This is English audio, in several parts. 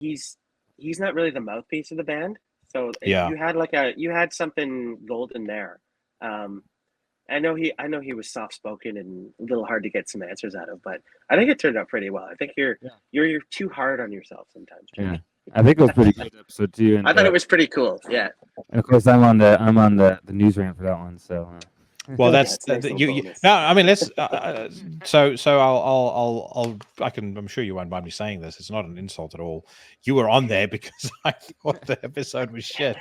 he's not really the mouthpiece of the band. So Yeah. you had something golden there. I know he was soft spoken and a little hard to get some answers out of, but I think it turned out pretty well. I think you're too hard on yourself sometimes, Yeah, Jake. I think it was pretty good episode too. And I thought it was pretty cool. Yeah. and of course I'm on the news rant for that one. So Well, Yeah, that's it's a nice little you. bonus. No, I mean, let's. So I'm sure you won't mind me saying this. It's not an insult at all. You were on there because I thought the episode was shit.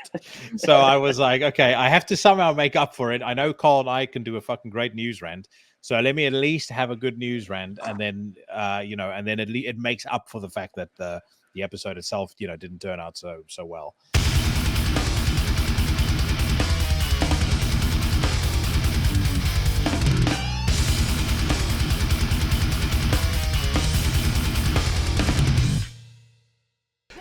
So I was like, okay, I have to somehow make up for it. I know Carl and I can do a fucking great news rant. So let me at least have a good news rant, and then and then at least it makes up for the fact that the episode itself, didn't turn out so well.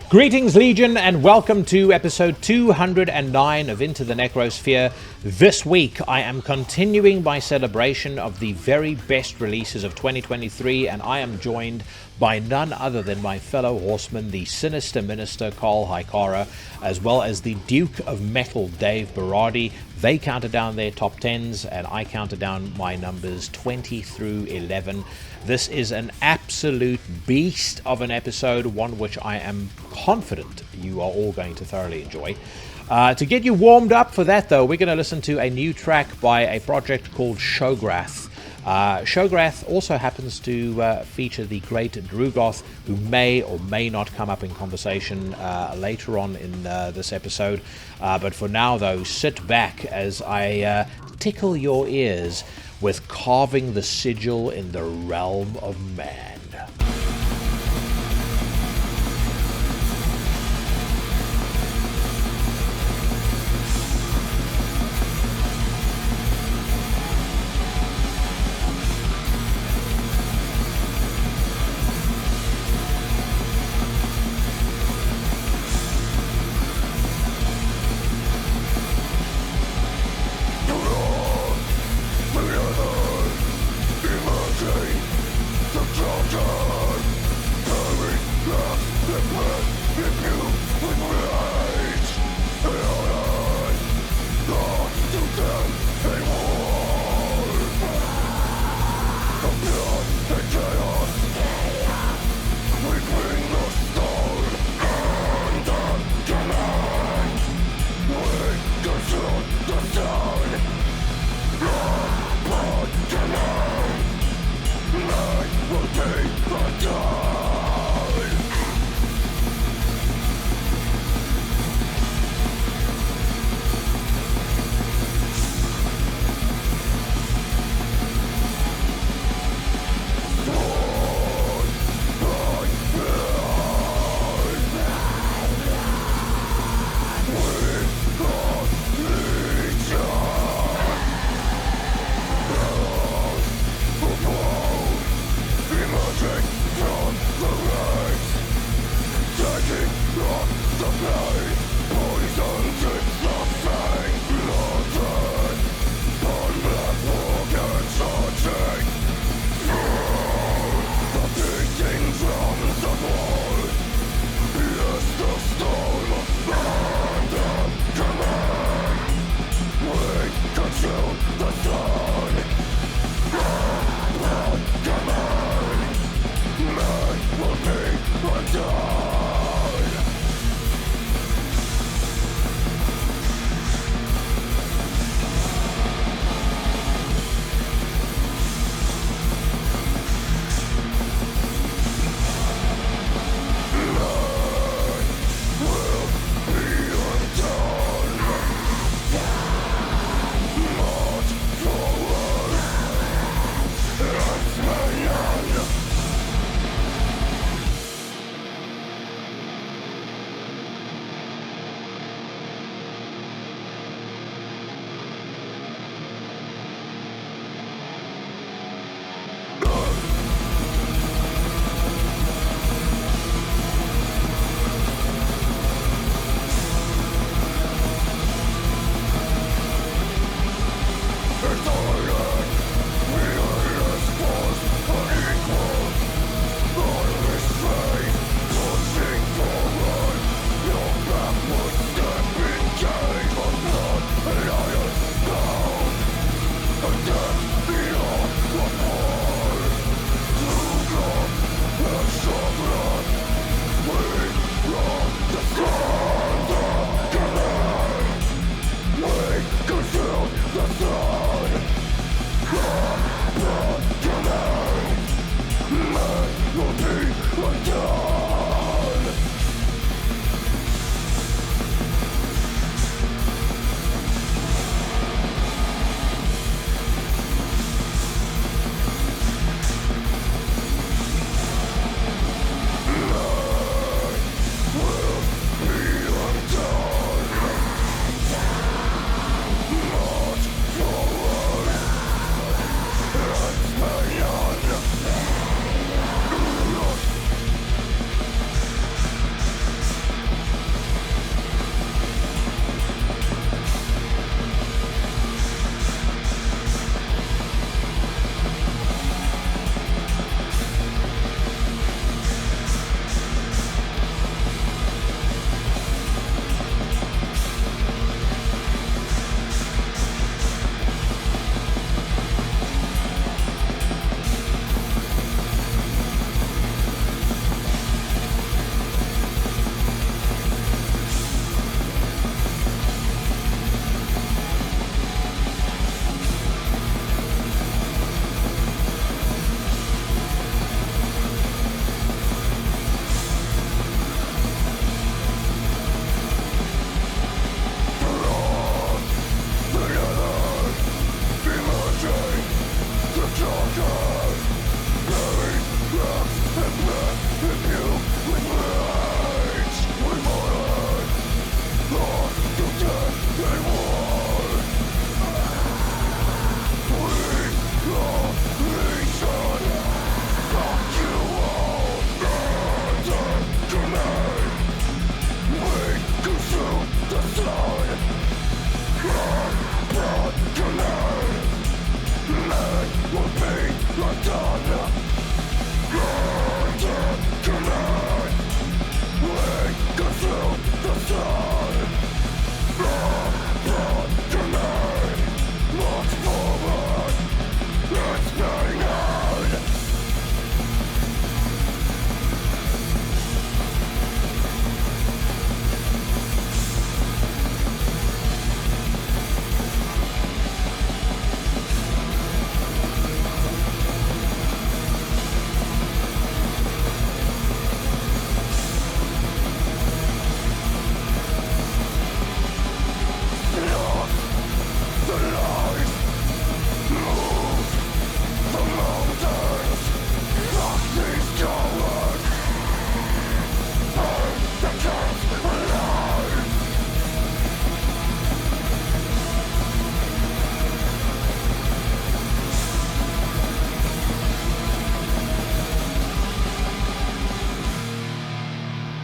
Greetings, Legion, and welcome to episode 209 of Into the Necrosphere. This week, I am continuing my celebration of the very best releases of 2023, and I am joined by none other than my fellow horseman, the Sinister Minister, Karl Hikara, as well as the Duke of Metal, Dave Berrardi. They counted down their top 10s, and I counted down my numbers 20 through 11. This is an absolute beast of an episode, one which I am confident you are all going to thoroughly enjoy. To get you warmed up for that, though, we're going to listen to a new track by a project called Shograath. Shograath also happens to feature the great Drugoth, who may or may not come up in conversation later on in this episode. But for now, though, sit back as I tickle your ears with Carving the Sigil in the Realm of Man.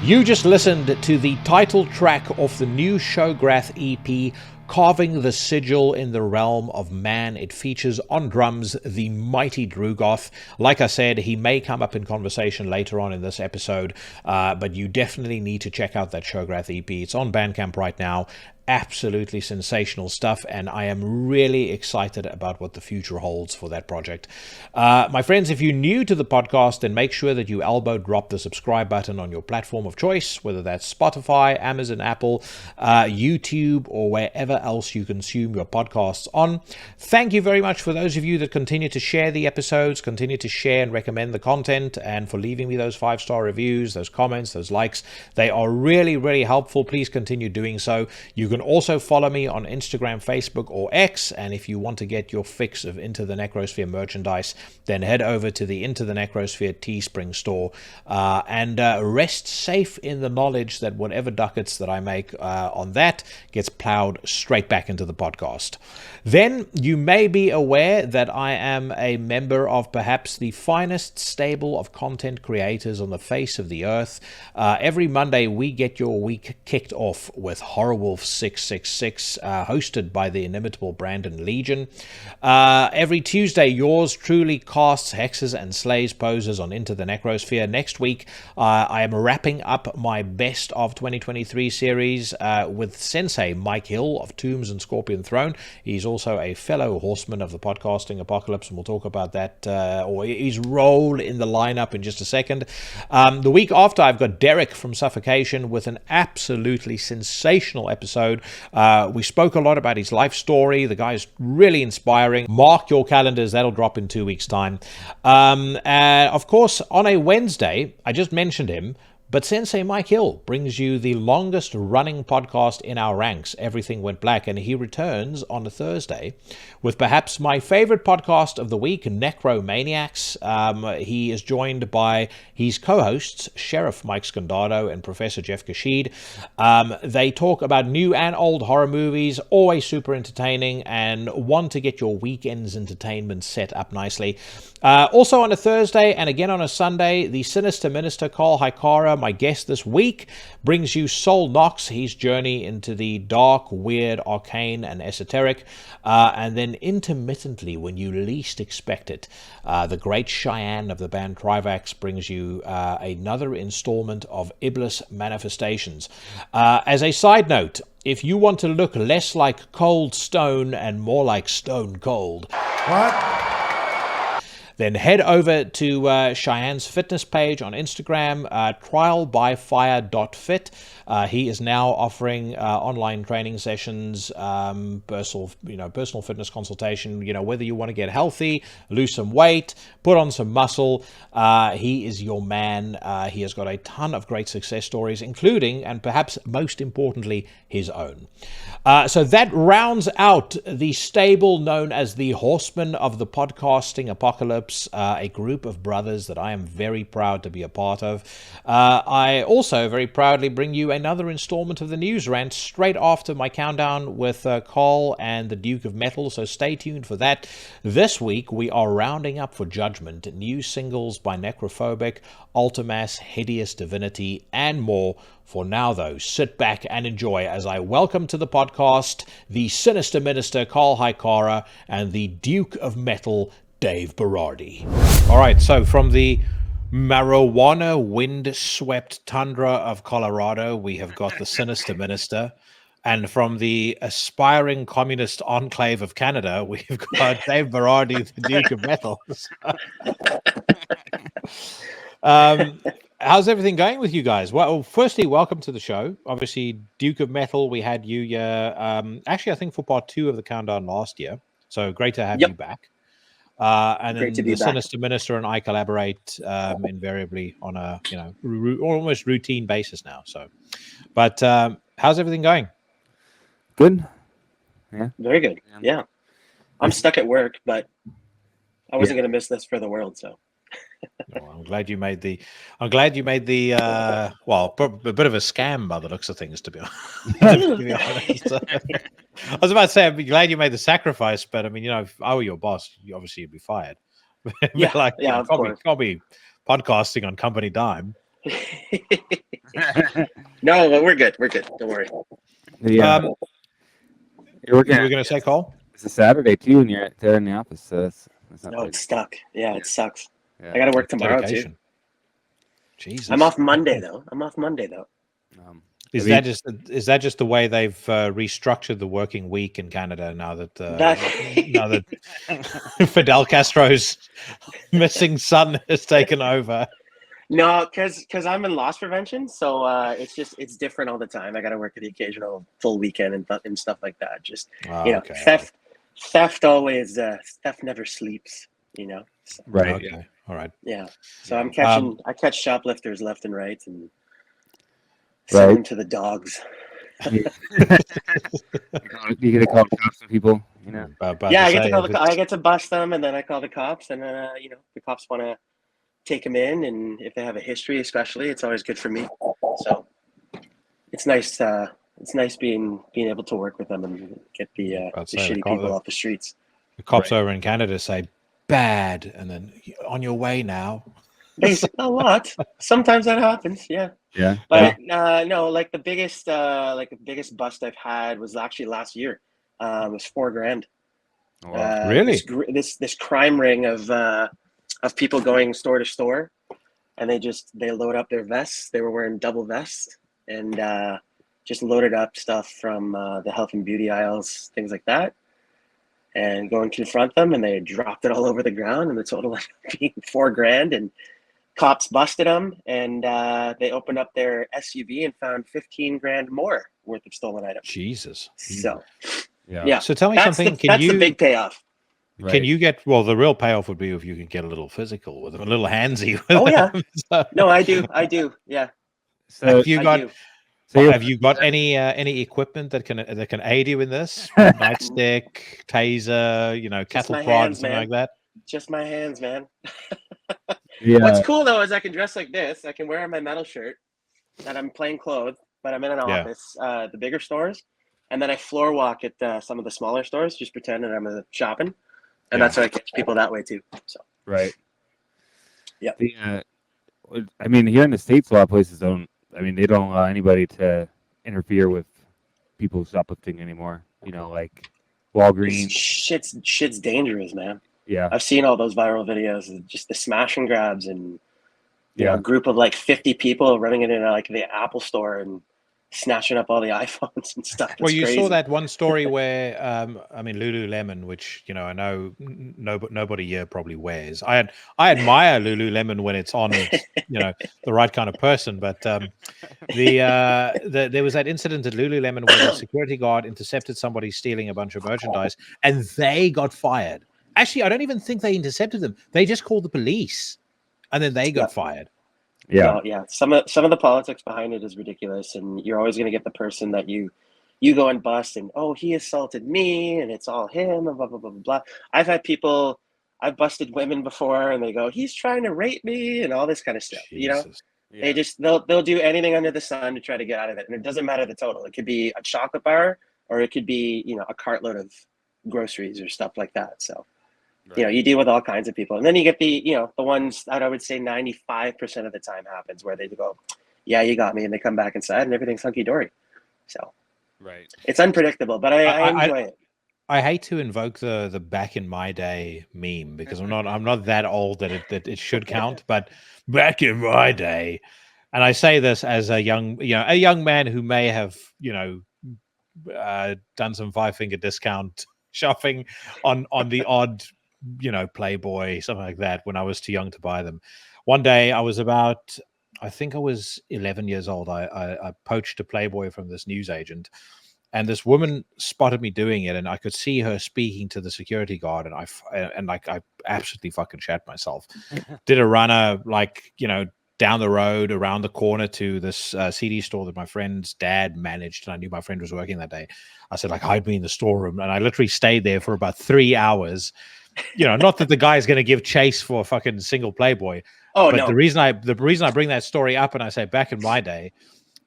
You just listened to the title track off the new Shograath EP, Carving the Sigil in the Realm of Man. It features on drums the mighty Drugoth. Like I said, he may come up in conversation later on in this episode, but you definitely need to check out that Shograath EP. It's on Bandcamp right now. Absolutely sensational stuff, and I am really excited about what the future holds for that project. My friends, if you're new to the podcast, then make sure that you elbow drop the subscribe button on your platform of choice, whether that's Spotify, Amazon, Apple, YouTube, or wherever else you consume your podcasts on. Thank you very much for those of you that continue to share the episodes, continue to share and recommend the content, and for leaving me those 5-star reviews, those comments, those likes. They are really, really helpful. Please continue doing so. You can also follow me on Instagram, Facebook, or X, and if you want to get your fix of Into the Necrosphere merchandise, then head over to the Into the Necrosphere Teespring store, and rest safe in the knowledge that whatever ducats that I make on that gets plowed straight back into the podcast. Then you may be aware that I am a member of perhaps the finest stable of content creators on the face of the earth. Every Monday we get your week kicked off with Horrorwolf 666, hosted by the inimitable Brandon Legion. Every Tuesday, yours truly casts hexes and slays poses on Into the Necrosphere. Next week, I am wrapping up my Best of 2023 series with Sensei Mike Hill of Tombs and Scorpion Throne. He's also a fellow horseman of the podcasting apocalypse, and we'll talk about that, or his role in the lineup in just a second. The week after, I've got Derek from Suffocation with an absolutely sensational episode. We spoke a lot about his life story. The guy's really inspiring. Mark your calendars. That'll drop in 2 weeks' time. Of course, on a Wednesday, I just mentioned him, but Sensei Mike Hill brings you the longest running podcast in our ranks, Everything Went Black, and he returns on a Thursday with perhaps my favorite podcast of the week, Necromaniacs. He is joined by his co-hosts, Sheriff Mike Scondado and Professor Jeff Kashid. They talk about new and old horror movies, always super entertaining, and want to get your weekend's entertainment set up nicely. Also on a Thursday and again on a Sunday, the Sinister Minister, Karl Hikara, my guest this week, brings you Soul Knox, his journey into the dark, weird, arcane, and esoteric. And then intermittently, when you least expect it, the great Cheyenne of the band Trivax brings you another installment of Iblis Manifestations. As a side note, if you want to look less like Cold Stone and more like Stone Cold... What? Then head over to Cheyenne's fitness page on Instagram, trialbyfire.fit. He is now offering online training sessions, personal fitness consultation. Whether you want to get healthy, lose some weight, put on some muscle, he is your man. He has got a ton of great success stories, including, and perhaps most importantly, his own. So that rounds out the stable known as the Horsemen of the podcasting apocalypse, a group of brothers that I am very proud to be a part of. I also very proudly bring you another installment of the news rant straight after my countdown with Karl and the Duke of Metal, so stay tuned for that. This week we are rounding up for Judgment, new singles by Necrophobic, Vltimas, Hideous Divinity, and more. For now, though, sit back and enjoy as I welcome to the podcast the Sinister Minister, Karl Hikara, and the Duke of Metal, Dave Berrardi. All right, so from the marijuana wind-swept tundra of Colorado, we have got the Sinister Minister. And from the aspiring communist enclave of Canada, we've got Dave Berrardi, the Duke of Metal. How's everything going with you guys? Well, firstly, welcome to the show. Obviously, Duke of Metal, we had you actually, I think for part 2 of the countdown last year. So great to have you back. And then the Sinister Minister and I collaborate invariably on a almost routine basis now. So, but how's everything going? Good. Yeah. Very good. Yeah. I'm stuck at work, but I wasn't going to miss this for the world. So. Well, I'm glad you made the. A bit of a scam by the looks of things, to be honest. I was about to say, I'm glad you made the sacrifice, but I mean, if I were your boss, you'd be fired. Of course. Can't be podcasting on company dime. No, but we're good. We're good. Don't worry. Yeah. You were going to say, Cole? It's a Saturday too, and you're there in the office, so that's not. No, it's stuck. Yeah, it sucks. Yeah. I got to work tomorrow Dedication. too. Jesus. I'm off Monday though. Is that just the way they've restructured the working week in Canada now that now that Fidel Castro's missing son has taken over? No, because I'm in loss prevention, so it's different all the time. I got to work the occasional full weekend and stuff like that. Just theft always theft never sleeps. So, right. Okay. Yeah. All right. Yeah. So I catch shoplifters left and right and send them to the dogs. You get to call cops on people, Yeah, I get to bust them, and then I call the cops, and the cops want to take them in, and if they have a history, especially, it's always good for me. So it's nice. It's nice being able to work with them and get the shitty people off the streets. The cops over in Canada say bad, and then on your way now. A lot. Sometimes that happens. Yeah. Yeah. But no, like the biggest bust I've had was actually last year. It was $4,000. Oh, wow. Really? This crime ring of people going store to store, and they load up their vests. They were wearing double vests and just loaded up stuff from the health and beauty aisles, things like that, and go and confront them, and they dropped it all over the ground, and the total ended up being $4,000. And cops busted them, and they opened up their SUV and found $15,000 more worth of stolen items. Jesus. So, yeah. So tell me something. That's the big payoff. Right. Can you get? Well, the real payoff would be if you can get a little physical with them, a little handsy with them. Oh yeah. No, I do. Yeah. So have you got any equipment that can aid you in this? Nightstick, taser, cattle prod, something like that. Just my hands, man. Yeah. What's cool though is I can dress like this. I can wear my metal shirt that I'm plain clothes, but I'm in an office, the bigger stores, and then I floor walk at some of the smaller stores, just pretending I'm shopping, and that's how I catch people that way too. So right. Yeah. I mean, here in the States, a lot of places don't. I mean, they don't allow anybody to interfere with people shoplifting anymore. Like Walgreens. Shit's dangerous, man. Yeah. I've seen all those viral videos of just the smash and grabs and a group of like 50 people running into like the Apple store and snatching up all the iPhones and stuff. Well, you saw that one story where, Lululemon, which I know nobody here probably wears. I admire Lululemon when it's on, the right kind of person. But there was that incident at Lululemon where the security guard intercepted somebody stealing a bunch of merchandise, and they got fired. Actually, I don't even think they intercepted them. They just called the police, and then they got fired. Yeah, yeah. Some of the politics behind it is ridiculous, and you're always going to get the person that you go and bust, and he assaulted me, and it's all him, and blah blah blah blah blah. I've busted women before, and they go, he's trying to rape me, and all this kind of stuff. Jesus. They just they'll do anything under the sun to try to get out of it, and it doesn't matter the total. It could be a chocolate bar, or it could be a cartload of groceries or stuff like that. So. Right. You deal with all kinds of people, and then you get the ones that I would say 95% of the time happens where they go, yeah, you got me, and they come back inside and everything's hunky-dory. So right, it's unpredictable, but I enjoy it. I hate to invoke the back in my day meme because I'm not that old that it should count, but back in my day, and I say this as a young man who may have done some 5-finger discount shopping on the odd Playboy, something like that, when I was too young to buy them. One day I was I think I was 11 years old. I poached a Playboy from this newsagent, and this woman spotted me doing it, and I could see her speaking to the security guard, and I absolutely fucking shat myself. Did a runner down the road, around the corner to this CD store that my friend's dad managed, and I knew my friend was working that day. I said, hide me in the storeroom, and I literally stayed there for about 3 hours. Not that the guy's going to give chase for a fucking single Playboy. Oh, but no. The reason I bring that story up and I say back in my day,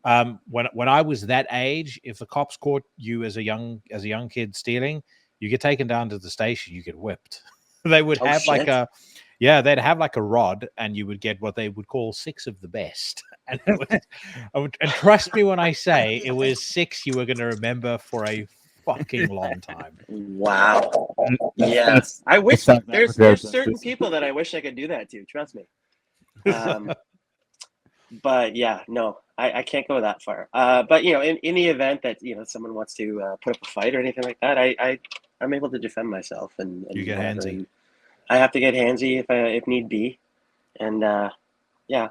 when I was that age, if the cops caught you as a young kid stealing, you get taken down to the station, you get whipped. They would have they'd have like a rod, and you would get what they would call 6 of the best. And and trust me when I say it was 6 you were going to remember for a fucking long time. Wow. Yes. I wish there's certain people that I wish I could do that to. Trust me. But yeah, no, I can't go that far. But in the event that someone wants to put up a fight or anything like that, I'm able to defend myself and you get whatever. handsy. And I have to get handsy if need be, and yeah,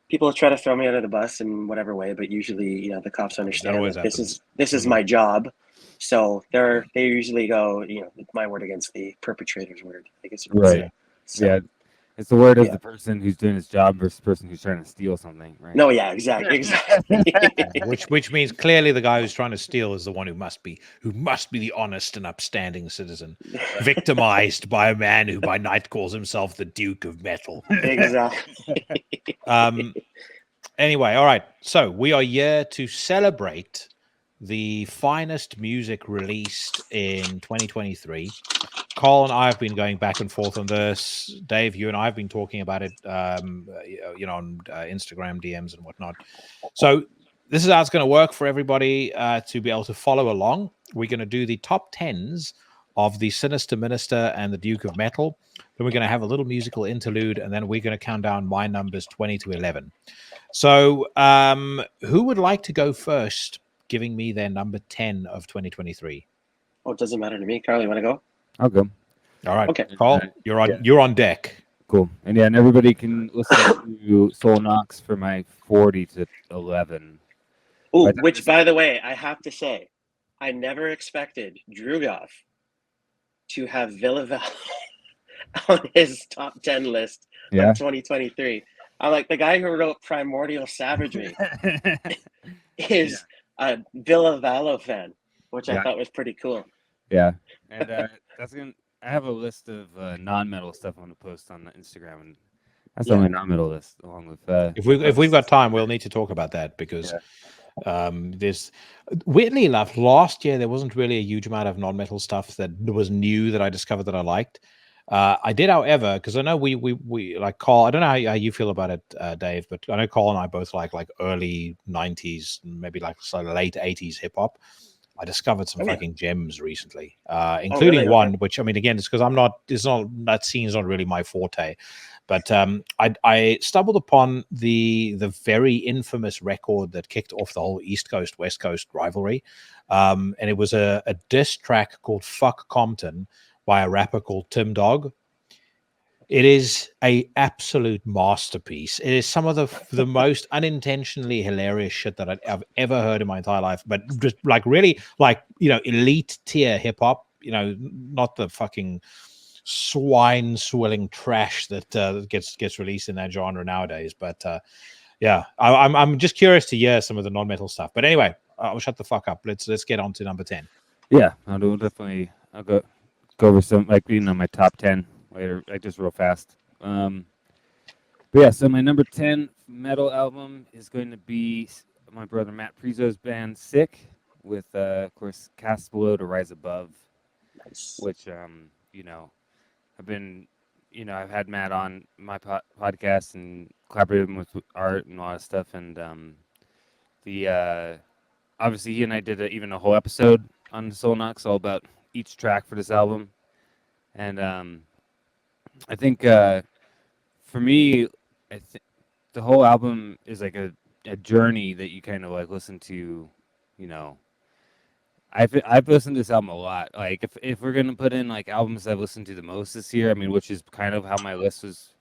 people try to throw me under the bus in whatever way, but usually the cops understand that this is my job, so they usually go my word against the perpetrator's word, I guess you could say. So, yeah. It's the word of the person who's doing his job versus the person who's trying to steal something, right? No, yeah, exactly. Which means clearly the guy who's trying to steal is the one who must be the honest and upstanding citizen, victimized by a man who by night calls himself the Duke of Metal. Exactly. Anyway, all right. So we are here to celebrate the finest music released in 2023. Karl and I have been going back and forth on this. Dave, you and I have been talking about it, on Instagram DMs and whatnot. So this is how it's going to work for everybody to be able to follow along. We're going to do the top 10s of the Sinister Minister and the Duke of Metal. Then we're going to have a little musical interlude, and then we're going to count down my numbers 20 to 11. So who would like to go first, giving me their number 10 of 2023? Oh, it doesn't matter to me. Karl, you want to go? I'll go. All right. Okay. Karl, you're on deck. Cool. And and everybody can listen to Soul Knox for my 40 to 11. Oh, which, by the way, I have to say, I never expected Drugoth to have Vltimas on his top 10 list of 2023. I'm like, the guy who wrote Primordial Savagery is a Vltimas fan, which I thought was pretty cool. Yeah. And I have a list of non-metal stuff I want to post on Instagram, and that's on my non-metal list, along with if we've got time, we'll need to talk about that, because there's, weirdly enough, last year there wasn't really a huge amount of non-metal stuff that was new that I discovered that I liked. I did, however, because I know we like Karl. I don't know how you feel about it, Dave, but I know Karl and I both like early 90s, maybe like late 80s hip hop. I discovered some fucking gems recently, including one, which, I mean, again, it's because that scene's not really my forte, but I stumbled upon the very infamous record that kicked off the whole East Coast, West Coast rivalry. And it was a diss track called Fuck Compton by a rapper called Tim Dog. It is a absolute masterpiece. It is some of the most unintentionally hilarious shit that I've ever heard in my entire life. But just really elite tier hip hop. Not the fucking swine swilling trash that gets released in that genre nowadays. But I'm just curious to hear some of the non-metal stuff. But anyway, I'll shut the fuck up. Let's get on to number 10. Yeah, I'll go over some my top 10. Later, just real fast. But yeah, so my number 10 metal album is going to be my brother Matt Prizo's band Sick, with of course Cast Below to Rise Above, which I've been I've had Matt on my podcast and collaborated with Art and a lot of stuff, and obviously he and I did even a whole episode on Soul Knox all about each track for this album, and I think for me, the whole album is like a journey that you kind of like listen to. I've listened to this album a lot. Like if we're gonna put in like albums I've listened to the most this year, I mean, which is kind of how my list was,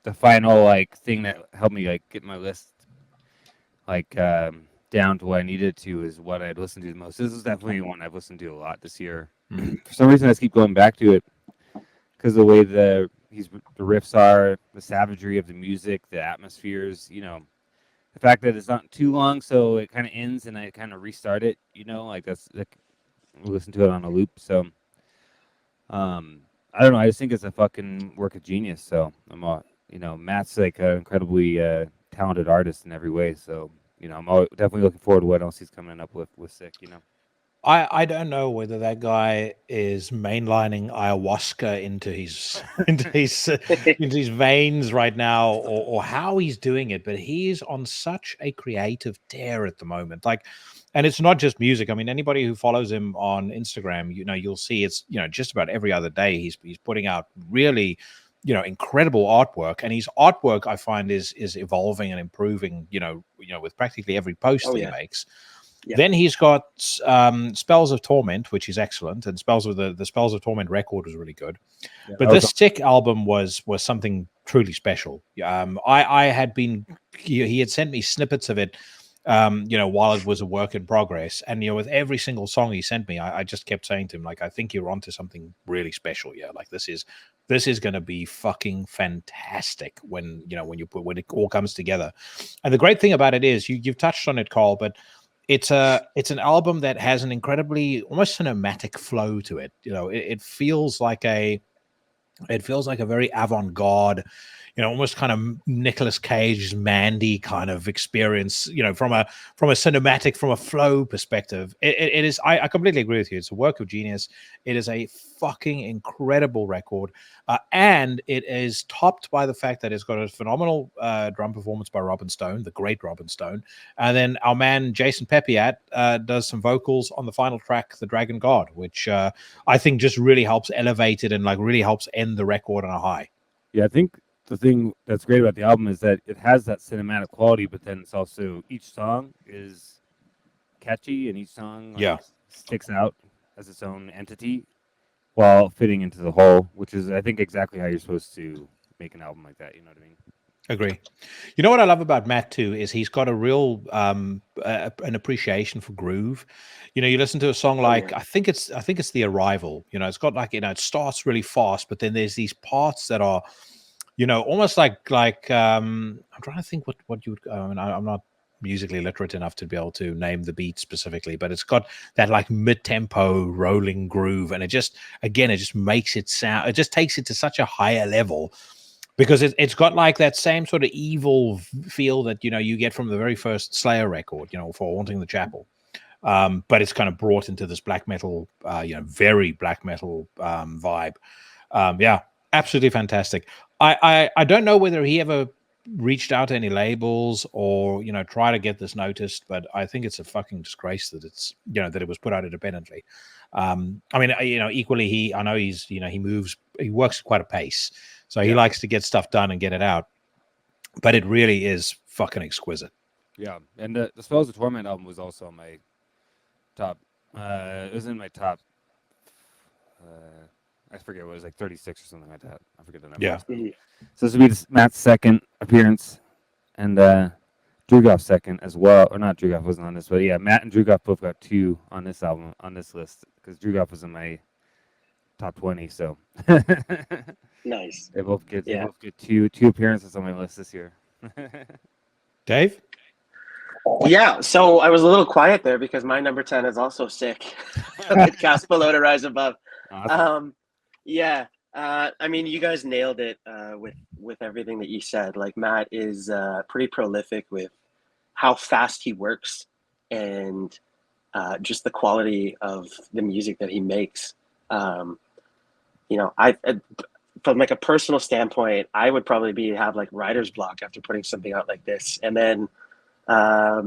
the final like thing that helped me like get my list like down to what I needed to, is what I'd listened to the most. This is definitely one I've listened to a lot this year. For some reason, I just keep going back to it because the way the riffs are, the savagery of the music, the atmospheres, the fact that it's not too long, so it kind of ends and I kind of restart it, that's like we listen to it on a loop. So I don't know, I just think it's a fucking work of genius. So I'm Matt's like an incredibly talented artist in every way. So I'm definitely looking forward to what else he's coming up with Sick. I don't know whether that guy is mainlining ayahuasca into his into his veins right now, or how he's doing it, but he is on such a creative tear at the moment. Like, and it's not just music. I mean, anybody who follows him on Instagram, you'll see it's just about every other day he's putting out really incredible artwork, and his artwork I find is evolving and improving. With practically every post that he makes. Yeah. Then he's got Spells of Torment, which is excellent, and the Spells of Torment record was really good. Yeah, but this Stick album was something truly special. I had been he had sent me snippets of it, while it was a work in progress, and with every single song he sent me, I just kept saying to him, like, I think you're onto something really special. Yeah, like this is going to be fucking fantastic when it all comes together. And the great thing about it is you've touched on it, Karl, but it's an album that has an incredibly almost cinematic flow to it. It feels like a very avant-garde, almost kind of Nicolas Cage's Mandy kind of experience, from a cinematic, from a flow perspective. It is, I completely agree with you. It's a work of genius. It is a fucking incredible record. And it is topped by the fact that it's got a phenomenal drum performance by Robin Stone, the great Robin Stone. And then our man, Jason Pepiat, does some vocals on the final track, The Dragon God, which I think just really helps elevate it and like really helps end the record on a high. Yeah, I think the thing that's great about the album is that it has that cinematic quality, but then it's also each song is catchy and each song sticks out as its own entity while fitting into the whole, which is, I think, exactly how you're supposed to make an album like that. You know what I mean? Agree. You know what I love about Matt too is he's got a real an appreciation for groove. You listen to a song like I think it's The Arrival. It's got like it starts really fast, but then there's these parts that are almost like I'm trying to think what you would. I'm not musically literate enough to be able to name the beat specifically, but it's got that like mid-tempo rolling groove, and it just makes it sound. It just takes it to such a higher level. Because it's got like that same sort of evil feel that you get from the very first Slayer record, for Haunting the Chapel, but it's kind of brought into this black metal, very black metal vibe. Yeah, absolutely fantastic. I don't know whether he ever reached out to any labels or try to get this noticed, but I think it's a fucking disgrace that it's that it was put out independently. I mean, equally he works at quite a pace. So he likes to get stuff done and get it out. But it really is fucking exquisite. Yeah. And the Spells of Torment album was also on my top. It was in my top. I forget what it was, like 36 or something like that. I forget the number. Yeah. So this will be Matt's second appearance and Drugoth's second as well. Or not, Drugoth wasn't on this, but yeah, Matt and Drugoth both got 2 on this album, on this list, because Drugoth was in my top 20, so nice. They both get two appearances on my list this year. Dave? Yeah, so I was a little quiet there because my number 10 is also sick. Cast Below to Rise Above. Awesome. I mean, you guys nailed it with everything that you said. Like, Matt is pretty prolific with how fast he works and just the quality of the music that he makes. I from like a personal standpoint, I would probably have like writer's block after putting something out like this. And then, I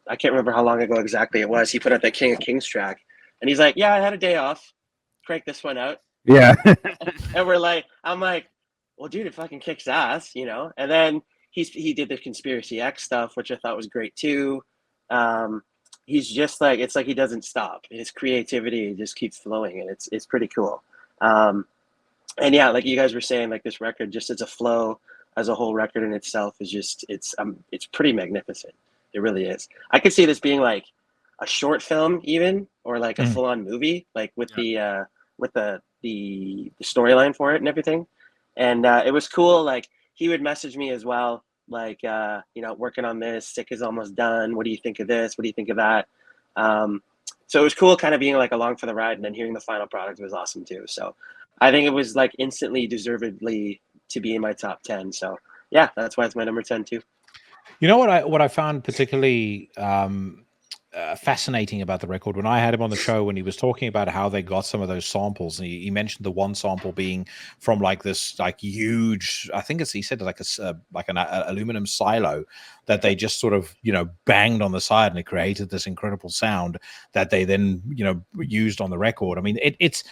can't remember how long ago exactly it was. He put out that King of Kings track, and he's like, "Yeah, I had a day off, crank this one out." Yeah. And I'm like, well, dude, it fucking kicks ass, And then he did the Conspiracy X stuff, which I thought was great too. He's just like, it's like he doesn't stop. His creativity just keeps flowing, and it's pretty cool. And yeah, like you guys were saying, like this record, just as a flow, as a whole record in itself, is just it's pretty magnificent. It really is. I could see this being like a short film, even, or like a full-on movie, like with the storyline for it and everything. And it was cool. Like he would message me as well, like working on this. Sick is almost done. What do you think of this? What do you think of that? So it was cool, kind of being like along for the ride, and then hearing the final product was awesome too. So I think it was like instantly deservedly to be in my top 10. So yeah, that's why it's my number 10 too. You know what I found particularly fascinating about the record. When I had him on the show, when he was talking about how they got some of those samples, and he mentioned the one sample being from like this like huge, I think he said like an aluminum silo that they just sort of banged on the side, and it created this incredible sound that they then used on the record. I mean, it's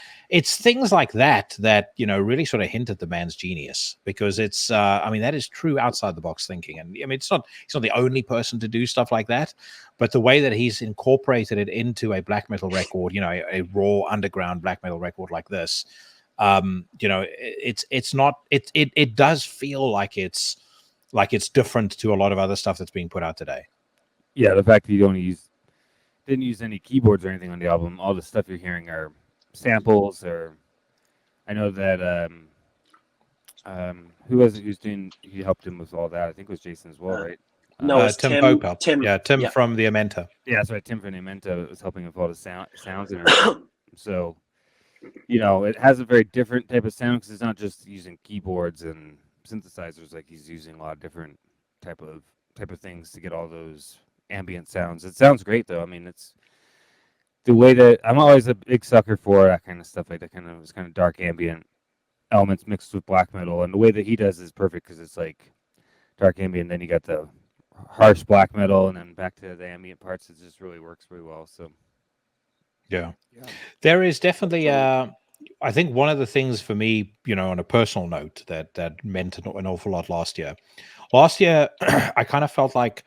things like that really sort of hint at the man's genius, because it's I mean, that is true outside the box thinking. And I mean, he's not the only person to do stuff like that, but the way that he's incorporated it into a black metal record, a raw underground black metal record like this, it's not, it does feel like it's different to a lot of other stuff that's being put out today. Yeah, the fact that you didn't use any keyboards or anything on the album, all the stuff you're hearing are samples. Or I know that who was it he helped him with all that? I think it was Jason as well, right? No, it's Tim Pope helped. Tim from the Amenta. Yeah, that's right. Tim from the Amenta was helping with all the sounds and everything. So, it has a very different type of sound, because it's not just using keyboards and synthesizers. Like, he's using a lot of different type of things to get all those ambient sounds. It sounds great, though. I mean, it's the way that I'm always a big sucker for that kind of stuff, like that kind of dark ambient elements mixed with black metal, and the way that he does is perfect, because it's like dark ambient, then you got the harsh black metal, and then back to the ambient parts. It just really works really well. So yeah. There is definitely I think one of the things for me, on a personal note, that meant an awful lot last year I kind of felt like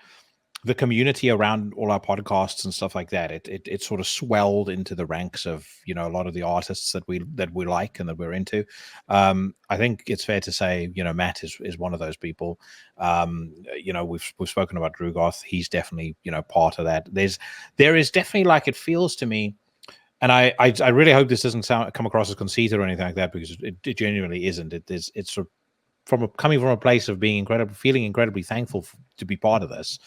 the community around all our podcasts and stuff like that, it sort of swelled into the ranks of a lot of the artists that we like and that we're into. I think it's fair to say Matt is one of those people. We've spoken about Drugoth. He's definitely part of that. There is definitely, like, it feels to me, and I really hope this doesn't come across as conceited or anything like that, because it genuinely isn't. It's sort of coming from a place of feeling incredibly thankful to be part of this.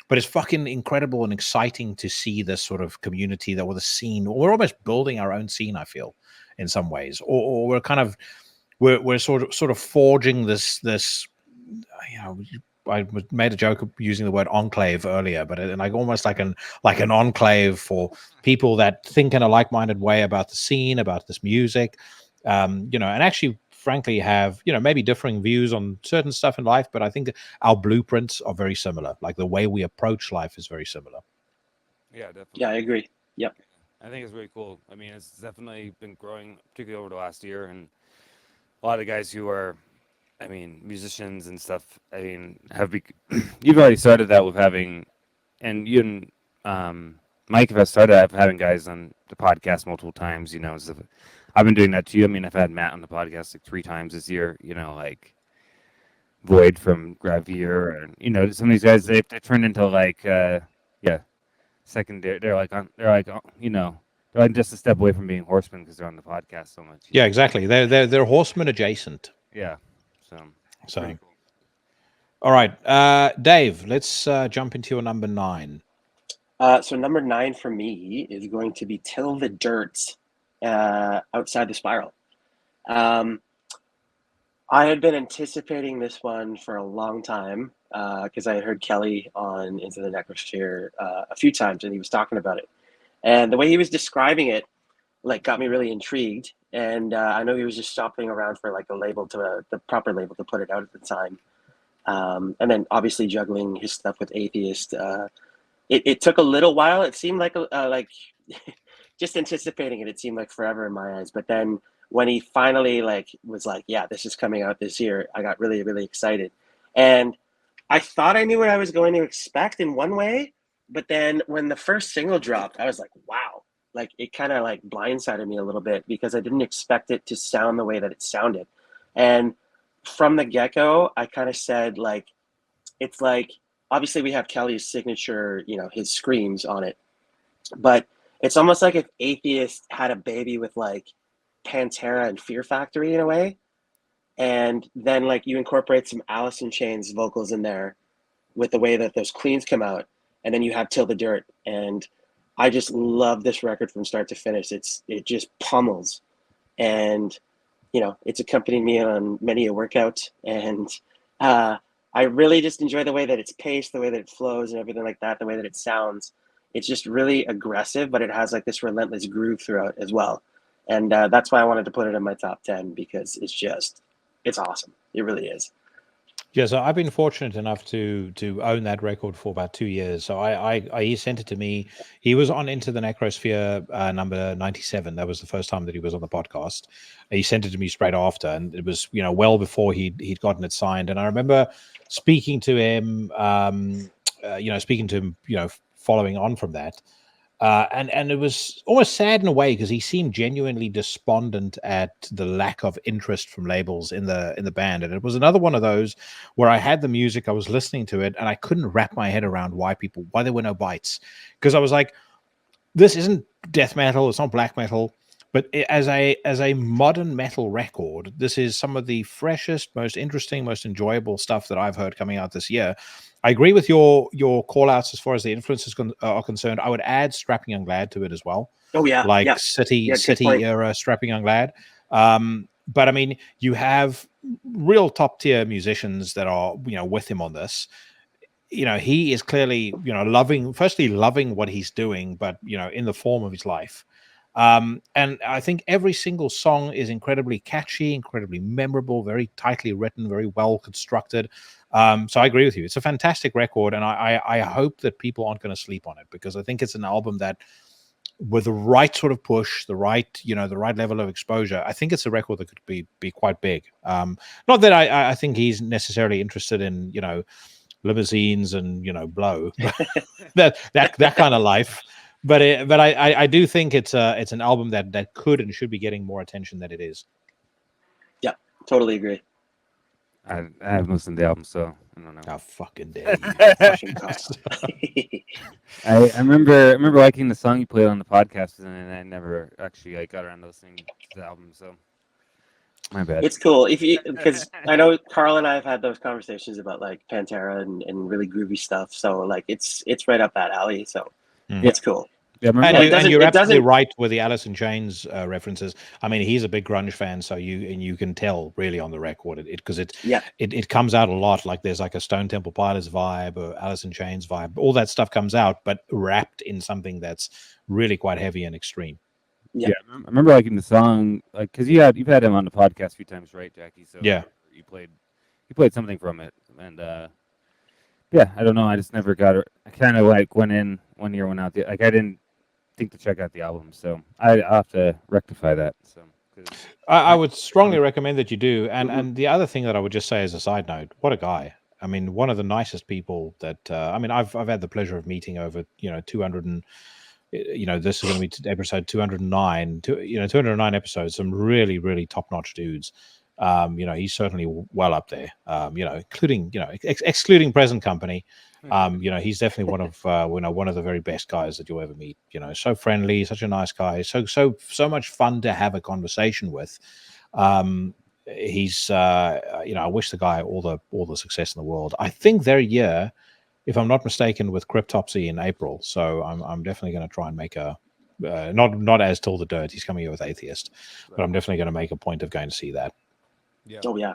But it's fucking incredible and exciting to see this sort of community with a scene. We're almost building our own scene, I feel, in some ways, or we're kind of we're sort of forging this. I made a joke of using the word enclave earlier, but almost like an enclave for people that think in a like-minded way about the scene, about this music, and actually, frankly, have maybe differing views on certain stuff in life, but I think our blueprints are very similar. Like, the way we approach life is very similar. Yeah, definitely. Yeah, I agree. Yep. I think it's really cool. I mean, it's definitely been growing, particularly over the last year, and a lot of guys who are, musicians and stuff, you've already started that with having, and you and Mike have started having guys on the podcast multiple times, so I've been doing that too. I mean, I've had Matt on the podcast like 3 times this year, like Void from Gravier, and some of these guys, they turned into like secondary. They're like just a step away from being Horsemen, because they're on the podcast so much. Yeah, exactly. They're Horseman adjacent. Yeah. So cool. All right, Dave, let's jump into your number 9. So number 9 for me is going to be Till the Dirt, Outside the Spiral. I had been anticipating this one for a long time, because I had heard Kelly on Into the Necrosphere a few times, and he was talking about it. And the way he was describing it, like, got me really intrigued. And I know he was just shopping around for like the proper label to put it out at the time. And then obviously juggling his stuff with Atheist. It took a little while. It seemed like just anticipating it seemed like forever in my eyes. But then when he finally was like, yeah, this is coming out this year, I got really, really excited. And I thought I knew what I was going to expect in one way, but then when the first single dropped, I was like, wow. Like, it kind of like blindsided me a little bit, because I didn't expect it to sound the way that it sounded. And from the get-go, I kind of said, like, it's like, obviously we have Kelly's signature, his screams on it, but it's almost like if Atheist had a baby with like Pantera and Fear Factory in a way, and then like you incorporate some Alice in Chains vocals in there with the way that those cleans come out, and then you have Till the Dirt. And I just love this record from start to finish. It just pummels, and it's accompanied me on many a workout, and I really just enjoy the way that it's paced, the way that it flows, and everything like that, the way that it sounds. It's just really aggressive, but it has like this relentless groove throughout as well. And that's why I wanted to put it in my top 10, because it's awesome. It really is. Yeah, so I've been fortunate enough to own that record for about 2 years. So he sent it to me. He was on Into the Necrosphere number 97. That was the first time that he was on the podcast. He sent it to me straight after, and it was well before he'd gotten it signed. And I remember speaking to him, following on from that. And it was almost sad in a way, because he seemed genuinely despondent at the lack of interest from labels in the band. And it was another one of those where I had the music, I was listening to it, and I couldn't wrap my head around why there were no bites. Because I was like, this isn't death metal, it's not black metal. But as a modern metal record, this is some of the freshest, most interesting, most enjoyable stuff that I've heard coming out this year. I agree with your call outs as far as the influences are concerned. I would add Strapping Young Lad to it as well. Oh yeah, like city era Strapping Young Lad. But I mean, you have real top tier musicians that are with him on this. He is clearly loving what he's doing, but in the form of his life. And I think every single song is incredibly catchy, incredibly memorable, very tightly written, very well constructed. So I agree with you. It's a fantastic record, and I hope that people aren't going to sleep on it, because I think it's an album that, with the right sort of push, the right level of exposure, I think it's a record that could be quite big. Not that I think he's necessarily interested in limousines and blow that kind of life. But I do think it's an album that could and should be getting more attention than it is. Yeah, totally agree. I haven't listened to the album, so I don't know. How fucking dare you? Fucking cost. I remember liking the song you played on the podcast, and I never actually got around to listening to the album. So my bad. It's cool because I know Karl and I have had those conversations about like Pantera and really groovy stuff. So like it's right up that alley. So it's cool. Yeah, and you're absolutely right with the Alice in Chains references. I mean, he's a big grunge fan, so you can tell really on the record because it comes out a lot. Like there's like a Stone Temple Pilots vibe or Alice in Chains vibe. All that stuff comes out, but wrapped in something that's really quite heavy and extreme. Yeah, I remember liking the song, like because you've had him on the podcast a few times, right, Jackie? So yeah, you played something from it, and yeah, I don't know. I just never got it. I kind of went in one year, went out. I didn't think to check out the album, so I'll have to rectify that. So I would strongly recommend that you do. And the other thing that I would just say as a side note, what a guy. I mean, one of the nicest people that I've had the pleasure of meeting over 200 and this is going to be episode 209 209 episodes, some really really top-notch dudes. He's certainly well up there, including excluding present company. He's definitely one of the very best guys that you'll ever meet. So friendly, such a nice guy, so much fun to have a conversation with. He's I wish the guy all the success in the world. I think they're a year, if I'm not mistaken, with Cryptopsy in April. So I'm definitely going to try and make a not as Till the Dirt. He's coming here with Atheist, but I'm definitely going to make a point of going to see that. Yeah. Oh yeah,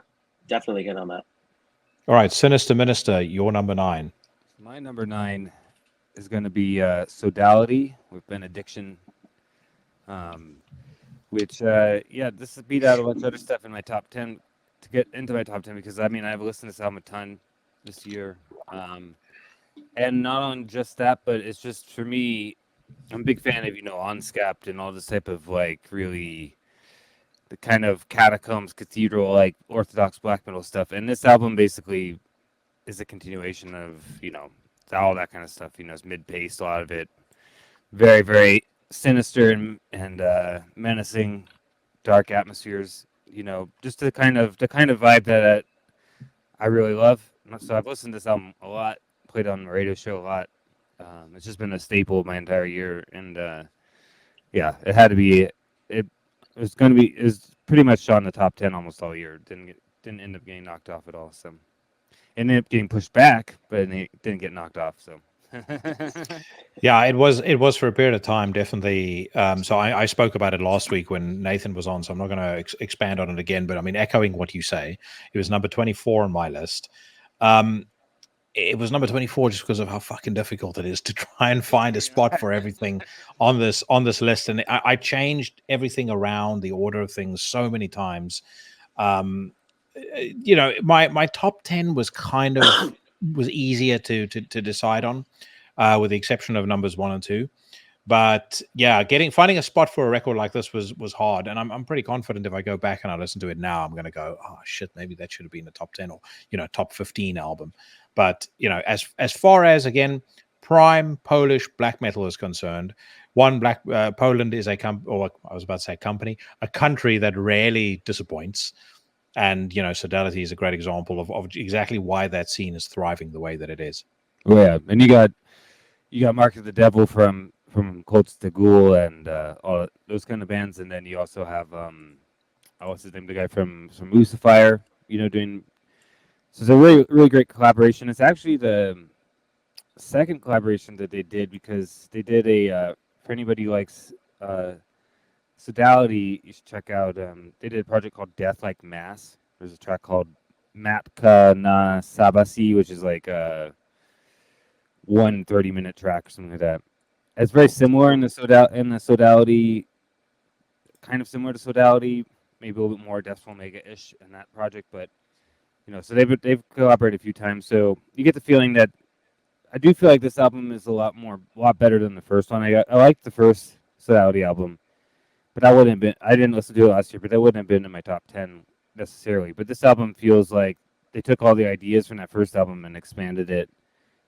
definitely get on that. All right, Sinister Minister, your number 9. My number 9 is going to be Sodality with Benediction, which this has beat out a bunch of other stuff in my top 10 to get into my top 10 because I've listened to this album a ton this year, and not on just that, but it's just for me, I'm a big fan of Unscapped and all this type of really the kind of catacombs, cathedral, Orthodox black metal stuff. And this album basically is a continuation of, all that kind of stuff. It's mid-paced, a lot of it. Very, very sinister and menacing, dark atmospheres. Just the kind of vibe that I really love. So I've listened to this album a lot, played on the radio show a lot. It's just been a staple of my entire year. And it had to be it was pretty much on the top 10 almost all year. Didn't end up getting knocked off at all. So ended up getting pushed back, but it didn't get knocked off. So yeah, it was for a period of time, definitely. So I spoke about it last week when Nathan was on, so I'm not going to expand on it again. But echoing what you say, it was number 24 on my list. it was number 24 just because of how fucking difficult it is to try and find a spot for everything on this list. And I changed everything around, the order of things, so many times. You know, my top 10 was kind of was easier to decide on, with the exception of numbers 1 and 2. But yeah, finding a spot for a record like this was hard, and I'm pretty confident if I go back and I listen to it now, I'm going to go, oh shit, maybe that should have been a top 10 or, you know, top 15 album. But you know, as far as, again, prime Polish black metal is concerned, Poland is a country that rarely disappoints, and you know, Sodality is a great example of exactly why that scene is thriving the way that it is. Oh yeah, and you got Mark of the Devil from Cults to Ghoul and all those kind of bands, and then you also have what's his name, the guy from Lucifer, you know, doing. So it's a really, really great collaboration. It's actually the second collaboration that they did, because they did a for anybody who likes Sodality, you should check out. They did a project called Death Like Mass. There's a track called Matka na Sabasi, which is like a 1 30-minute track or something like that. It's very similar in the Sodality, kind of similar to Sodality, maybe a little bit more Death Omega-ish in that project, but you know, so they've collaborated a few times, so you get the feeling that I do feel like this album is a lot better than the first one. I liked the first Sodality album, but I didn't listen to it last year, but that wouldn't have been in my top 10 necessarily. But this album feels like they took all the ideas from that first album and expanded it,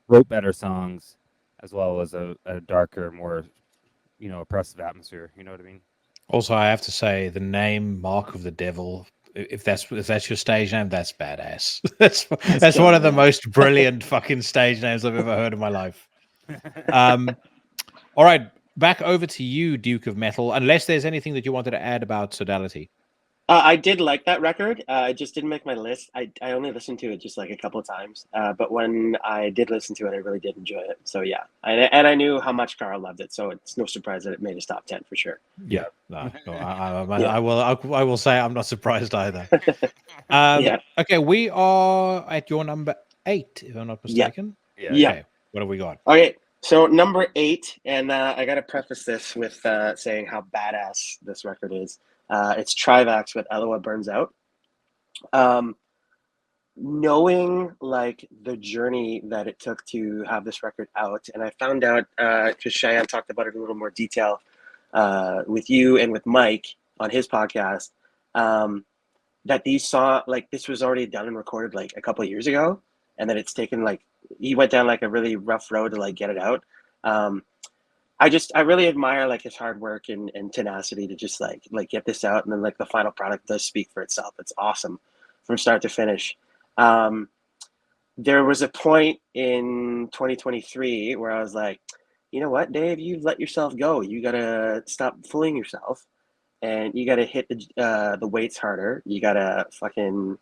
wrote better songs, as well as a darker, more, you know, oppressive atmosphere. You know what I mean? Also, I have to say, the name Mark of the Devil, if that's your stage name, that's badass. That's one of the most brilliant fucking stage names I've ever heard in my life. All right, back over to you, Duke of Metal, unless there's anything that you wanted to add about Sodality. I did like that record. I just didn't make my list. I only listened to it just like a couple of times. But when I did listen to it, I really did enjoy it. So yeah, and I knew how much Karl loved it, so it's no surprise that it made his top 10 for sure. Yeah, I will say I'm not surprised either. Yeah. Okay, we are at your number 8, if I'm not mistaken. Yeah. Okay, what have we got? Okay, so number 8, and I got to preface this with saying how badass this record is. It's Trivax with Eloa Burns Out. Knowing like the journey that it took to have this record out, and I found out because Cheyenne talked about it in a little more detail with you and with Mike on his podcast, that this was already done and recorded like a couple of years ago, and that it's taken like he went down like a really rough road to like get it out. I really admire like his hard work and tenacity to just like get this out, and then like the final product does speak for itself. It's awesome from start to finish. There was a point in 2023 where I was like, you know what, Dave, you've let yourself go. You gotta stop fooling yourself, and you gotta hit the weights harder. You gotta fucking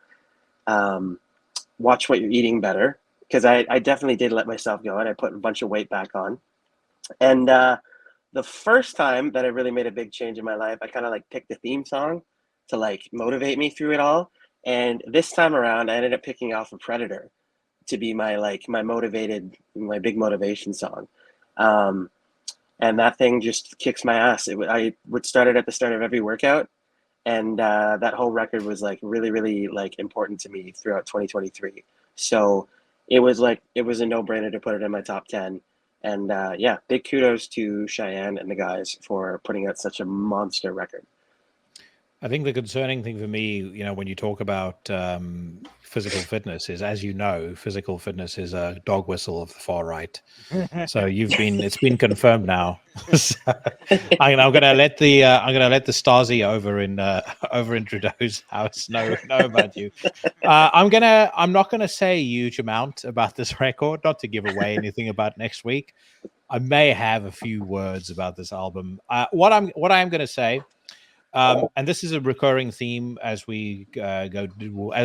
watch what you're eating better, because I definitely did let myself go, and I put a bunch of weight back on. And the first time that I really made a big change in my life, I kind of like picked a theme song to like motivate me through it all. And this time around, I ended up picking Alpha Predator to be my big motivation song. And that thing just kicks my ass. I would start it at the start of every workout. And that whole record was like really, really like important to me throughout 2023. So it was a no-brainer to put it in my top 10. And yeah, big kudos to Cheyenne and the guys for putting out such a monster record. I think the concerning thing for me, you know, when you talk about physical fitness is, as you know, physical fitness is a dog whistle of the far right. So it's been confirmed now. So I'm gonna let the Stasi over in Trudeau's house know about you. I'm not gonna say a huge amount about this record, not to give away anything about next week. I may have a few words about this album. What I am gonna say. And this is a recurring theme as we go,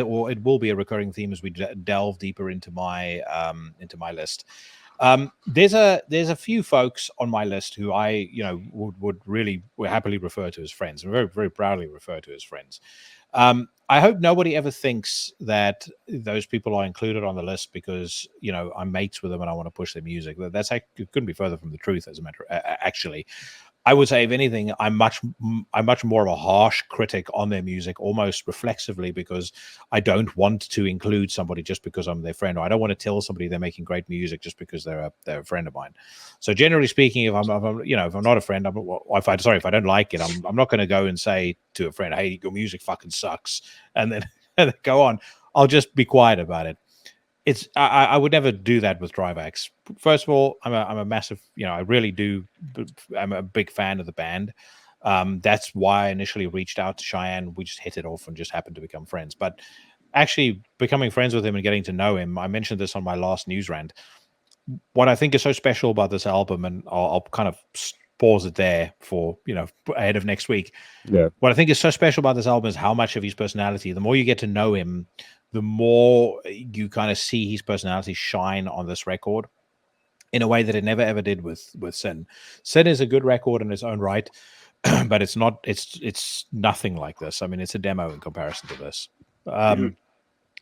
or it will be a recurring theme as we delve deeper into my list. There's a few folks on my list who I would happily refer to as friends, and very very proudly refer to as friends. I hope nobody ever thinks that those people are included on the list because I'm mates with them and I want to push their music. That's it couldn't be further from the truth. As a matter, actually, I would say, if anything, I'm much more of a harsh critic on their music, almost reflexively, because I don't want to include somebody just because I'm their friend, or I don't want to tell somebody they're making great music just because they're a friend of mine. So generally speaking, if I'm not a friend, if I don't like it, I'm not going to go and say to a friend, "Hey, your music fucking sucks," and then go on. I'll just be quiet about it. I would never do that with Drivax. First of all, I'm a massive, I really do. I'm a big fan of the band. That's why I initially reached out to Cheyenne. We just hit it off and just happened to become friends. But actually becoming friends with him and getting to know him, I mentioned this on my last news rant. What I think is so special about this album, and I'll kind of pause it there for, ahead of next week. Yeah. What I think is so special about this album is how much of his personality, the more you get to know him, the more you kind of see his personality shine on this record in a way that it never ever did with Sin. Sin is a good record in its own right, but it's nothing like this. I mean, it's a demo in comparison to this.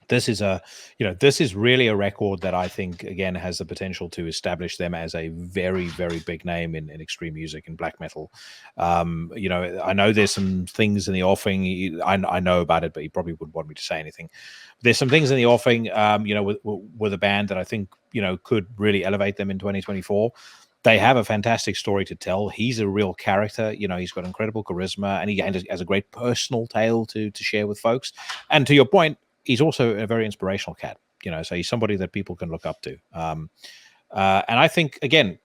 This is really a record that I think, again, has the potential to establish them as a very, very big name in extreme music and black metal. I know there's some things in the offing. I know about it, but you probably wouldn't want me to say anything. There's some things in the offing, with a band that I think, could really elevate them in 2024. They have a fantastic story to tell. He's a real character. He's got incredible charisma, and he has a great personal tale to share with folks. And to your point, he's also a very inspirational cat, so he's somebody that people can look up to. And I think, again,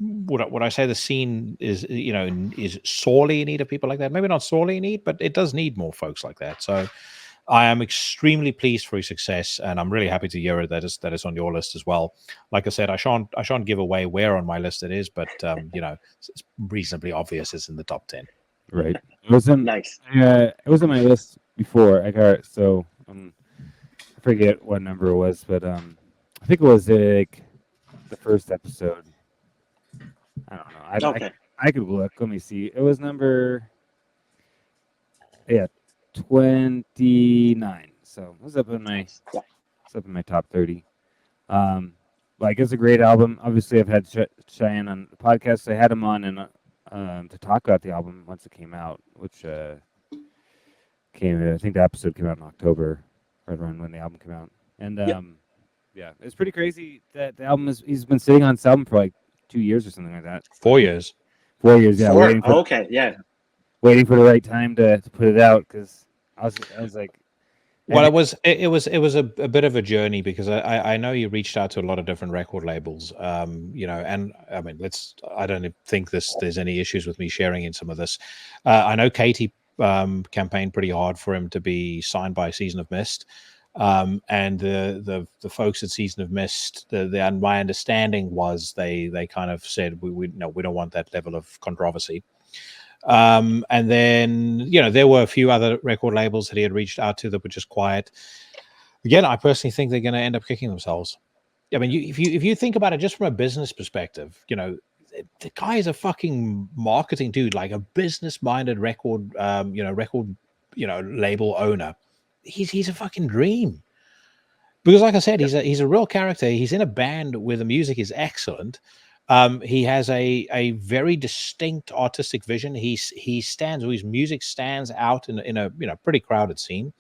would I say the scene is sorely in need of people like that? Maybe not sorely in need, but it does need more folks like that. So I am extremely pleased for his success, and I'm really happy to hear it that is on your list as well. Like I said, I shan't give away where on my list it is, but it's reasonably obvious it's in the top 10. Right. It was nice. It was on my list before I got it, so I forget what number it was, but I think it was like the first episode. I don't know. Okay. I could look. Let me see. It was number 29. So it was up in my top 30. It's a great album. Obviously, I've had Cheyenne on the podcast. I had him on and to talk about the album once it came out, which I think the episode came out in October, right around when the album came out. And it's pretty crazy that the album he's been sitting on this album for like 2 years or something like that. 4 years. 4 years, yeah. Waiting for the right time to put it out, because I was like. Well, it was a bit of a journey, because I know you reached out to a lot of different record labels, and I mean, I don't think there's any issues with me sharing in some of this. I know Katie campaigned pretty hard for him to be signed by Season of Mist, and the folks at Season of Mist, my understanding was they kind of said we don't want that level of controversy. And then there were a few other record labels that he had reached out to that were just quiet. Again, I personally think they're going to end up kicking themselves. I mean, if you think about it just from a business perspective, the guy is a fucking marketing dude, like a business-minded record label owner. He's a fucking dream. Because, like I said, he's a real character. He's in a band where the music is excellent. He has a very distinct artistic vision. His music stands out in a pretty crowded scene.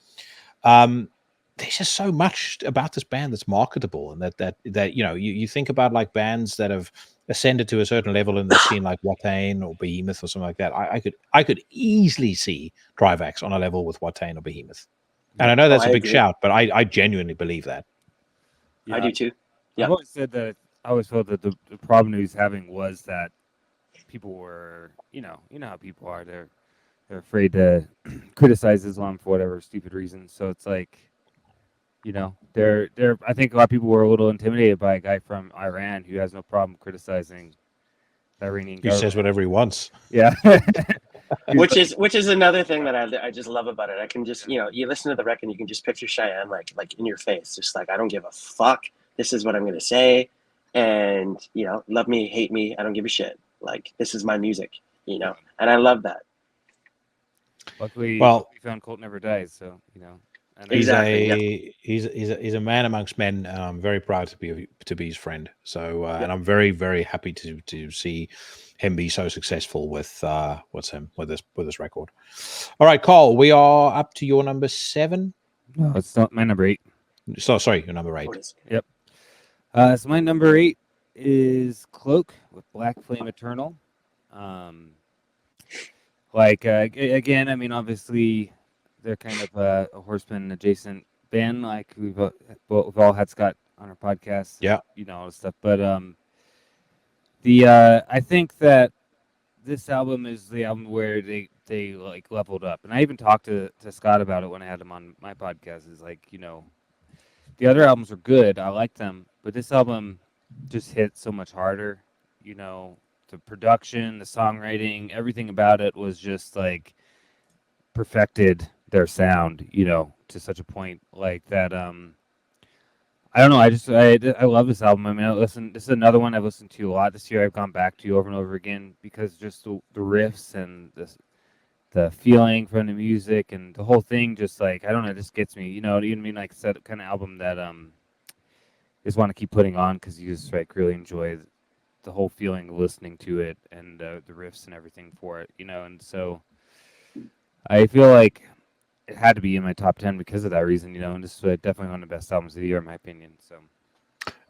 There's just so much about this band that's marketable, and that you think about like bands that have ascended to a certain level in the scene, like Watain or Behemoth or something like that. I could easily see Drivax on a level with Watain or Behemoth. And I know that's a big shout, but I genuinely believe that. Yeah. I do too. Yeah. I've always said that. I always felt that the problem he was having was that people were, how people are. They're afraid to criticize Islam for whatever stupid reason. So it's like, they're. I think a lot of people were a little intimidated by a guy from Iran who has no problem criticizing the Iranian government. He says whatever he wants. Yeah. which is another thing that I just love about it. I can just, you listen to the record and you can just picture Cheyenne like in your face, just like, I don't give a fuck. This is what I'm going to say. and love me, hate me, I don't give a shit. Like, this is my music, and I love that. Luckily, Well, we found Colt Never Dies, so And Exactly. He's a man amongst men, and I'm very proud to be his friend. So, and I'm very, very happy to see him be so successful with this record. All right, Carl, we are up to your number 7. No, it's not my number 8. So sorry, your number 8. Yep. So my number 8 is Cloak with Black Flame Eternal. Again, I mean, obviously, they're kind of a Horseman adjacent band. Like we've all had Scott on our podcast. Yeah, all this stuff. But I think that this album is the album where they like leveled up, and I even talked to Scott about it when I had him on my podcast. Is like the other albums were good, I liked them, but this album just hit so much harder. The production, the songwriting, everything about it was just like perfected their sound, to such a point like that. I don't know. I love this album. I mean, this is another one I've listened to a lot this year. I've gone back to over and over again because just the riffs and the feeling from the music and the whole thing, just like, I don't know, it just gets me. You know what I mean? Like, it's that kind of album that just want to keep putting on because you just like really enjoy the whole feeling of listening to it and the riffs and everything for it, and so I feel like it had to be in my top 10 because of that reason, and this is definitely one of the best albums of the year, in my opinion. So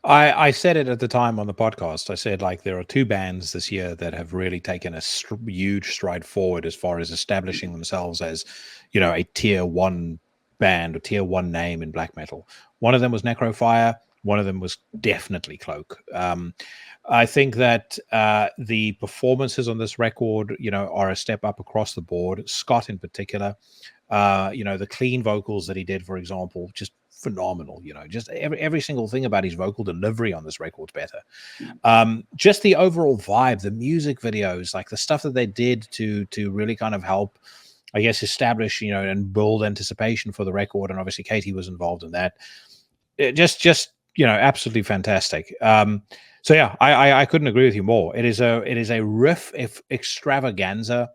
I said it at the time on the podcast. I said, like, there are 2 bands this year that have really taken a huge stride forward as far as establishing themselves as, a tier 1 band or tier 1 name in black metal. One of them was Necrosphere. One of them was definitely Cloak. I think that the performances on this record, are a step up across the board. Scott in particular, the clean vocals that he did, for example, just phenomenal. Just every single thing about his vocal delivery on this record's better. Just the overall vibe, the music videos, like the stuff that they did to really kind of help, I guess, establish, and build anticipation for the record. And obviously Katie was involved in that. Just absolutely fantastic. So yeah, I couldn't agree with you more. It is a riff extravaganza.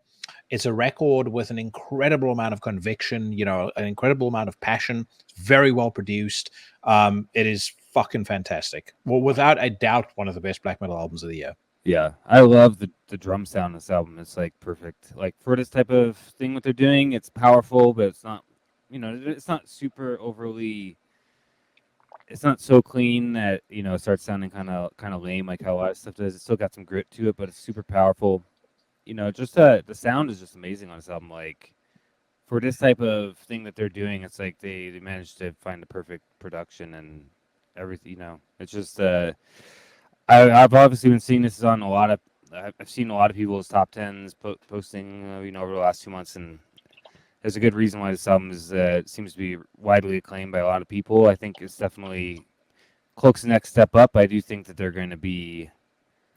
It's a record with an incredible amount of conviction, an incredible amount of passion. It's very well produced. It is fucking fantastic. Well, without a doubt, one of the best black metal albums of the year. Yeah, I love the drum sound of this album. It's like perfect. Like for this type of thing, what they're doing, it's powerful, but it's not, it's not super overly. It's not so clean that it starts sounding kind of lame like how a lot of stuff does. It's still got some grit to it, but it's super powerful. Just the sound is just amazing on this album. Like for this type of thing that they're doing, it's like they managed to find the perfect production and everything. It's just I've obviously been seeing this on a lot of. I've seen a lot of people's top 10s posting over the last 2 months, and there's a good reason why this album is seems to be widely acclaimed by a lot of people. I think it's definitely Cloak's next step up. I do think that they're going to be.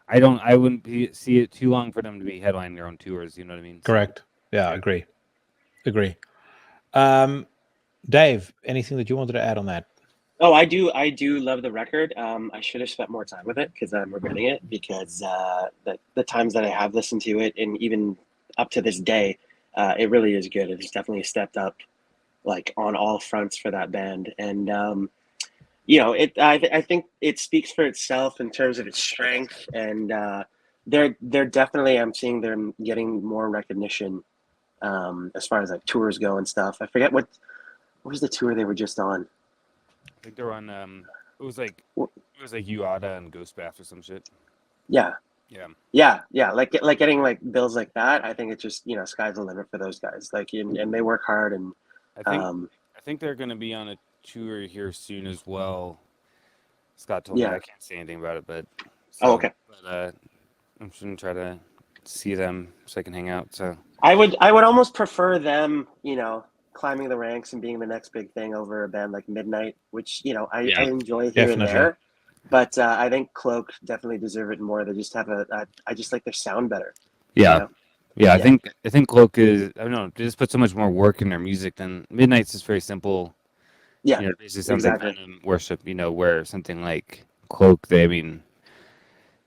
I wouldn't see it too long for them to be headlining their own tours. You know what I mean? Correct. Yeah, I agree. Dave, anything that you wanted to add on that? Oh, I do love the record. I should have spent more time with it because I'm regretting it because the times that I have listened to it, and even up to this day, it really is good. It's definitely stepped up, like, on all fronts for that band. And I think it speaks for itself in terms of its strength. And they're definitely, I'm seeing them getting more recognition as far as like tours go and stuff. I forget what was the tour they were just on. I think they're on. It was like Uada and Ghostbath or some shit. Yeah. Like getting like bills like that. I think it's just sky's the limit for those guys. Like and they work hard. And I think they're going to be on a tour here soon as well. Scott told me. I can't say anything about it, but okay. But I'm just gonna try to see them so I can hang out. So I would almost prefer them, climbing the ranks and being the next big thing over a band like Midnight, which I enjoy here and there. But I think Cloak definitely deserve it more. They just have I just like their sound better. Yeah. I think Cloak is, I don't know, they just put so much more work in their music than Midnight's just very simple. Yeah, it basically sounds like Venom worship. Where something like Cloak,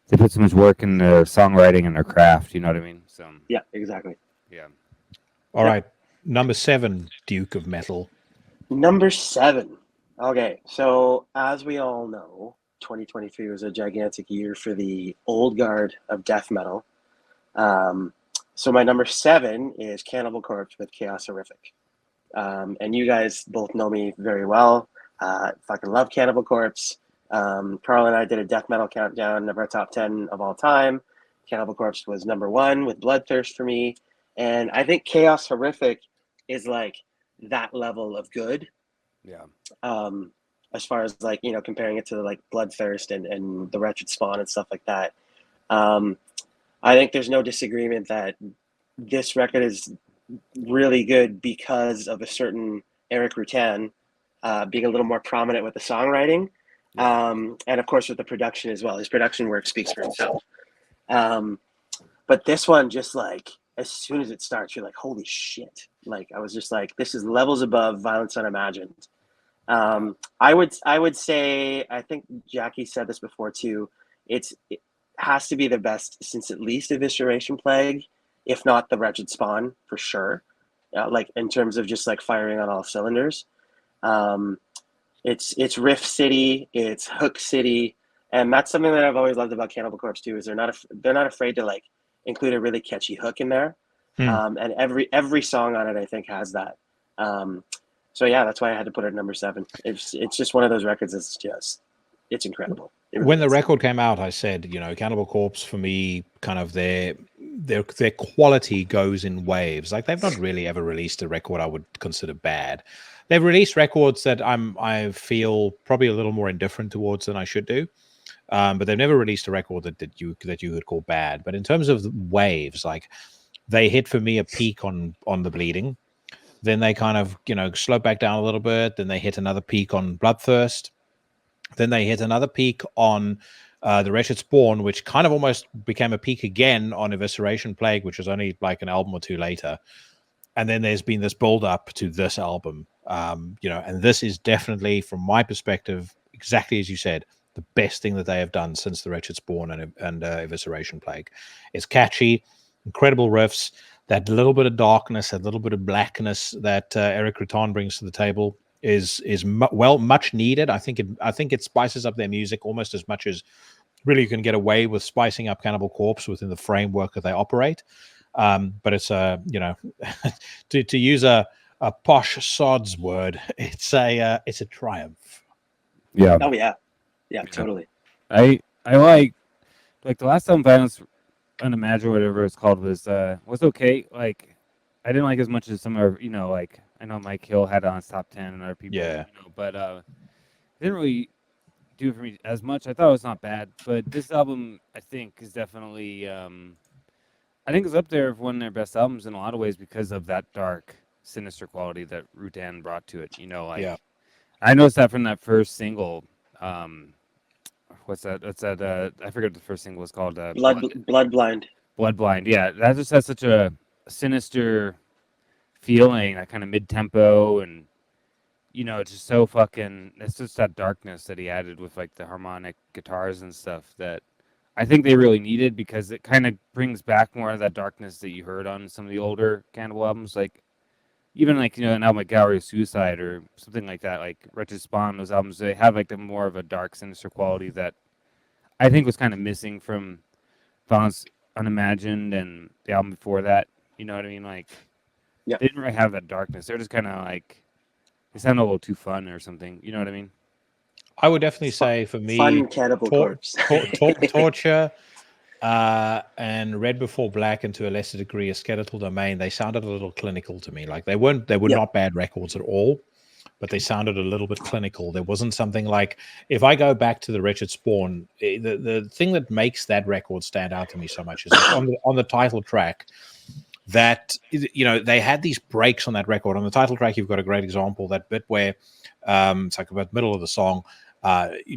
they put so much work in their songwriting and their craft. You know what I mean? So yeah, exactly. yeah. All right, number 7, Duke of Metal. Number 7. Okay, so as we all know, 2023 was a gigantic year for the old guard of death metal. So my number 7 is Cannibal Corpse with Chaos Horrific. And you guys both know me very well. Fucking love Cannibal Corpse. Karl and I did a death metal countdown of our top 10 of all time. Cannibal Corpse was number 1 with Bloodthirst for me. And I think Chaos Horrific is like that level of good. Yeah. As far as like, you know, comparing it to like Bloodthirst and the Wretched Spawn and stuff like that. I think there's no disagreement that this record is really good because of a certain Eric Rutan being a little more prominent with the songwriting, and of course with the production as well. His production work speaks for himself. But this one, just like as soon as it starts, you're like, holy shit. Like I was just like, this is levels above Violence Unimagined. I would say, I think Jackie said this before too, it has to be the best since at least Evisceration Plague, if not the Wretched Spawn for sure. Like in terms of just like firing on all cylinders. It's Riff City, it's Hook City, and that's something that I've always loved about Cannibal Corpse too, is they're not afraid to like include a really catchy hook in there. And every song on it I think has that. So yeah, that's why I had to put it at number 7. It's just one of those records that's just, it's incredible. It really When the is. record came out, I said, you know, Cannibal Corpse for me, kind of their quality goes in waves. Like they've not really ever released a record I would consider bad. They've released records that I feel probably a little more indifferent towards than I should do. But they've never released a record that you would call bad. But in terms of the waves, like they hit for me a peak on the Bleeding. Then they kind of, you know, slow back down a little bit. Then they hit another peak on Bloodthirst. Then they hit another peak on the Wretched Spawn, which kind of almost became a peak again on Evisceration Plague, which was only like an album or two later. And then there's been this build up to this album, you know, and this is definitely, from my perspective, exactly as you said, the best thing that they have done since the Wretched Spawn and Evisceration Plague. It's catchy, incredible riffs, that little bit of darkness, that little bit of blackness that Eric Rutan brings to the table is much needed. I think it spices up their music almost as much as really you can get away with spicing up Cannibal Corpse within the framework that they operate. But it's you know, to use a posh sod's word, it's a triumph. Yeah. Oh yeah, totally. I like the last time Violence Unimagined, whatever it's called, was okay. Like I didn't like as much as some of, you know, like I know Mike Hill had it on his top 10 and other people, Yeah. you know, but it didn't really do it for me as much. I thought it was not bad, but this album I think is definitely I think it's up there with one of their best albums in a lot of ways because of that dark, sinister quality that Rutan brought to it. You know, like I noticed that from that first single. What's that? I forget what the first single was called. Bloodblind. Bloodblind. Yeah, that just has such a sinister feeling, that kind of mid-tempo, and you know, it's just so fucking. It's just that darkness that he added with like the harmonic guitars and stuff that I think they really needed, because it kind of brings back more of that darkness that you heard on some of the older Cannibal albums, like even like, you know, an album like Gallery of Suicide or something like that, like Wretched Spawn. Those albums, they have like the more of a dark, sinister quality that I think was kind of missing from Violence Unimagined and the album before that. You know what I mean? Like, they didn't really have that darkness. They're just kind of like, they sound a little too fun or something. You know what I mean? I would definitely say for me, Fun Cannibal Corpse. Torture and Red Before Black, and to a lesser degree, A Skeletal Domain, they sounded a little clinical to me. Like they were not bad records at all, but they sounded a little bit clinical. There wasn't something like, if I go back to the Wretched Spawn, the thing that makes that record stand out to me so much is on the title track, that, you know, they had these breaks on that record. On the title track, you've got a great example, that bit where it's like about the middle of the song,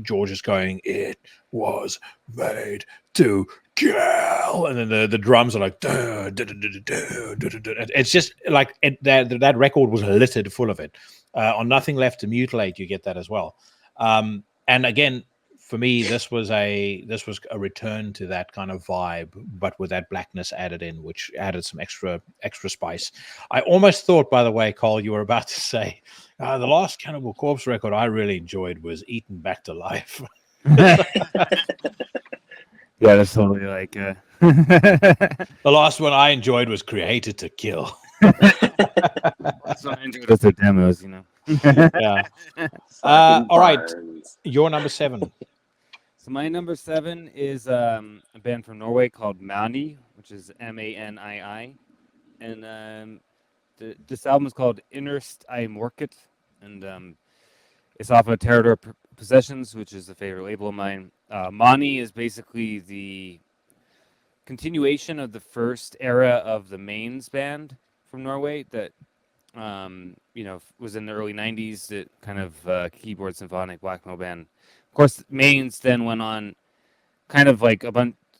George is going, "It was made to kill," and then the drums are like, duh, duh, duh, duh, duh, duh, duh, duh. It's just like that record was littered full of it. On Nothing Left to Mutilate, you get that as well. And again, for me, this was a return to that kind of vibe, but with that blackness added in, which added some extra spice. I almost thought, by the way, Karl, you were about to say the last Cannibal Corpse record I really enjoyed was Eaten Back to Life. Yeah, that's totally like. The last one I enjoyed was Created to Kill. So I enjoyed the demos, you know. Yeah. All right, your number 7. So my number 7 is a band from Norway called Mani, which is Manii, and this album is called Innerst I Morket, and it's off of Terror Possessions, which is a favorite label of mine. Mani is basically the continuation of the first era of the Mains band from Norway that was in the early 90s. It kind of keyboard symphonic black metal band. Of course, Mains then went on, kind of like a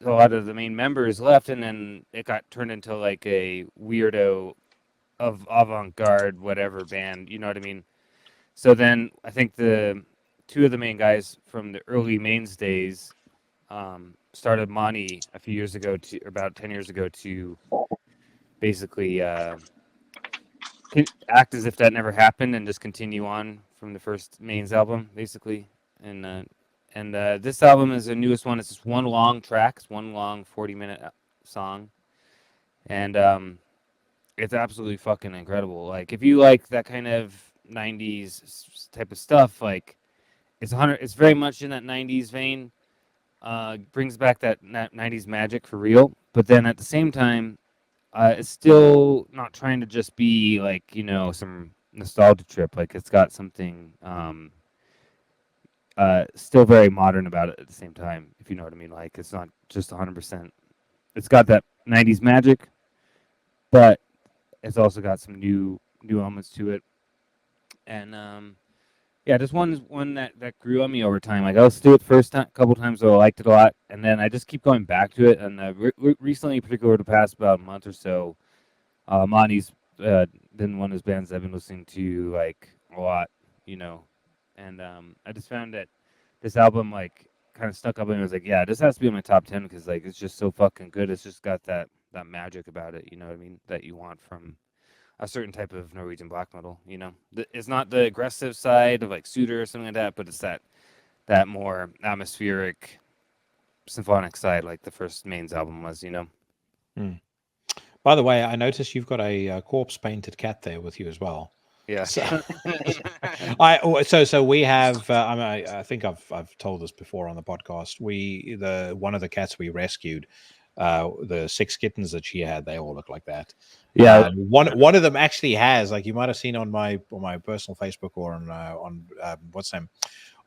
lot of the main members left, and then it got turned into like a weirdo of avant-garde whatever band. You know what I mean? So then I think the two of the main guys from the early Mains days started Mani a few years ago, about 10 years ago, to basically act as if that never happened and just continue on from the first Mains album, basically. And this album is the newest one. It's just one long track. It's one long 40-minute song. And it's absolutely fucking incredible. Like, if you like that kind of 90s type of stuff, like, it's very much in that 90s vein. Brings back that 90s magic for real. But then at the same time, it's still not trying to just be like, some nostalgia trip. Like, it's got something still very modern about it at the same time, if you know what I mean. Like, it's not just 100%. It's got that 90s magic, but it's also got some new elements to it. And just one that grew on me over time. Like, I listened to it first couple times, so I liked it a lot, and then I just keep going back to it. And recently, particularly over the past about a month or so, Mani's been one of those bands I've been listening to like a lot, And I just found that this album like kind of stuck up, and I was like, yeah, this has to be in my top 10 because like it's just so fucking good. It's just got that magic about it, you know what I mean, that you want from a certain type of Norwegian black metal. It's not the aggressive side of like Suitor or something like that, but it's that more atmospheric symphonic side, like the first Mains album was. By the way, I noticed you've got a corpse painted cat there with you as well. Yeah. So we have. I think I've told this before on the podcast. One of the cats we rescued, the 6 kittens that she had, they all look like that. Yeah. One of them actually has, like, you might have seen on my personal Facebook or on what's name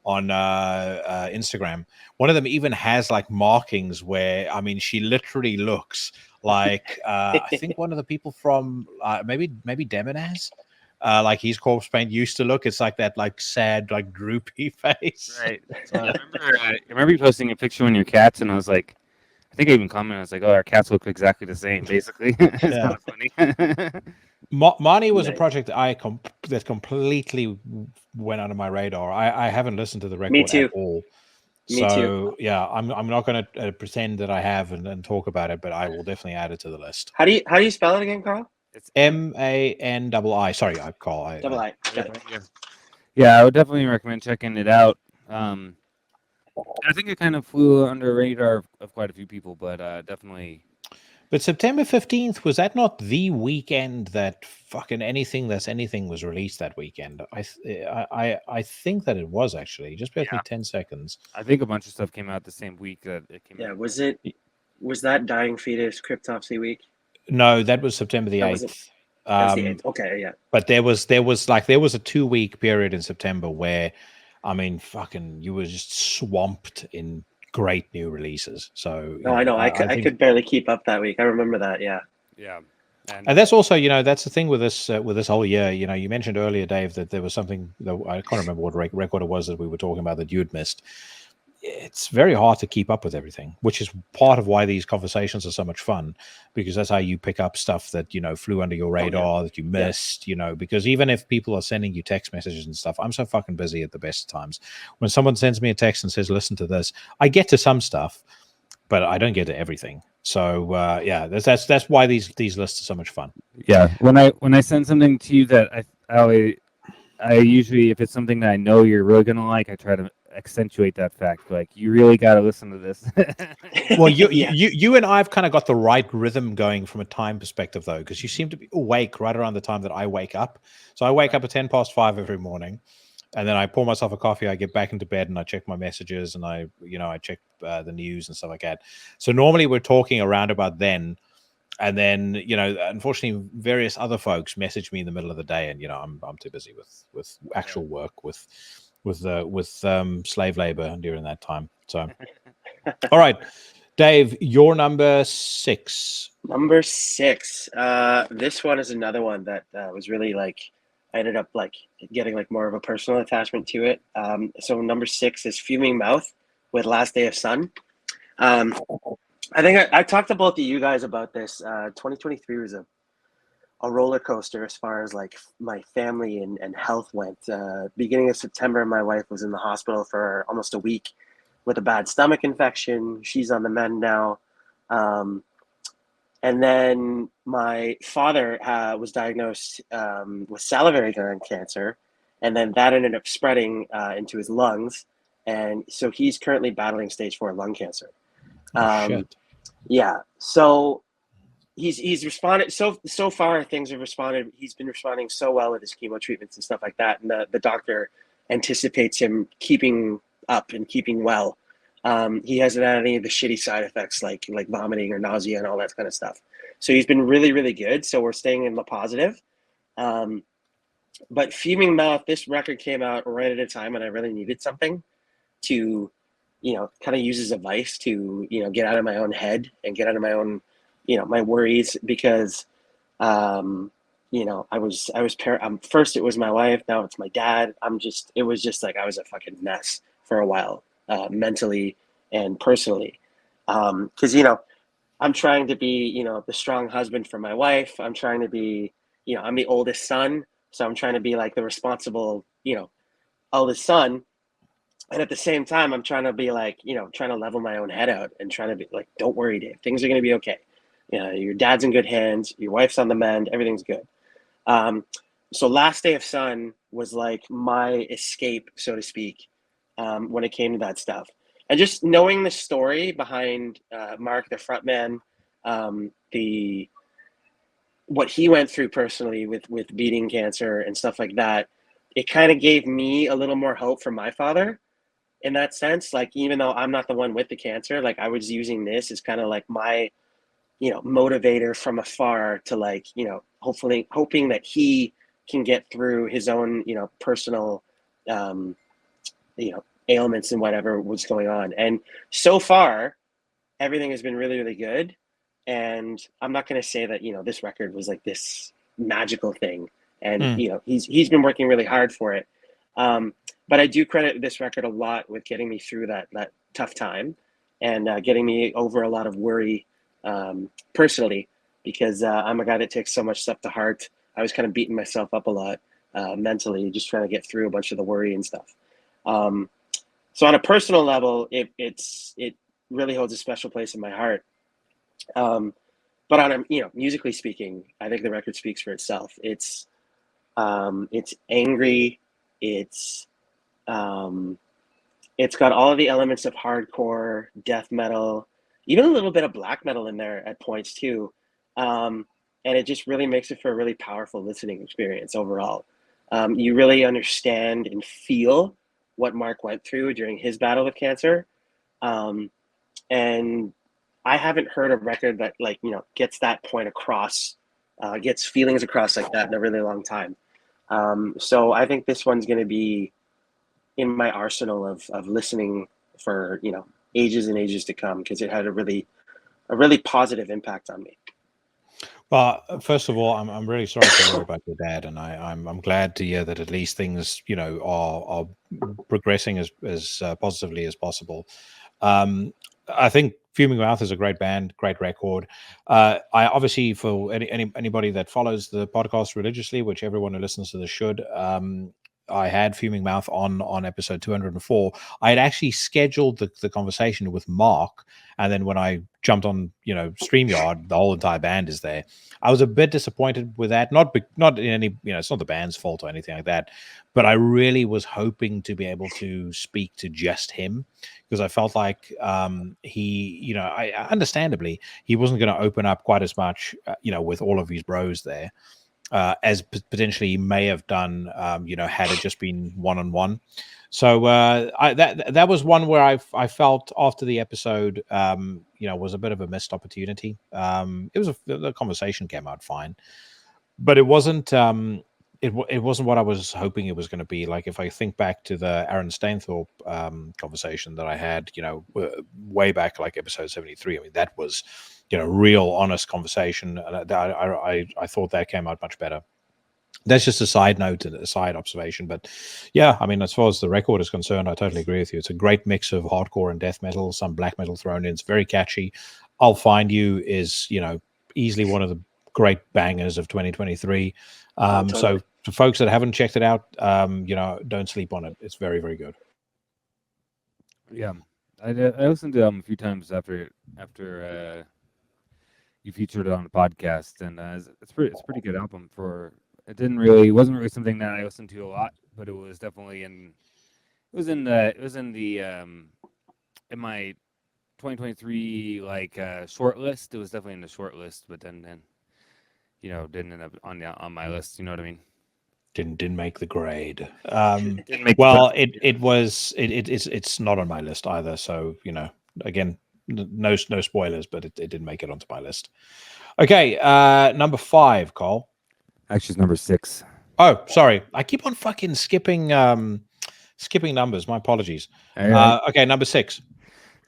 on Instagram. One of them even has like markings where, I mean, she literally looks like I think one of the people from maybe Demonaz. Like his corpse paint used to look. It's like that, like sad, like droopy face. Right. I remember you posting a picture of your cats, and I was like, I think I even commented. I was like, "Oh, our cats look exactly the same." Basically, it's kind of funny. Mani was a project that that completely went under my radar. I haven't listened to the record at all. Me too. Yeah, I'm not going to pretend that I have and talk about it, but I will definitely add it to the list. How do you spell it again, Karl? It's MANI. Sorry, Karl. Double I. Yeah, I would definitely recommend checking it out. I think it kind of flew under the radar of quite a few people, but definitely. But September 15th, was that not the weekend that fucking anything was released that weekend? I think that it was, actually. Just bear with me 10 seconds. I think a bunch of stuff came out the same week that it came out. Was that Dying Fetus Cryptopsy week? No, that was September the 8th. That was the 8th. Okay, yeah. But there was a 2-week period in September where, I mean, fucking, you were just swamped in great new releases. So I know. I could barely keep up that week. I remember that. Yeah. Yeah. And that's also, that's the thing with this whole year. You mentioned earlier, Dave, that there was something that I can't remember what record it was that we were talking about that you'd missed. it's very hard to keep up with everything, which is part of why these conversations are so much fun, because that's how you pick up stuff that, flew under your radar, that you missed, because even if people are sending you text messages and stuff, I'm so fucking busy at the best times. When someone sends me a text and says, listen to this, I get to some stuff, but I don't get to everything. So that's why these lists are so much fun. Yeah. When I send something to you that I usually, if it's something that I know you're really gonna like, I try to accentuate that fact. Like, you really got to listen to this. Well, you and I have kind of got the right rhythm going from a time perspective, though, because you seem to be awake right around the time that I wake up. So I wake up at 5:10 every morning, and then I pour myself a coffee. I get back into bed and I check my messages, and I check the news and stuff like that. So normally we're talking around about then. And then, unfortunately, various other folks message me in the middle of the day, and I'm too busy with actual work, with slave labor during that time. So, all right, Dave, your number 6. Number 6. This one is another one that was really I ended up getting more of a personal attachment to it. So number 6 is Fuming Mouth with Last Day of Sun. I think I talked to both of you guys about this. 2023 was a roller coaster as far as my family and health went. Beginning of September, my wife was in the hospital for almost a week with a bad stomach infection. She's on the mend now. And then my father was diagnosed with salivary gland cancer, and then that ended up spreading into his lungs. And so he's currently battling stage 4 lung cancer. Shit. Yeah, so he's responded so far. Things have responded. He's been responding so well with his chemo treatments and stuff like that, and the doctor anticipates him keeping up and keeping well. He hasn't had any of the shitty side effects like vomiting or nausea and all that kind of stuff. So he's been really, really good. So we're staying in the positive. But Fuming Mouth, this record came out right at a time when I really needed something to kind of use as a vice to, get out of my own head and get out of my own, my worries, because, I was first it was my wife, now it's my dad. It was just I was a fucking mess for a while, mentally and personally. Cause, I'm trying to be, the strong husband for my wife. I'm trying to be, I'm the oldest son. So I'm trying to be the responsible, eldest son. And at the same time, I'm trying to be trying to level my own head out and trying to be don't worry, Dave. Things are going to be okay. Your dad's in good hands. Your wife's on the mend. Everything's good. So Last Day of Sun was my escape, so to speak, when it came to that stuff. And just knowing the story behind Mark, the frontman, what he went through personally with beating cancer and stuff like that, it kind of gave me a little more hope for my father. In that sense, even though I'm not the one with the cancer, I was using this as kind of my, motivator from afar to hopefully hoping that he can get through his own, personal, ailments and whatever was going on. And so far, everything has been really, really good. And I'm not going to say that, this record was this magical thing. And, he's been working really hard for it. But I do credit this record a lot with getting me through that tough time and getting me over a lot of worry personally, because I'm a guy that takes so much stuff to heart. I was kind of beating myself up a lot mentally, just trying to get through a bunch of the worry and stuff. So on a personal level, it really holds a special place in my heart. But on a, musically speaking, I think the record speaks for itself. It's angry. It's got all of the elements of hardcore, death metal, even a little bit of black metal in there at points too. And it just really makes it for a really powerful listening experience overall. You really understand and feel what Mark went through during his battle with cancer. And I haven't heard a record that gets that point across, gets feelings across like that in a really long time. So I think this one's going to be in my arsenal of listening for, ages and ages to come, because it had a really positive impact on me. Well, first of all, I'm really sorry to hear about your dad, and I'm glad to hear that at least things are progressing as positively as possible. I think Fuming Mouth is a great band, great record. I obviously, for anybody that follows the podcast religiously, which everyone who listens to this should, I had Fuming Mouth on episode 204. I had actually scheduled the conversation with Mark, and then when I jumped on, StreamYard, the whole entire band is there. I was a bit disappointed with that. Not in any, it's not the band's fault or anything like that, but I really was hoping to be able to speak to just him, because I felt like he, I understandably he wasn't going to open up quite as much, with all of his bros there. As potentially he may have done, had it just been one-on-one. So that was one where I felt after the episode, was a bit of a missed opportunity. The conversation came out fine, but it wasn't. It wasn't what I was hoping it was going to be. Like, if I think back to the Aaron Stainthorpe conversation that I had, way back, like episode 73. I mean, that was, real honest conversation. And I thought that came out much better. That's just a side note and a side observation. But yeah, I mean, as far as the record is concerned, I totally agree with you. It's a great mix of hardcore and death metal, some black metal thrown in. It's very catchy. I'll Find You is, easily one of the great bangers of 2023. Totally. So for folks that haven't checked it out, don't sleep on it. It's very, very good. Yeah, I listened to them a few times after you featured it on the podcast, and it's pretty good album. It wasn't really something that I listened to a lot, but it was definitely in my 2023 short list. It was definitely in the short list, but then didn't end up on my list. You know what I mean? Didn't make the grade. Didn't make it's not on my list either. So again, no spoilers, but it didn't make it onto my list. Okay, number 5, Carl. Actually, it's number 6. Oh, sorry, I keep on fucking skipping numbers. My apologies. Right. Okay, number 6.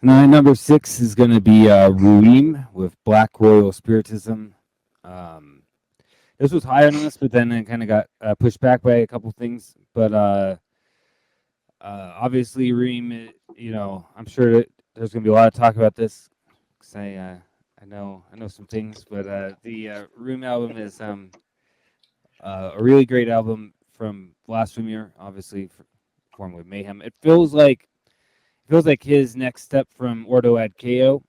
Number 6 is going to be Ruim with Black Royal Spiritism. This was high on this, but then it kind of got pushed back by a couple things. But obviously, Reem, I'm sure that there's going to be a lot of talk about this. Cause I know some things, but the Reem album is a really great album from Blasphemer, obviously formerly Mayhem. It feels like his next step from Ordo Ad Chaos,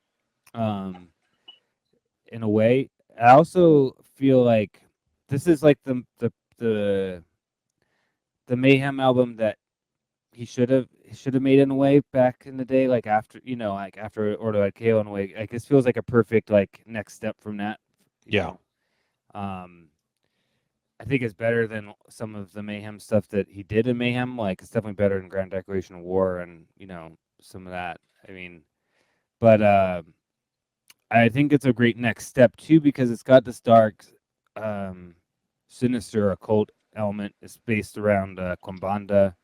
in a way. I also feel like this is like the Mayhem album that he should have made in a way back in the day, like after Ordo Ad Chaos in a way. Like, this feels like a perfect next step from that. Yeah. I think it's better than some of the Mayhem stuff that he did in Mayhem. Like, it's definitely better than Grand Declaration of War and some of that. I mean, but I think it's a great next step too, because it's got this dark, sinister occult element. It's based around Quimbanda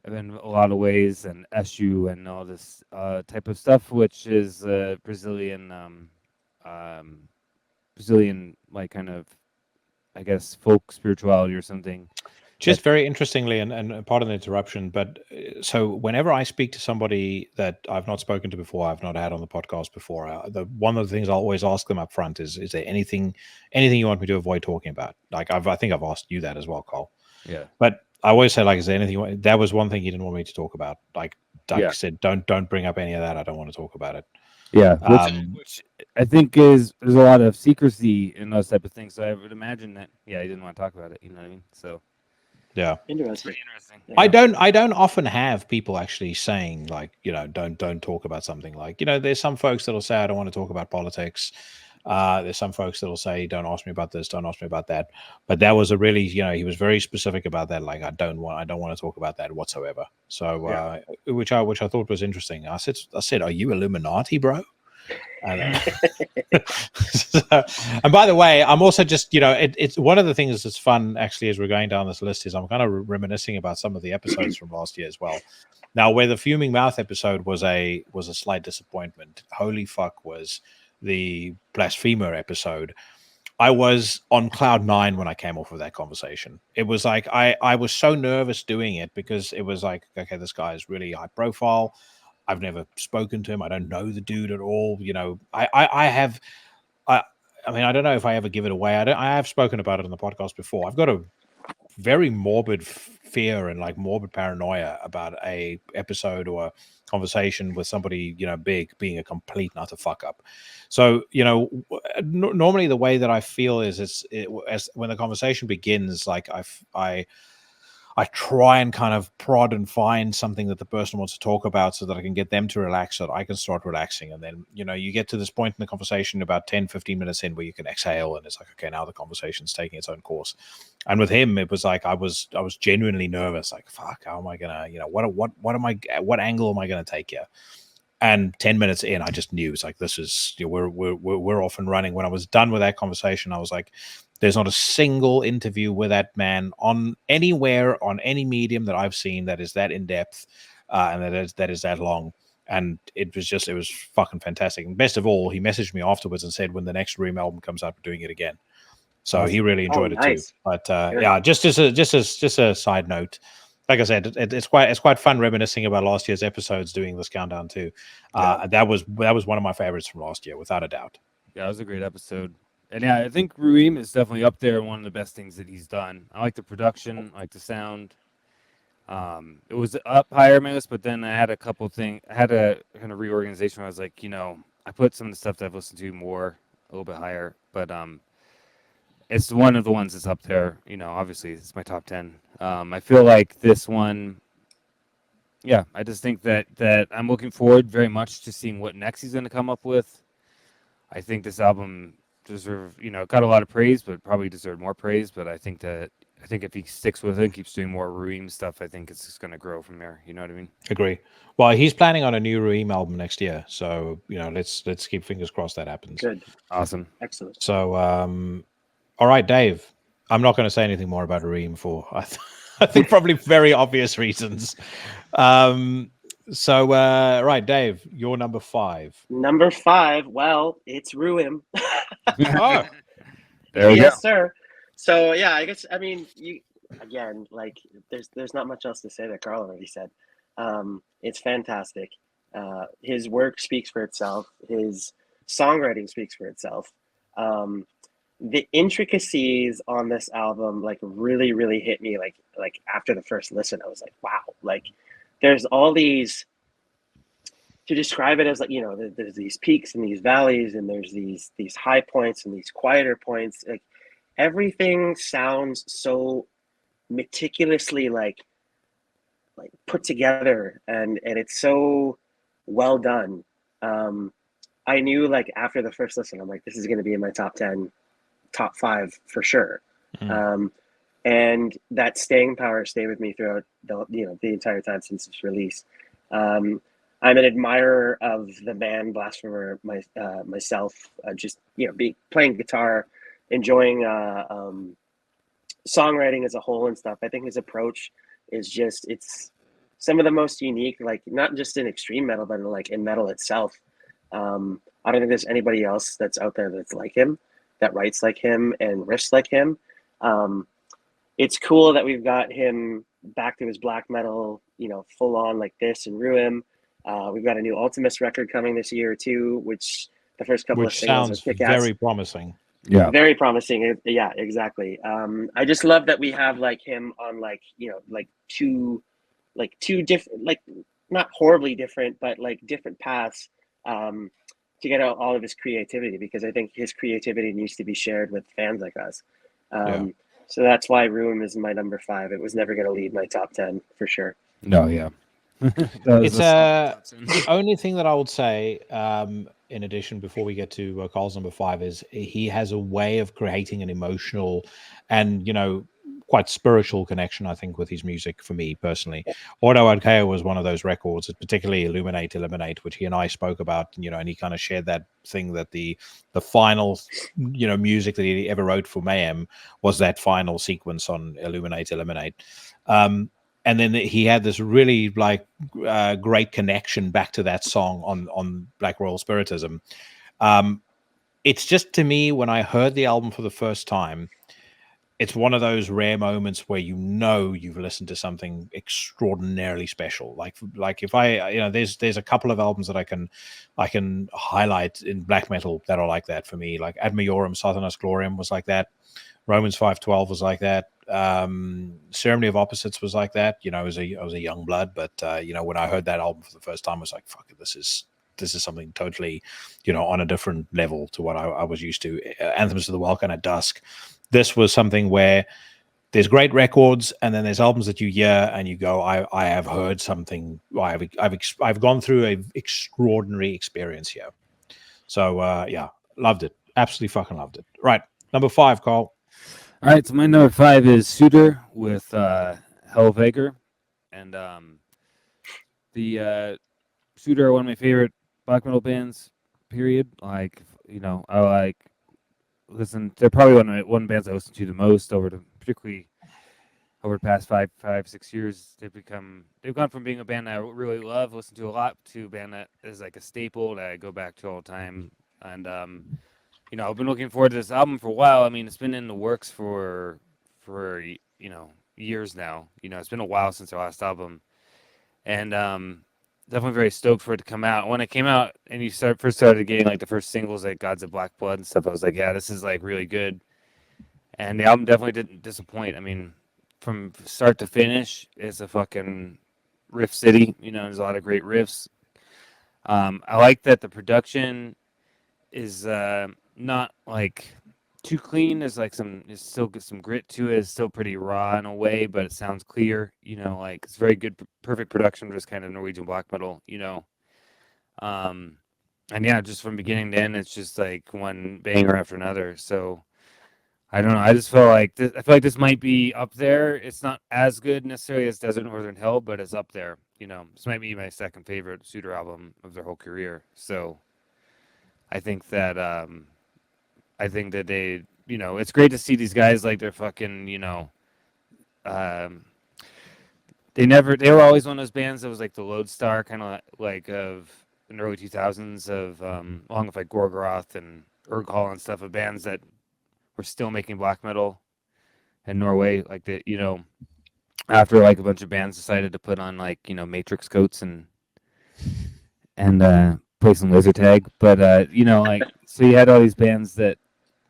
in a lot of ways, and Eshu and all this type of stuff, which is Brazilian like kind of, I guess, folk spirituality or something. Just very interestingly, and pardon the interruption, but so whenever I speak to somebody that I've not spoken to before, I've not had on the podcast before, one of the things I'll always ask them up front is there anything you want me to avoid talking about? Like, I think I've asked you that as well, Carl. Yeah. But I always say, like, is there anything? That was one thing you didn't want me to talk about. Like Doug said, don't bring up any of that. I don't want to talk about it. Yeah, which I think there's a lot of secrecy in those type of things. So I would imagine that he didn't want to talk about it. You know what I mean? So. Yeah, interesting. Yeah. I don't often have people actually saying, like, don't talk about something. Like, there's some folks that'll say, I don't want to talk about politics. There's some folks that'll say, don't ask me about this, don't ask me about that. But that was a really, he was very specific about that. Like, I don't want to talk about that whatsoever. So, which I thought was interesting. I said, are you Illuminati, bro? And by the way, I'm also just, it's one of the things that's fun actually as we're going down this list is I'm kind of reminiscing about some of the episodes from last year as well. Now, where the Fuming Mouth episode was a slight disappointment, holy fuck was the Blasphemer episode. I was on cloud 9 when I came off of that conversation. It was like I was so nervous doing it because it was like, okay, this guy is really high profile. I've never spoken to him. I don't know the dude at all. You know, I mean, I don't know if I ever give it away. I have spoken about it on the podcast before. I've got a very morbid fear and like morbid paranoia about a episode or a conversation with somebody, you know, big being a complete and utter fuck up. So, you know, normally the way that I feel is as when the conversation begins, like I try and kind of prod and find something that the person wants to talk about so that I can get them to relax, so that I can start relaxing. And then, you know, you get to this point in the conversation about 10, 15 minutes in where you can exhale and it's like, okay, now the conversation's taking its own course. And with him, it was like, I was genuinely nervous. Like, fuck, how am I going to, you know, what angle am I going to take here? And 10 minutes in, I just knew it's like, this is, you know, we're off and running. When I was done with that conversation, I was like, there's not a single interview with that man on anywhere on any medium that I've seen that is that in depth and that is that long. And it was fucking fantastic. And best of all, he messaged me afterwards and said, when the next Ream album comes out, we're doing it again. So he really enjoyed it too. But yeah, just as a side note, like I said, it's quite fun reminiscing about last year's episodes, doing this countdown too. That was one of my favorites from last year, without a doubt. Yeah, it was a great episode. And yeah, I think Ruim is definitely up there, one of the best things that he's done. I like the production, I like the sound. It was up higher on my list, but then I had a couple things. I had a kind of reorganization where I was like, you know, I put some of the stuff that I've listened to more, a little bit higher. But it's one of the ones that's up there. You know, obviously it's my top 10. I feel like this one, yeah, I just think that I'm looking forward very much to seeing what next he's going to come up with. I think this album got a lot of praise, but probably deserved more praise. But I think if he sticks with it and keeps doing more Ruim stuff, I think it's just going to grow from there. You know what I mean? Agree. Well, he's planning on a new Ruim album next year, so you know, let's keep fingers crossed that happens. Good. Awesome. Excellent. So, all right, Dave. I'm not going to say anything more about Ruim for I think probably very obvious reasons. So, right, Dave, you're number 5. Number 5. Well, it's Ruim. Oh, there we go. Yes, sir. So yeah, I guess there's not much else to say that Karl already said. It's fantastic. His work speaks for itself. His songwriting speaks for itself. The intricacies on this album like really, really hit me like after the first listen. I was like, wow, like there's all these, to describe it as like, you know, there's these peaks and these valleys and there's these high points and these quieter points. Like everything sounds so meticulously like put together and it's so well done. I knew like after the first listen, I'm like, this is going to be in my top 10, top 5 for sure. And that staying power stayed with me throughout the entire time since its release. I'm an admirer of the band Blasphemer myself, just, you know, playing guitar, enjoying songwriting as a whole and stuff. I think his approach is it's some of the most unique, like not just in extreme metal, but like in metal itself. I don't think there's anybody else that's out there that's like him, that writes like him and riffs like him. It's cool that we've got him back to his black metal, you know, full on like this and Ruim. We've got a new Vltimas record coming this year too, which the first couple of singles sounds are kick-ass. very promising. Yeah, very promising. Yeah, exactly. I just love that we have like him on like, you know, like two different, like not horribly different, but like different paths to get out all of his creativity, because I think his creativity needs to be shared with fans like us. So that's why Ruim is my number 5. It was never going to lead my top 10 for sure. No, yeah. It's the only thing that I would say, in addition, before we get to Karl's number 5, is he has a way of creating an emotional and, you know, quite spiritual connection, I think, with his music for me personally. Auto Arkea was one of those records, particularly Eliminate, which he and I spoke about, you know, and he kind of shared that thing that the final, you know, music that he ever wrote for Mayhem was that final sequence on Eliminate. And then he had this really like great connection back to that song on Black Royal Spiritism. it's just, to me, when I heard the album for the first time, it's one of those rare moments where you've listened to something extraordinarily special. Like if I, there's a couple of albums that I can highlight in black metal that are like that for me. Like Ad Majorem, Sathanas Gloriam was like that. Romans 5:12 was like that. Ceremony of Opposites was like that. I was a young blood, but when I heard that album for the first time, I was like, fuck it, this is something totally, on a different level to what I was used to. Anthems of the Welkin at Dusk. This was something where there's great records, and then there's albums that you hear and you go, I have heard something. I've gone through an extraordinary experience here. So yeah, loved it. Absolutely fucking loved it. Right, number 5, Karl. All right, so my number 5 is Suitor with Hellveger, and the Suitor are one of my favorite black metal bands. Period. I listen. They're probably one of the bands I listen to the most particularly over the past 5-6 years. They've gone from being a band that I really love, listen to a lot, to a band that is like a staple that I go back to all the time. And I've been looking forward to this album for a while. I mean, it's been in the works for years now. It's been a while since our last album, and definitely very stoked for it to come out. When it came out and you first started getting like the first singles, like Gods of Black Blood and stuff, I was like, yeah, this is like really good. And the album definitely didn't disappoint. I mean, from start to finish, it's a fucking riff city. There's a lot of great riffs. I like that the production is not like too clean. There's still some grit to it. It's still pretty raw in a way, but it sounds clear. Like it's very good, perfect production for this kind of Norwegian black metal. And yeah, just from beginning to end, it's just like one banger after another. So I don't know. I just feel like this might be up there. It's not as good necessarily as Desert Northern Hell, but it's up there. This might be my second favorite Suitor album of their whole career. So I think that they, it's great to see these guys like they're fucking, they were always one of those bands that was like the lodestar kind of like of in the early 2000s of along with like Gorgoroth and Urghal and stuff, of bands that were still making black metal in Norway, like after like a bunch of bands decided to put on like Matrix coats and play some laser tag. But so you had all these bands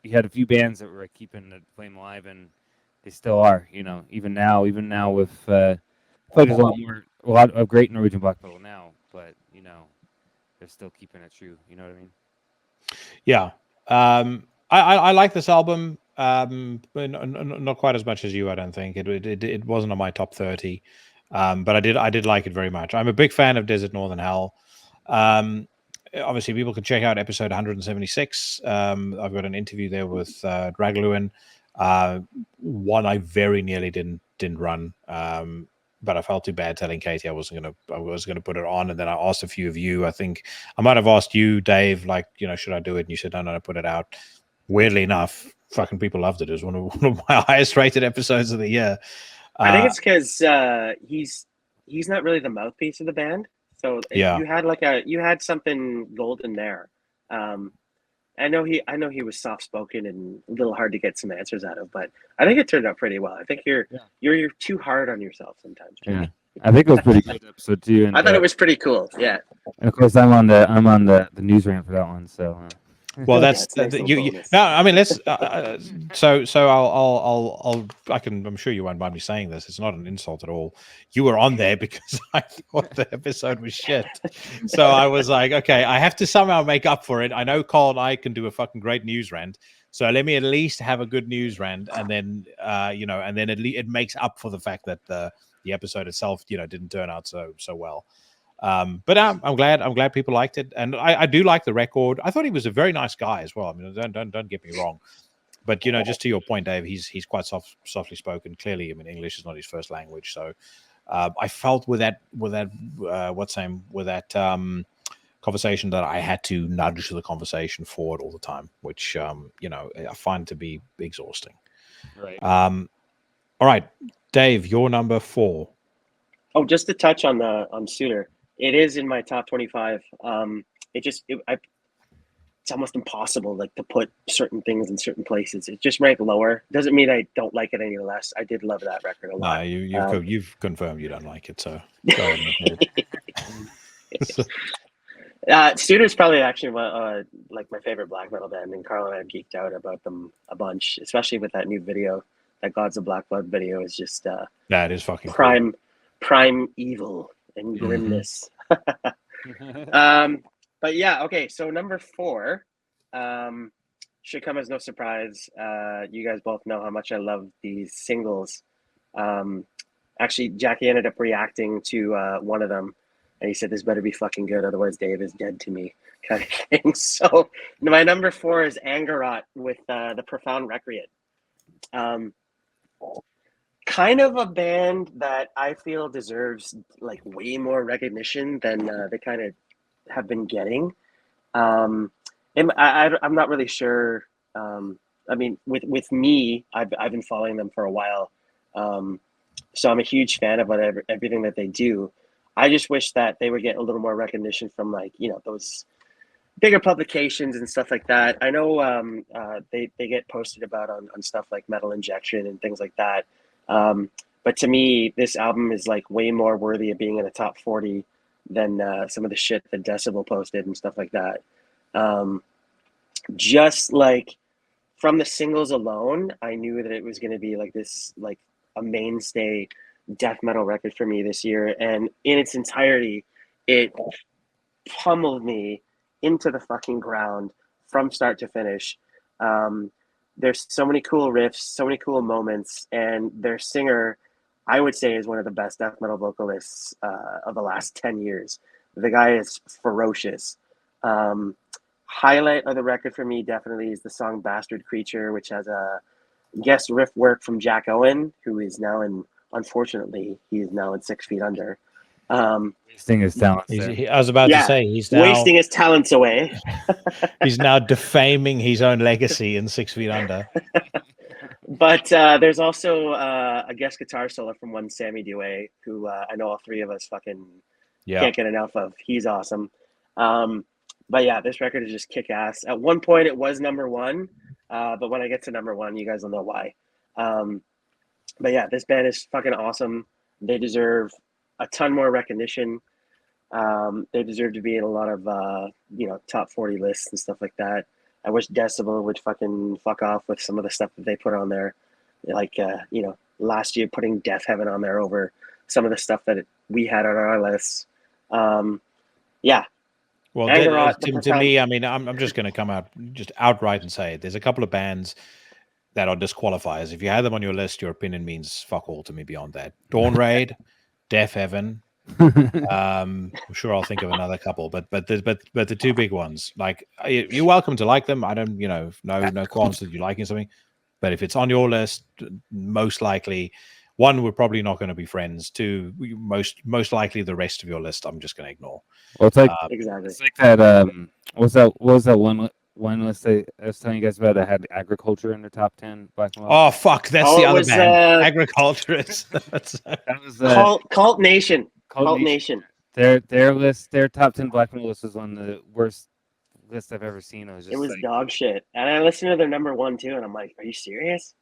you had a few bands that were like, keeping the flame alive, and they still are. Even now with I feel like there's a lot of great Norwegian black metal now, but they're still keeping it true. You know what I mean? Yeah. I like this album, but not quite as much as you. I don't think it wasn't on my top 30, but I did like it very much. I'm a big fan of Desert Northern Hell. Obviously, people can check out episode 176. I've got an interview there with Dragluin. One I very nearly didn't run, but I felt too bad telling Katie I was gonna put it on, and then I asked a few of you. I think I might have asked you, Dave, like, should I do it? And you said no, put it out. Weirdly enough, fucking people loved it. It was one of my highest rated episodes of the year. I think it's because he's not really the mouthpiece of the band. So yeah, you had something golden there. I know he was soft spoken and a little hard to get some answers out of, but I think it turned out pretty well. I think you're too hard on yourself sometimes, Jimmy. Yeah, I think it was pretty good episode 2. And I thought it was pretty cool. Yeah. And of course, I'm on the news rant for that one. So. Well, that's nice. No. I mean, let's. So I'm sure you won't mind me saying this. It's not an insult at all. You were on there because I thought the episode was shit. So I was like, okay, I have to somehow make up for it. I know Karl and I can do a fucking great news rant. So let me at least have a good news rant, and then and then at least it makes up for the fact that the episode itself, didn't turn out so well. But I'm glad people liked it, and I do like the record. I thought he was a very nice guy as well. I mean, don't get me wrong, but just to your point, Dave, he's quite softly spoken. Clearly, I mean, English is not his first language, so I felt with that conversation that I had to nudge the conversation forward all the time, which I find to be exhausting. Right. All right, Dave, your number 4. Oh, just to touch on Suitor. It is in my top 25. To it's almost impossible like to put certain things in certain places. It's just ranked lower. Doesn't mean I don't like it any less. I did love that record a lot. No, you've confirmed you don't like it, so go ahead and Studer's probably actually like my favorite black metal band, and Karl and I have geeked out about them a bunch, especially with that new video. That Gods of Black Blood video is just that is fucking prime evil and grimness. But yeah, okay, so number 4 should come as no surprise. You guys both know how much I love these singles. Actually, Jackie ended up reacting to one of them, and he said, "This better be fucking good, otherwise Dave is dead to me," kind of thing. So my number 4 is Angerot with the Profound Recreant. Kind of a band that I feel deserves like way more recognition than they kind of have been getting. I'm not really sure. I mean, with me, I've been following them for a while, so I'm a huge fan of everything that they do. I just wish that they would get a little more recognition from like those bigger publications and stuff like that. I know they get posted about on stuff like Metal Injection and things like that. But to me, this album is like way more worthy of being in the top 40 than some of the shit that Decibel posted and stuff like that. Just like from the singles alone, I knew that it was going to be like this, like a mainstay death metal record for me this year. And in its entirety, it pummeled me into the fucking ground from start to finish. There's so many cool riffs, so many cool moments, and their singer, I would say, is one of the best death metal vocalists of the last 10 years. The guy is ferocious. Highlight of the record for me definitely is the song Bastard Creature, which has a guest riff work from Jack Owen, who is now unfortunately, he is now in 6 Feet Under. Wasting his talents. I was about to say he's now wasting his talents away. He's now defaming his own legacy in 6 Feet Under. But there's also a guest guitar solo from one Sammy Dewey, who I know all three of us fucking can't get enough of. He's awesome. But yeah, this record is just kick ass. At one point, it was number 1, but when I get to number 1, you guys will know why. But yeah, this band is fucking awesome. They deserve a ton more recognition. They deserve to be in a lot of top 40 lists and stuff like that. I wish Decibel would fuck off with some of the stuff that they put on there, like last year putting Death Heaven on there over some of the stuff that we had on our lists. Yeah. Well, to me, I mean, I'm just going to come out just outright and say it. There's a couple of bands that are disqualifiers. If you have them on your list, your opinion means fuck all to me beyond that. Dawn Raid, Death Heaven. I'm sure I'll think of another couple, but the two big ones. Like, you're welcome to like them. I don't, no qualms with you liking something. But if it's on your list, most likely, 1, we're probably not going to be friends. 2, most likely the rest of your list, I'm just going to ignore. Well, it's like exactly. It's like that. What was that one list I was telling you guys about that had agriculture in the top 10 black metal? Oh fuck, that's the other band. Agriculturist. That was Cult Nation. Cult Nation. Their list, their top 10 black metal list was one of the worst lists I've ever seen. It was like, dog shit. And I listened to their number 1 too, and I'm like, are you serious?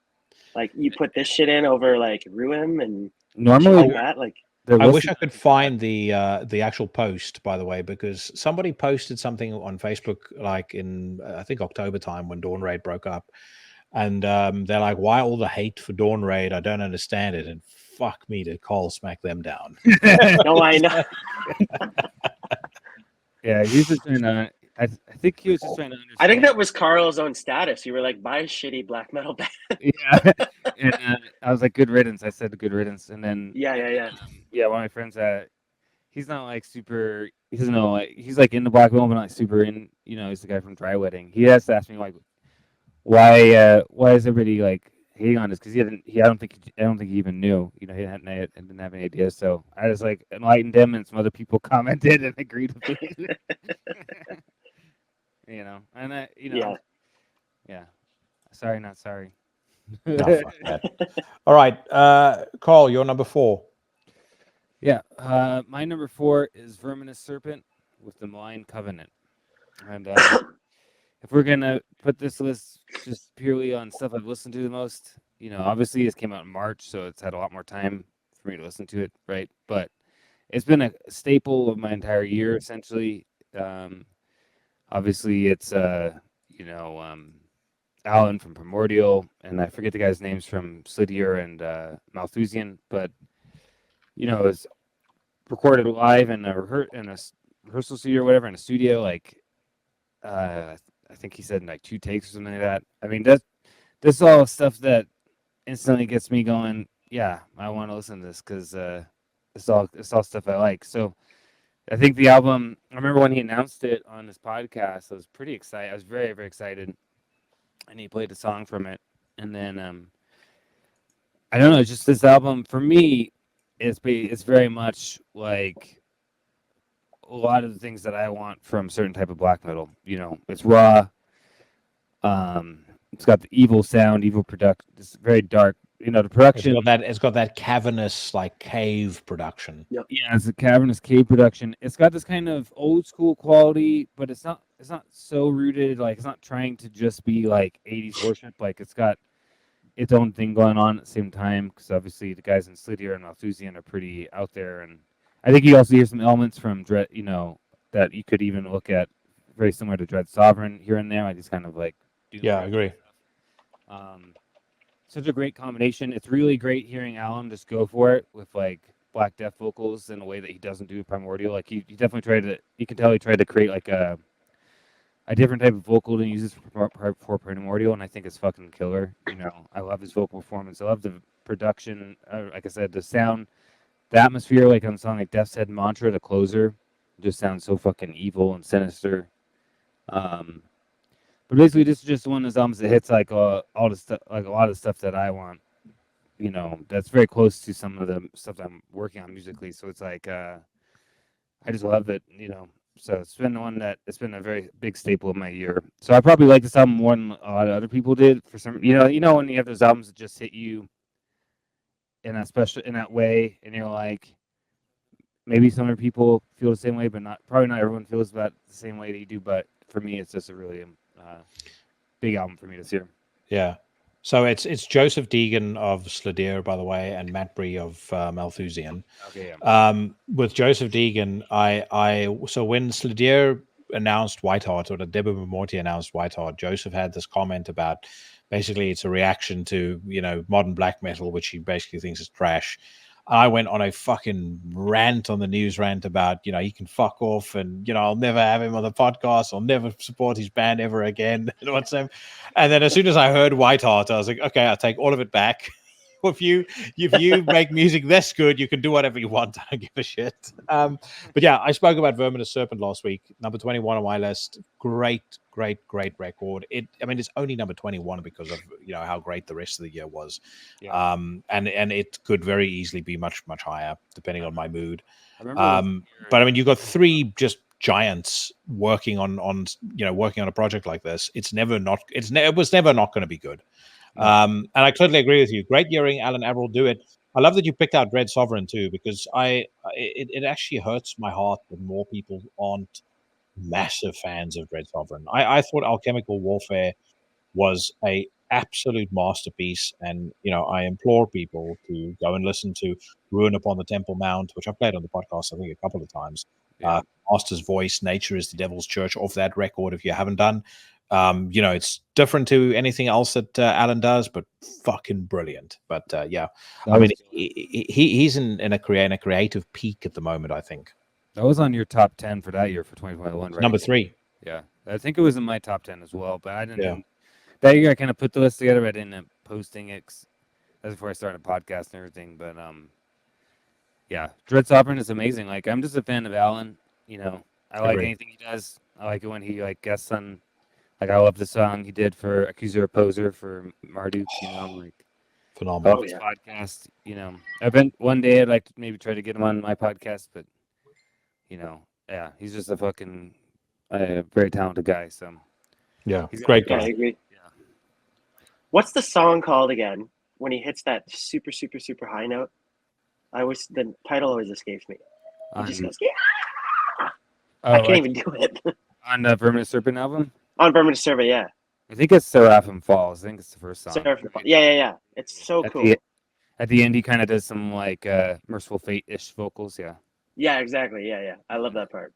Like, you put this shit in over like Ruin and normally like that? Like, I wish I could find the actual post, by the way, because somebody posted something on Facebook like in I think October time when Dawn Raid broke up, and they're like, "Why all the hate for Dawn Raid? I don't understand it." And fuck me, did Cole smack them down? No, I know. Yeah, he's just trying to. I think he was just trying to understand. I think that was Karl's own status. You were like, buy a shitty black metal band. Yeah, and I was like, good riddance. I said good riddance, and then yeah. One of my friends he's not like super. He doesn't know, like, he's like into black metal, but not super in. He's the guy from Dry Wedding. He has to ask me like, why is everybody like hating on this? Because I don't think he even knew. He didn't have any ideas. So I just like enlightened him, and some other people commented and agreed with me. And yeah. Sorry, not sorry. No, fuck that. All right, Karl, you're number 4. Yeah, my number 4 is Verminous Serpent with the Malign Covenant. And if if we're gonna put this list just purely on stuff I've listened to the most, obviously this came out in March, so it's had a lot more time for me to listen to it, right? But it's been a staple of my entire year, essentially. Obviously, it's Alan from Primordial, and I forget the guys' names from Slidier and Malthusian, but it's recorded live in a rehearsal studio or whatever, in a studio, like I think he said in like 2 takes or something like that. I mean, that's all stuff that instantly gets me going. Yeah, I want to listen to this because it's all stuff I like. So I think the album. I remember when he announced it on his podcast. I was pretty excited. I was very, very excited, and he played a song from it. And then I don't know. Just this album for me, it's very much like a lot of the things that I want from certain type of black metal. It's raw. It's got the evil sound, evil production. It's very dark. The production. It's got that cavernous, like, cave production. Yep. Yeah, it's a cavernous cave production. It's got this kind of old school quality, but it's not so rooted. Like, it's not trying to just be like 80s worship. Like, it's got its own thing going on at the same time. Because obviously the guys in Slidier and Malthusian are pretty out there, and I think you also hear some elements from Dread. That you could even look at very similar to Dread Sovereign here and there. I just kind of like. Yeah, I agree. Such a great combination. It's really great hearing Alan just go for it with like Black Death vocals in a way that he doesn't do with Primordial. Like he definitely tried to. You can tell he tried to create like a different type of vocal than he uses for Primordial, and I think it's fucking killer. I love his vocal performance. I love the production. Like I said, the sound, the atmosphere, like on a song like Death's Head Mantra, the closer, just sounds so fucking evil and sinister. But basically, this is just one of those albums that hits like all the stuff, like a lot of stuff that I want. That's very close to some of the stuff that I'm working on musically. So it's like I just love it. So it's been it's been a very big staple of my year. So I probably like this album more than a lot of other people did. For some, when you have those albums that just hit you in that way, and you're like, maybe some other people feel the same way, but probably not everyone feels about the same way that you do. But for me, it's just a really big album for me this year. Yeah. So it's Joseph Deegan of Slidier, by the way, and Matt Bree of Malthusian. Okay. Yeah. With Joseph Deegan, so when Slidier announced Whiteheart, or the Deborah Morty announced Whiteheart, Joseph had this comment about basically it's a reaction to modern black metal, which he basically thinks is trash. I went on a fucking rant on the news rant about, he can fuck off, and, I'll never have him on the podcast. I'll never support his band ever again. And then as soon as I heard Whiteheart, I was like, okay, I'll take all of it back. If you make music this good, you can do whatever you want. I don't give a shit. But yeah, I spoke about Verminous Serpent last week, number 21 on my list. Great record. It's only number 21 because of how great the rest of the year was. Yeah. And it could very easily be much higher depending on my mood. But you got 3 just giants working on a project like this. It was never not going to be good. And I totally agree with you. Great hearing Alan Averill do it. I love that you picked out Dread Sovereign too, because it actually hurts my heart that more people aren't massive fans of Dread Sovereign. I thought Alchemical Warfare was a absolute masterpiece, and I implore people to go and listen to Ruin Upon the Temple Mount, which I've played on the podcast I think a couple of times. Yeah. Master's Voice, Nature is the Devil's Church, off that record if you haven't done. It's different to anything else that Alan does, but fucking brilliant. But he's in a creative peak at the moment, I think. That was on your top 10 for that year for 2021, right? Number 3. Yeah, I think it was in my top 10 as well, but I didn't. Yeah. That year I kind of put the list together, but I didn't end up posting it. That's before I started a podcast and everything. But yeah, Dread Sovereign is amazing. Like, I'm just a fan of Alan. I like anything he does. I like it when he guests on. Like, I love the song he did for Accuser Opposer for Marduk. Phenomenal. I love his podcast. One day I'd like to maybe try to get him on my podcast, but yeah, he's just a fucking very talented guy. So yeah, great guy. I agree. Yeah. What's the song called again when he hits that super super super high note? The title always escapes me. He just goes, yeah. I can't even do it. On the Verminous Serpent album? On Permanent Survey, yeah. I think it's Seraphim Falls. I think it's the first song. Yeah. It's so cool. At the end, he kind of does some like Merciful Fate-ish vocals. Yeah. Yeah, exactly. Yeah. I love that part.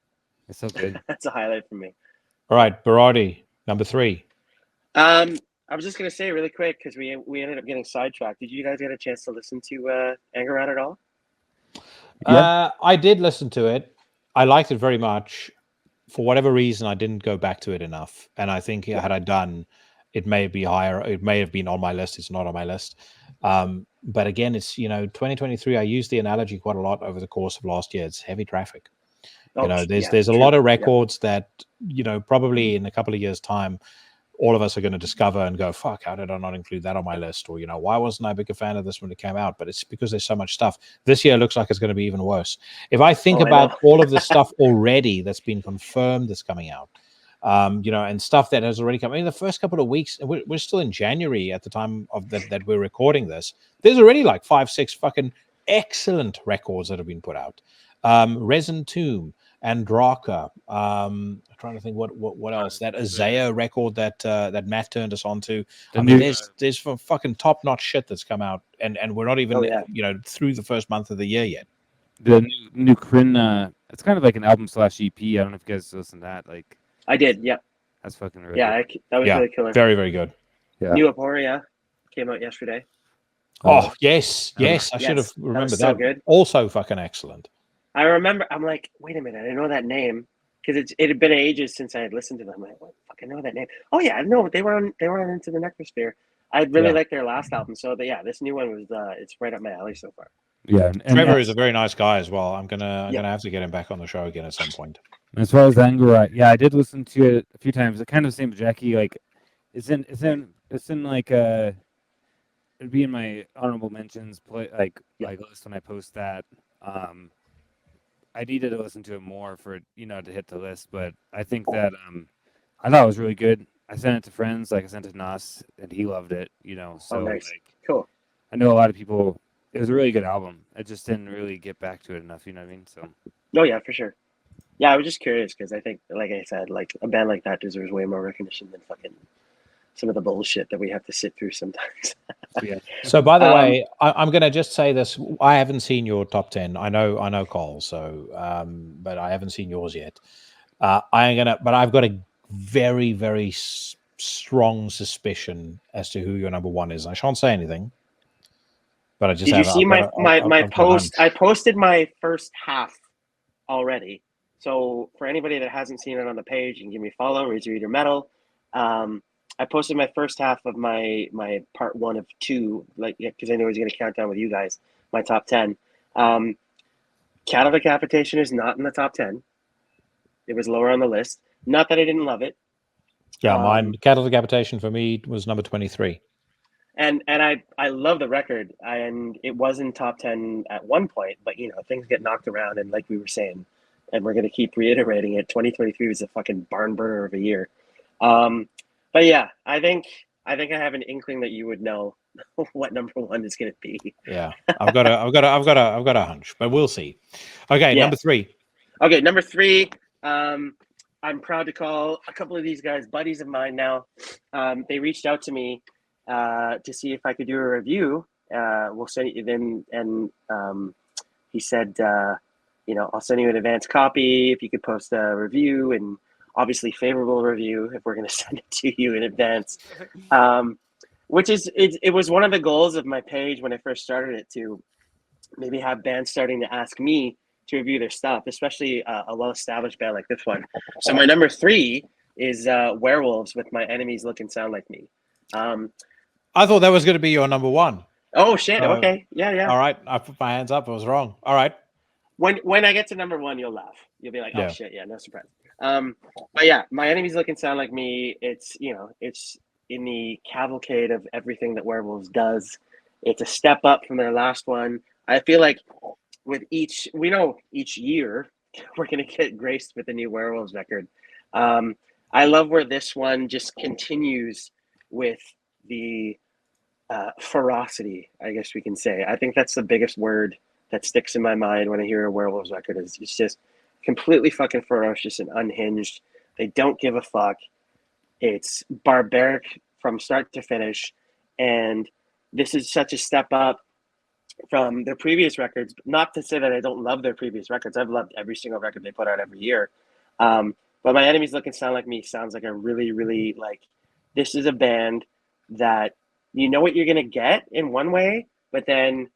It's so good. That's a highlight for me. All right, Berrardi, number 3. I was just gonna say really quick because we ended up getting sidetracked. Did you guys get a chance to listen to Anger Rat at all? Yeah. I did listen to it. I liked it very much. For whatever reason, I didn't go back to it enough. And I think had I done, it may be higher. It may have been on my list. It's not on my list. But again, it's 2023. I used the analogy quite a lot over the course of last year. It's heavy traffic. There's a lot of records that probably in a couple of years' time, all of us are going to discover and go, fuck, how did I not include that on my list? Or, why wasn't I a bigger fan of this when it came out? But it's because there's so much stuff. This year looks like it's going to be even worse. If I think about all of the stuff already that's been confirmed that's coming out, and stuff that has already come. I mean, the first couple of weeks, we're still in January at the time of that we're recording this. There's already like 5-6 fucking excellent records that have been put out. Resin Tomb, Andraka. I'm trying to think what else. That Isaiah record that Matt turned us on to. I mean, there's fucking top notch shit that's come out, and we're not even through the first month of the year yet. The new Kryn, it's kind of like an album / EP. I don't know if you guys listened to that. Like I did, yeah. That's fucking really good. That was really killer. Very, very good. Yeah. New Abhoria came out yesterday. Oh yes. I should have remembered that. So good. Also fucking excellent. I remember. I'm like, wait a minute, I know that name because it had been ages since I had listened to them. I'm like, what the fuck, I know that name. Oh yeah, I know they were on Into the Necrosphere. I really liked their last album, so this new one was it's right up my alley so far. Yeah, and Trevor is a very nice guy as well. I'm gonna have to get him back on the show again at some point. As far as Anger, I did listen to it a few times. It kind of the same with Jackie. Like it's in like it'd be in my honorable mentions like list when I post that. I needed to listen to it more for to hit the list, but I think that I thought it was really good. I sent it to friends, like I sent it to Nas, and he loved it. So nice. Cool. I know a lot of people. It was a really good album. I just didn't really get back to it enough. You know what I mean? So. Oh yeah, for sure. Yeah, I was just curious because I think, like I said, like a band like that deserves way more recognition than fucking some of the bullshit that we have to sit through sometimes. Yeah. So, by the way, I'm going to just say this: I haven't seen your top 10. I know Cole, so but I haven't seen yours yet. But I've got a very, very strong suspicion as to who your number one is. I shan't say anything, but I just did you see my post? I posted my first half already. So for anybody that hasn't seen it on the page, you can give me a follow, Razor Eater Metal. I posted my first half of my part 1 of 2, because I know he's going to count down with you guys, my top 10. Cattle Decapitation is not in the top 10. It was lower on the list. Not that I didn't love it. Yeah, mine, Cattle Decapitation for me was number 23. And I love the record, and it was in top 10 at one point, but things get knocked around, and like we were saying, and we're going to keep reiterating it, 2023 was a fucking barn burner of a year. But yeah, I think I have an inkling that you would know what number 1 is going to be. Yeah, I've got a hunch, but we'll see. Okay, number 3. Okay, number 3. I'm proud to call a couple of these guys buddies of mine now. They reached out to me to see if I could do a review. We'll send you then, and he said, I'll send you an advance copy if you could post a review, and obviously favorable review if we're going to send it to you in advance. Which is it was one of the goals of my page when I first started it, to maybe have bands starting to ask me to review their stuff, especially a well-established band like this one. So my number 3 is Werewolves with My Enemies Look and Sound Like Me. I thought that was going to be your number 1. Oh shit! Okay, yeah. All right, I put my hands up. I was wrong. All right. When I get to number 1, you'll laugh. You'll be like, oh shit, yeah, no surprise. But yeah, My Enemies Look and Sound Like Me. It's it's in the cavalcade of everything that Werewolves does. It's a step up from their last one. I feel like with each year we're gonna get graced with a new Werewolves record. I love where this one just continues with the ferocity, I guess we can say. I think that's the biggest word that sticks in my mind when I hear a Werewolves record. Is it's just completely fucking ferocious and unhinged. They don't give a fuck. It's barbaric from start to finish, and this is such a step up from their previous records. Not to say that I don't love their previous records. I've loved every single record they put out every year. But My Enemies Look and Sound Like Me sounds like a really, really like, this is a band that you know what you're going to get in one way, but then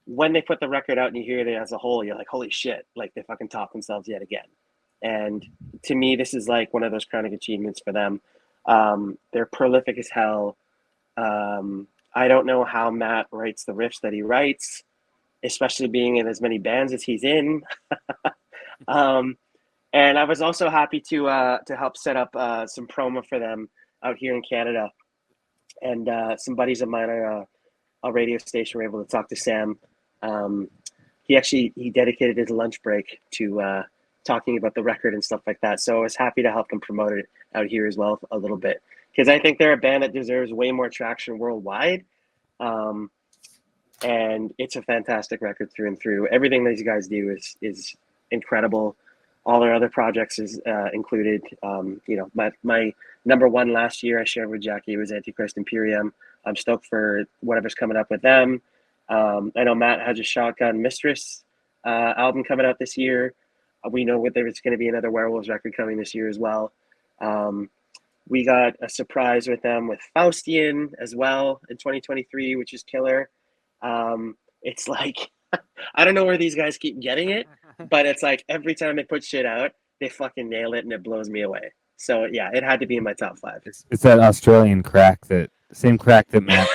when they put the record out and you hear it as a whole, you're like, holy shit, like they fucking top themselves yet again. And to me, this is like one of those crowning achievements for them. They're prolific as hell. I don't know how Matt writes the riffs that he writes, especially being in as many bands as he's in. And I was also happy to help set up some promo for them out here in Canada. And some buddies of mine on a radio station were able to talk to Sam. He dedicated his lunch break to talking about the record and stuff like that. So I was happy to help them promote it out here as well a little bit, because I think they're a band that deserves way more traction worldwide. And it's a fantastic record through and through. Everything these guys do is incredible. All their other projects is included. My number one last year I shared with Jackie was Antichrist Imperium. I'm stoked for whatever's coming up with them. I know Matt has a Shotgun Mistress album coming out this year. We know there's going to be another Werewolves record coming this year as well. We got a surprise with them with Faustian as well in 2023, which is killer. It's like, I don't know where these guys keep getting it, but it's like every time they put shit out, they fucking nail it and it blows me away. So yeah, it had to be in my top 5. It's that Australian crack, that same crack that Matt.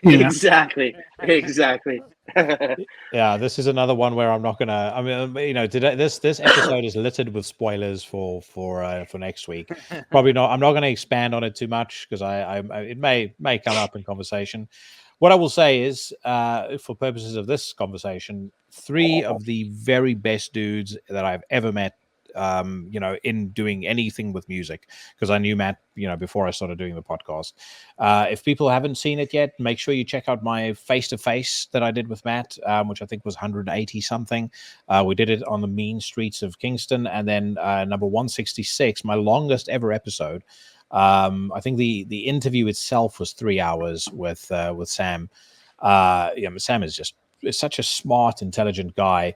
Exactly. Yeah, this is another one where I'm not gonna. I mean, today this episode is littered with spoilers for next week. Probably not. I'm not going to expand on it too much because it may come up in conversation. What I will say is, for purposes of this conversation, 3 of the very best dudes that I've ever met, in doing anything with music, because I knew Matt, before I started doing the podcast. If people haven't seen it yet, make sure you check out my face-to-face that I did with Matt, which I think was 180 something. We did it on the mean streets of Kingston, and then number 166, my longest ever episode. I think the interview itself was 3 hours with Sam. Sam is such a smart, intelligent guy.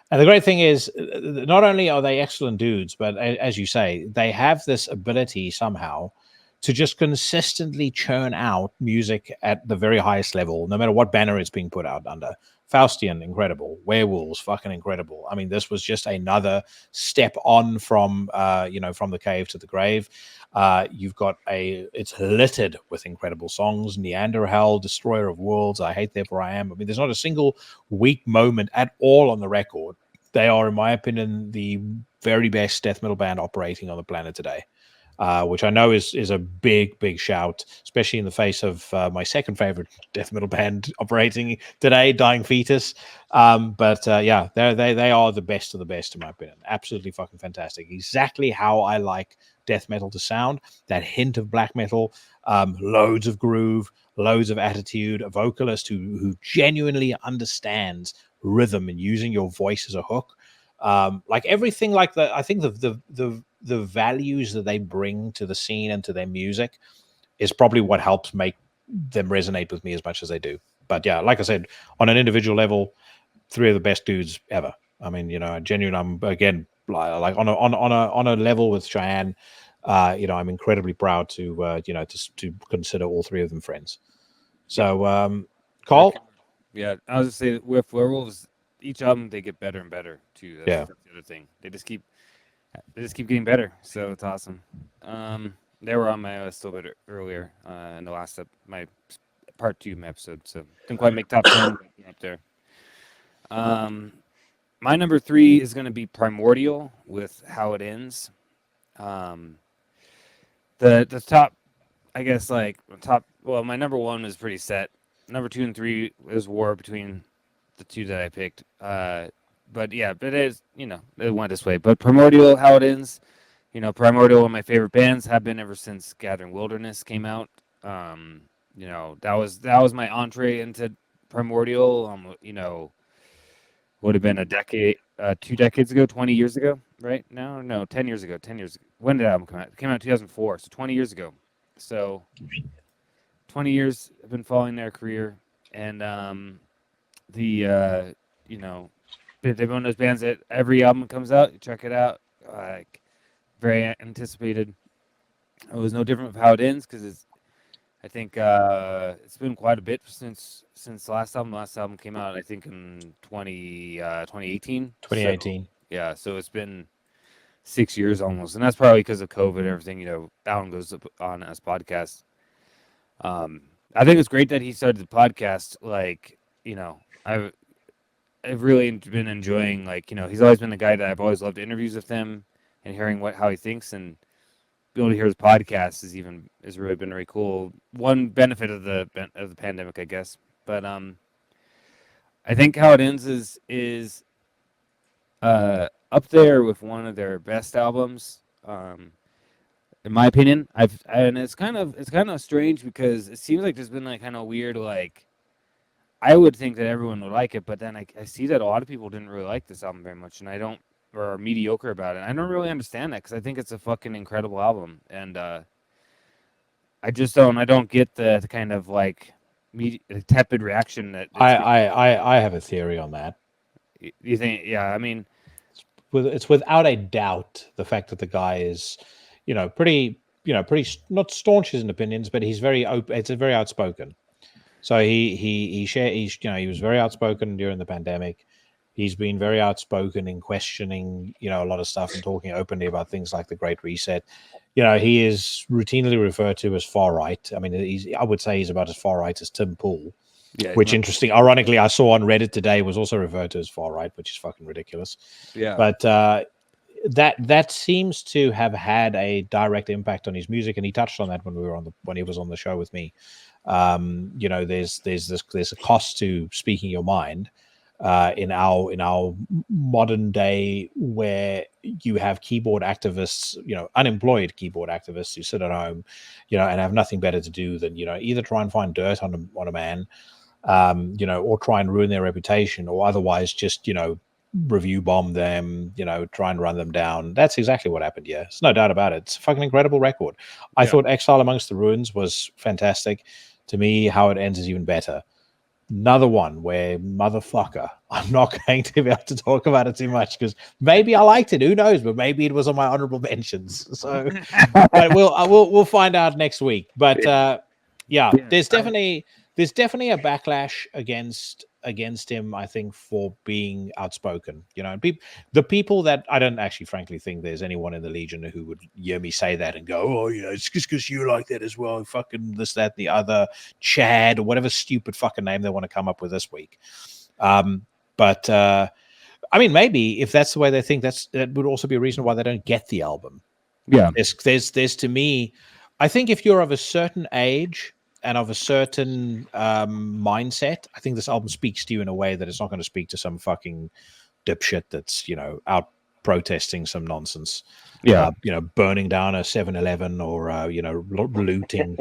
And the great thing is, not only are they excellent dudes, but as you say, they have this ability somehow to just consistently churn out music at the very highest level, no matter what banner it's being put out under. Faustian, incredible. Werewolves, fucking incredible. I mean, this was just another step on from the cave to the grave. It's littered with incredible songs. Neanderhal, Destroyer of Worlds, I Hate Therefore I Am. I mean, there's not a single weak moment at all on the record. They are, in my opinion, the very best death metal band operating on the planet today. Which I know is a big shout, especially in the face of my second favorite death metal band operating today, Dying Fetus. They are the best of the best, in my opinion. Absolutely fucking fantastic. Exactly how I like death metal to sound. That hint of black metal, loads of groove, loads of attitude, a vocalist who genuinely understands rhythm and using your voice as a hook. Like everything, like I think the values that they bring to the scene and to their music is probably what helps make them resonate with me as much as they do. But yeah, like I said, on an individual level, 3 of the best dudes ever. I mean, genuinely, I'm again like on a level with Cheyenne. I'm incredibly proud to to consider all 3 of them friends. So, Karl. Yeah, I was just saying, with Werewolves, each album they get better and better too. That's the other thing. They just keep getting better. So it's awesome. They were on my list a little bit earlier in the last my part 2 episode, so didn't quite make top 10 up there. My number 3 is going to be Primordial with How It Ends. The top, I guess, my number 1 is pretty set. Number 2 and 3 is war between the 2 that I picked. But yeah, it is, it went this way. But Primordial, How It Ends, Primordial, one of my favorite bands, have been ever since Gathering Wilderness came out. That was my entree into Primordial. Would have been a decade, 2 decades ago, 20 years ago. right now. No, 10 years ago. 10 years ago. When did the album come out? It came out in 2004, so 20 years ago. So 20 years I've been following their career, and you know, they're one of those bands that every album comes out, you check it out, like very anticipated. It was no different with how it ends because I think it's been quite a bit since the last album. The last album came out, I think, in 2018. 2018. So, yeah, so it's been 6 years almost, and that's probably because of COVID and everything. That one goes up on as podcast. I think it's great that he started the podcast. Like, I've really been enjoying, like, he's always been the guy that I've always loved interviews with him and hearing how he thinks, and being able to hear his podcast is really been very cool. One benefit of the pandemic, I guess. But I think How It Ends is up there with one of their best albums, in my opinion. And it's kind of strange because it seems like there's been like kind of weird, like, I would think that everyone would like it, but then I see that a lot of people didn't really like this album very much, and or are mediocre about it. I don't really understand that because I think it's a fucking incredible album, and I don't get the kind of like tepid reaction that I have a theory on that. You think? Yeah, I mean, it's without a doubt the fact that the guy is, pretty not staunch in opinions, but he's very open. It's very outspoken. So he was very outspoken during the pandemic. He's been very outspoken in questioning, a lot of stuff and talking openly about things like the Great Reset. He is routinely referred to as far right. I mean, I would say he's about as far right as Tim Pool. Yeah, which interesting. Ironically, I saw on Reddit today was also referred to as far right, which is fucking ridiculous. Yeah. But that seems to have had a direct impact on his music, and he touched on that when he was on the show with me. There's a cost to speaking your mind in our modern day, where you have keyboard activists, unemployed keyboard activists who sit at home, and have nothing better to do than either try and find dirt on a man, or try and ruin their reputation, or otherwise just review bomb them, try and run them down. That's exactly what happened here. There's no doubt about it. It's a fucking incredible record. I thought Exile Amongst the Ruins was fantastic. To me, How It Ends is even better. Another one where, motherfucker, I'm not going to be able to talk about it too much because maybe I liked it. Who knows? But maybe it was on my honorable mentions. So, but we'll find out next week. But there's definitely a backlash against him, I think, for being outspoken. The people that I don't actually, frankly, think there's anyone in the Legion who would hear me say that and go, "Oh, it's just because you like that as well." Fucking this, that, the other, Chad, or whatever stupid fucking name they want to come up with this week. But I mean, maybe if that's the way they think, that would also be a reason why they don't get the album. Yeah, there's to me, I think if you're of a certain age and of a certain mindset, I think this album speaks to you in a way that it's not going to speak to some fucking dipshit that's out protesting some nonsense. Yeah, burning down a 7-Eleven or looting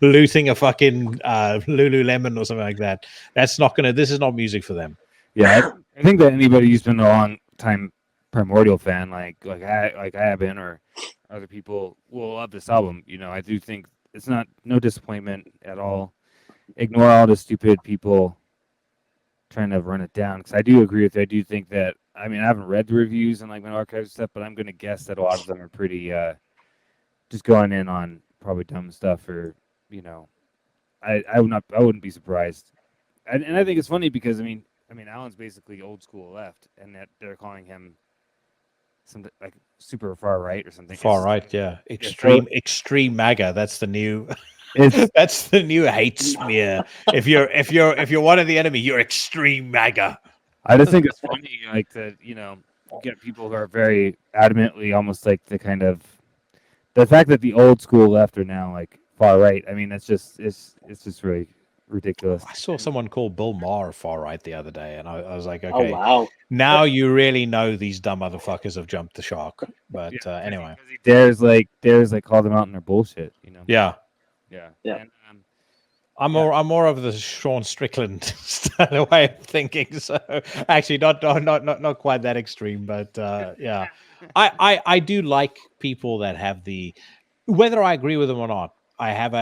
looting a fucking Lululemon or something like that. That's not gonna. This is not music for them. Yeah, I think that anybody who's been a long time Primordial fan, like I have been, or other people, will love this album. I do think it's no disappointment at all. Ignore all the stupid people trying to run it down, because I do agree with you. I do think that, I mean, I haven't read the reviews and like my archive stuff, but I'm going to guess that a lot of them are pretty just going in on probably dumb stuff, or I wouldn't be surprised. And I think it's funny because I mean Alan's basically old school left, and that they're calling him something like super far right or something. Far right, yeah. Extreme MAGA. That's the new. That's the new hate smear. If you're one of the enemy, you're extreme MAGA. I just think it's funny, like that. You get people who are very adamantly, almost like the fact that the old school left are now like far right. I mean, it's just really ridiculous. I saw someone call Bill Maher far right the other day, and I was like, okay, oh, wow. Now you really know these dumb motherfuckers have jumped the shark. But anyway, he dares call them out in their bullshit. Yeah. And, I'm more of the Sean Strickland the way of thinking. So actually, not quite that extreme, but yeah, I do like people that have the, whether I agree with them or not. I have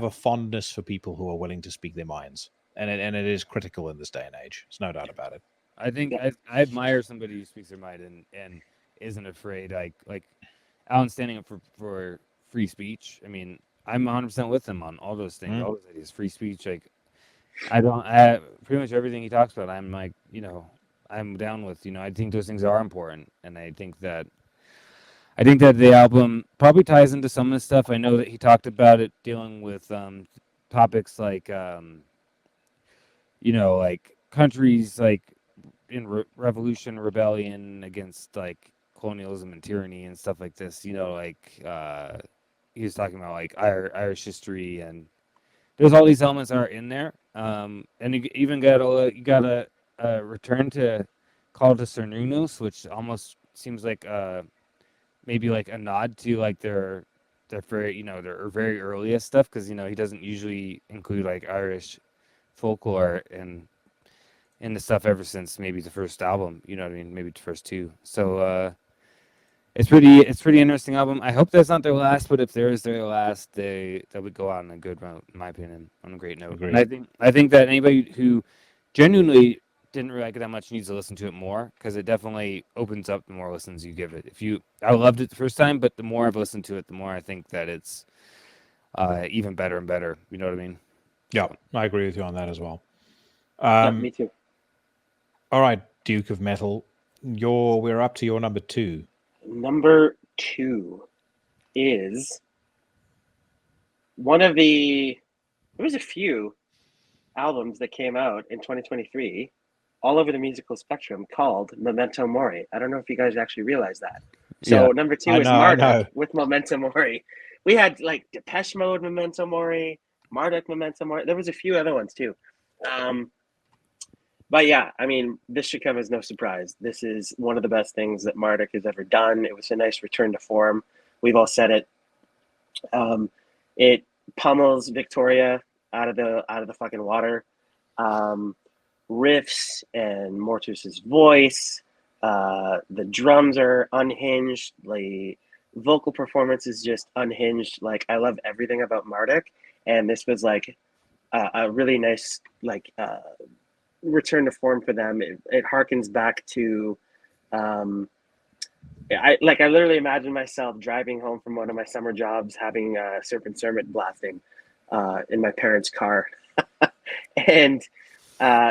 a fondness for people who are willing to speak their minds, and it is critical in this day and age. There's no doubt about it. I think I admire somebody who speaks their mind and isn't afraid. Like Alan standing up for free speech. I mean, I'm 100% with him on all those things. All those ideas, free speech. Like I pretty much everything he talks about. I'm like, I'm down with. I think those things are important, and I think that the album probably ties into some of the stuff. I know that he talked about it dealing with topics like like countries like in revolution, rebellion against like colonialism and tyranny and stuff like this. Like he was talking about like Irish history, and there's all these elements that are in there. And you even got a return to Call to Cernunnos, which almost seems like maybe like a nod to like their very their very earliest stuff, because he doesn't usually include like Irish folklore in the stuff ever since maybe the first album, you know what I mean, maybe the first two. So it's pretty interesting album. I hope that's not their last, but if there is their last, that would go on a good route, in my opinion, on a great note. Agreed. And I think that anybody who genuinely didn't really like it that much needs to listen to it more, because it definitely opens up the more listens you give it. I loved it the first time, but the more I've listened to it, the more I think that it's even better and better. You know what I mean? Yeah, I agree with you on that as well. Yeah, me too. All right, Duke of Metal, we're up to your number 2. Number 2 is one of there was a few albums that came out in 2023 all over the musical spectrum called Memento Mori. I don't know if you guys actually realize that. So number 2 is Marduk with Memento Mori. We had like Depeche Mode, Memento Mori, Marduk, Memento Mori. There was a few other ones too. But yeah, I mean, this should come as no surprise. This is one of the best things that Marduk has ever done. It was a nice return to form. We've all said it. It pummels Victoria out of the fucking water. Riffs and Mortus's voice. The drums are unhinged. The vocal performance is just unhinged. Like, I love everything about Marduk, and this was like a really nice return to form for them. It harkens back to I literally imagine myself driving home from one of my summer jobs, having Serpent Sermon blasting in my parents' car. And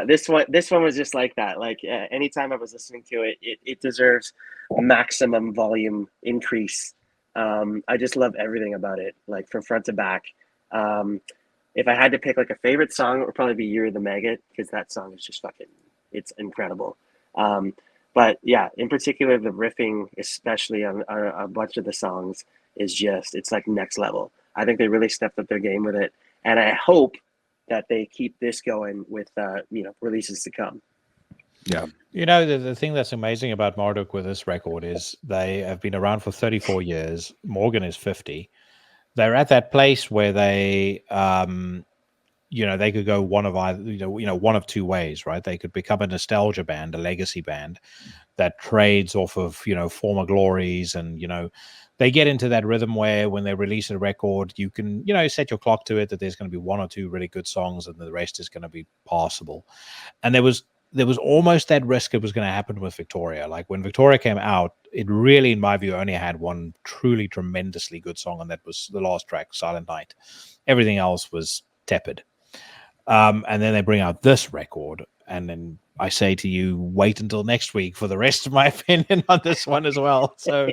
this one was just like that. Like anytime I was listening to it, it deserves maximum volume increase. I just love everything about it, like from front to back. If I had to pick like a favorite song, it would probably be Year of the Maggot, because that song is just it's incredible. But yeah, in particular, the riffing, especially on a bunch of the songs, it's like next level. I think they really stepped up their game with it, and I hope that they keep this going with releases to come. Yeah. The thing that's amazing about Marduk with this record is they have been around for 34 years. Morgan is 50. They're at that place where they they could go one of either, one of two ways, right? They could become a nostalgia band, a legacy band that trades off of, former glories. And, they get into that rhythm where when they release a record, you can, set your clock to it that there's going to be one or two really good songs and the rest is going to be passable. And there was almost that risk it was going to happen with Victoria. Like when Victoria came out, it really, in my view, only had one truly tremendously good song, and that was the last track, Silent Night. Everything else was tepid. And then they bring out this record, and then I say to you, wait until next week for the rest of my opinion on this one as well. So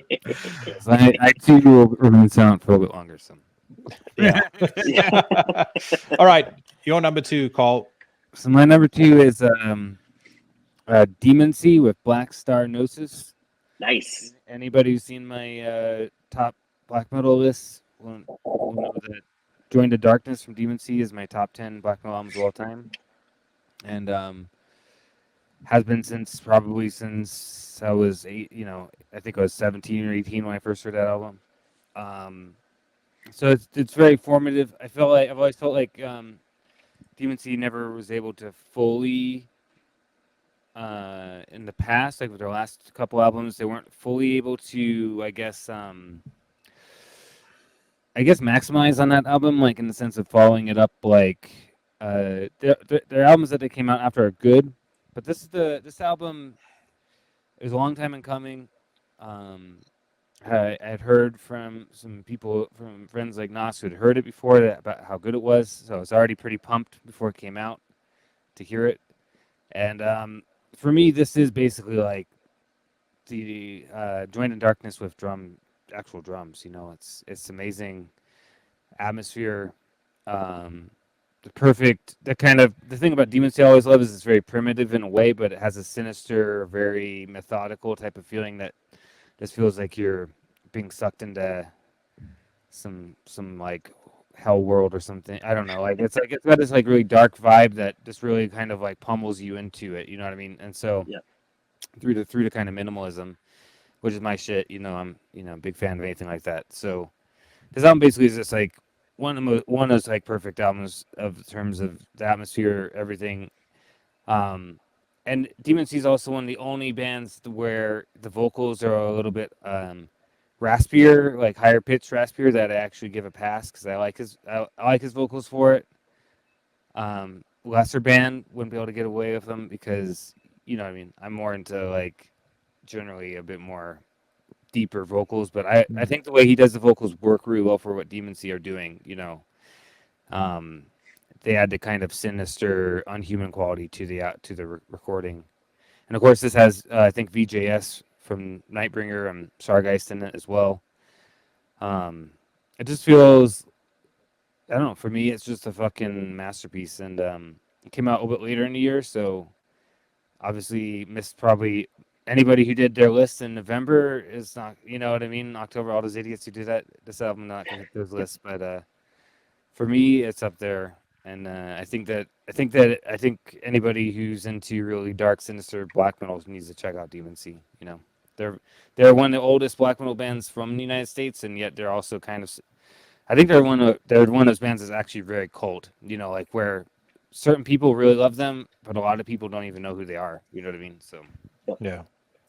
I too will remain silent for a little bit longer. So yeah. All right, your number 2, Karl. So my number 2 is Demoncy with Black Star Gnosis. Nice. Anybody who's seen my top black metal list will know that Join the Darkness from Demoncy is my top 10 black metal albums of all time, and has been since I was 8. I think I was 17 or 18 when I first heard that album. So it's very formative. I've always felt like Demon Seed never was able to fully, in the past, like with their last couple albums, they weren't fully able to, I guess maximize on that album, like in the sense of following it up, like their albums that they came out after are good, but this album is a long time in coming. I had heard from some people, from friends like Nas who had heard it before, about how good it was, so I was already pretty pumped before it came out to hear it. And for me, this is basically like the Joined in Darkness with actual drums. You know, it's amazing atmosphere. The thing about Demon Seed I always love is it's very primitive in a way, but it has a sinister, very methodical type of feeling that just feels like you're being sucked into some like hell world or something. I don't know. Like it's got this like really dark vibe that just really kind of like pummels you into it. You know what I mean? And so through the kind of minimalism, which is my shit. You know, I'm a big fan of anything like that. So this album basically is just like one of those like perfect albums of terms of the atmosphere, everything. And Demon Seed is also one of the only bands where the vocals are a little bit raspier, like higher pitched raspier, that I actually give a pass because I like his vocals for it. Lesser band wouldn't be able to get away with them because, you know what I mean, I'm more into like generally a bit more deeper vocals, but I think the way he does the vocals work really well for what Demon Seed are doing, you know. They add the kind of sinister, unhuman quality to the recording, and of course this has I think VJS from Nightbringer and Sargeist in it as well. It just feels, I don't know, for me it's just a fucking masterpiece, and it came out a little bit later in the year, so obviously missed probably anybody who did their list in November is not, you know what I mean, October, all those idiots who do that. This album not gonna hit those lists, but for me it's up there. And I think anybody who's into really dark, sinister black metal needs to check out Demon Seed. You know, they're one of the oldest black metal bands from the United States, and yet they're also kind of, I think they're one of those bands that's actually very cult. You know, like where certain people really love them, but a lot of people don't even know who they are. You know what I mean? So yeah.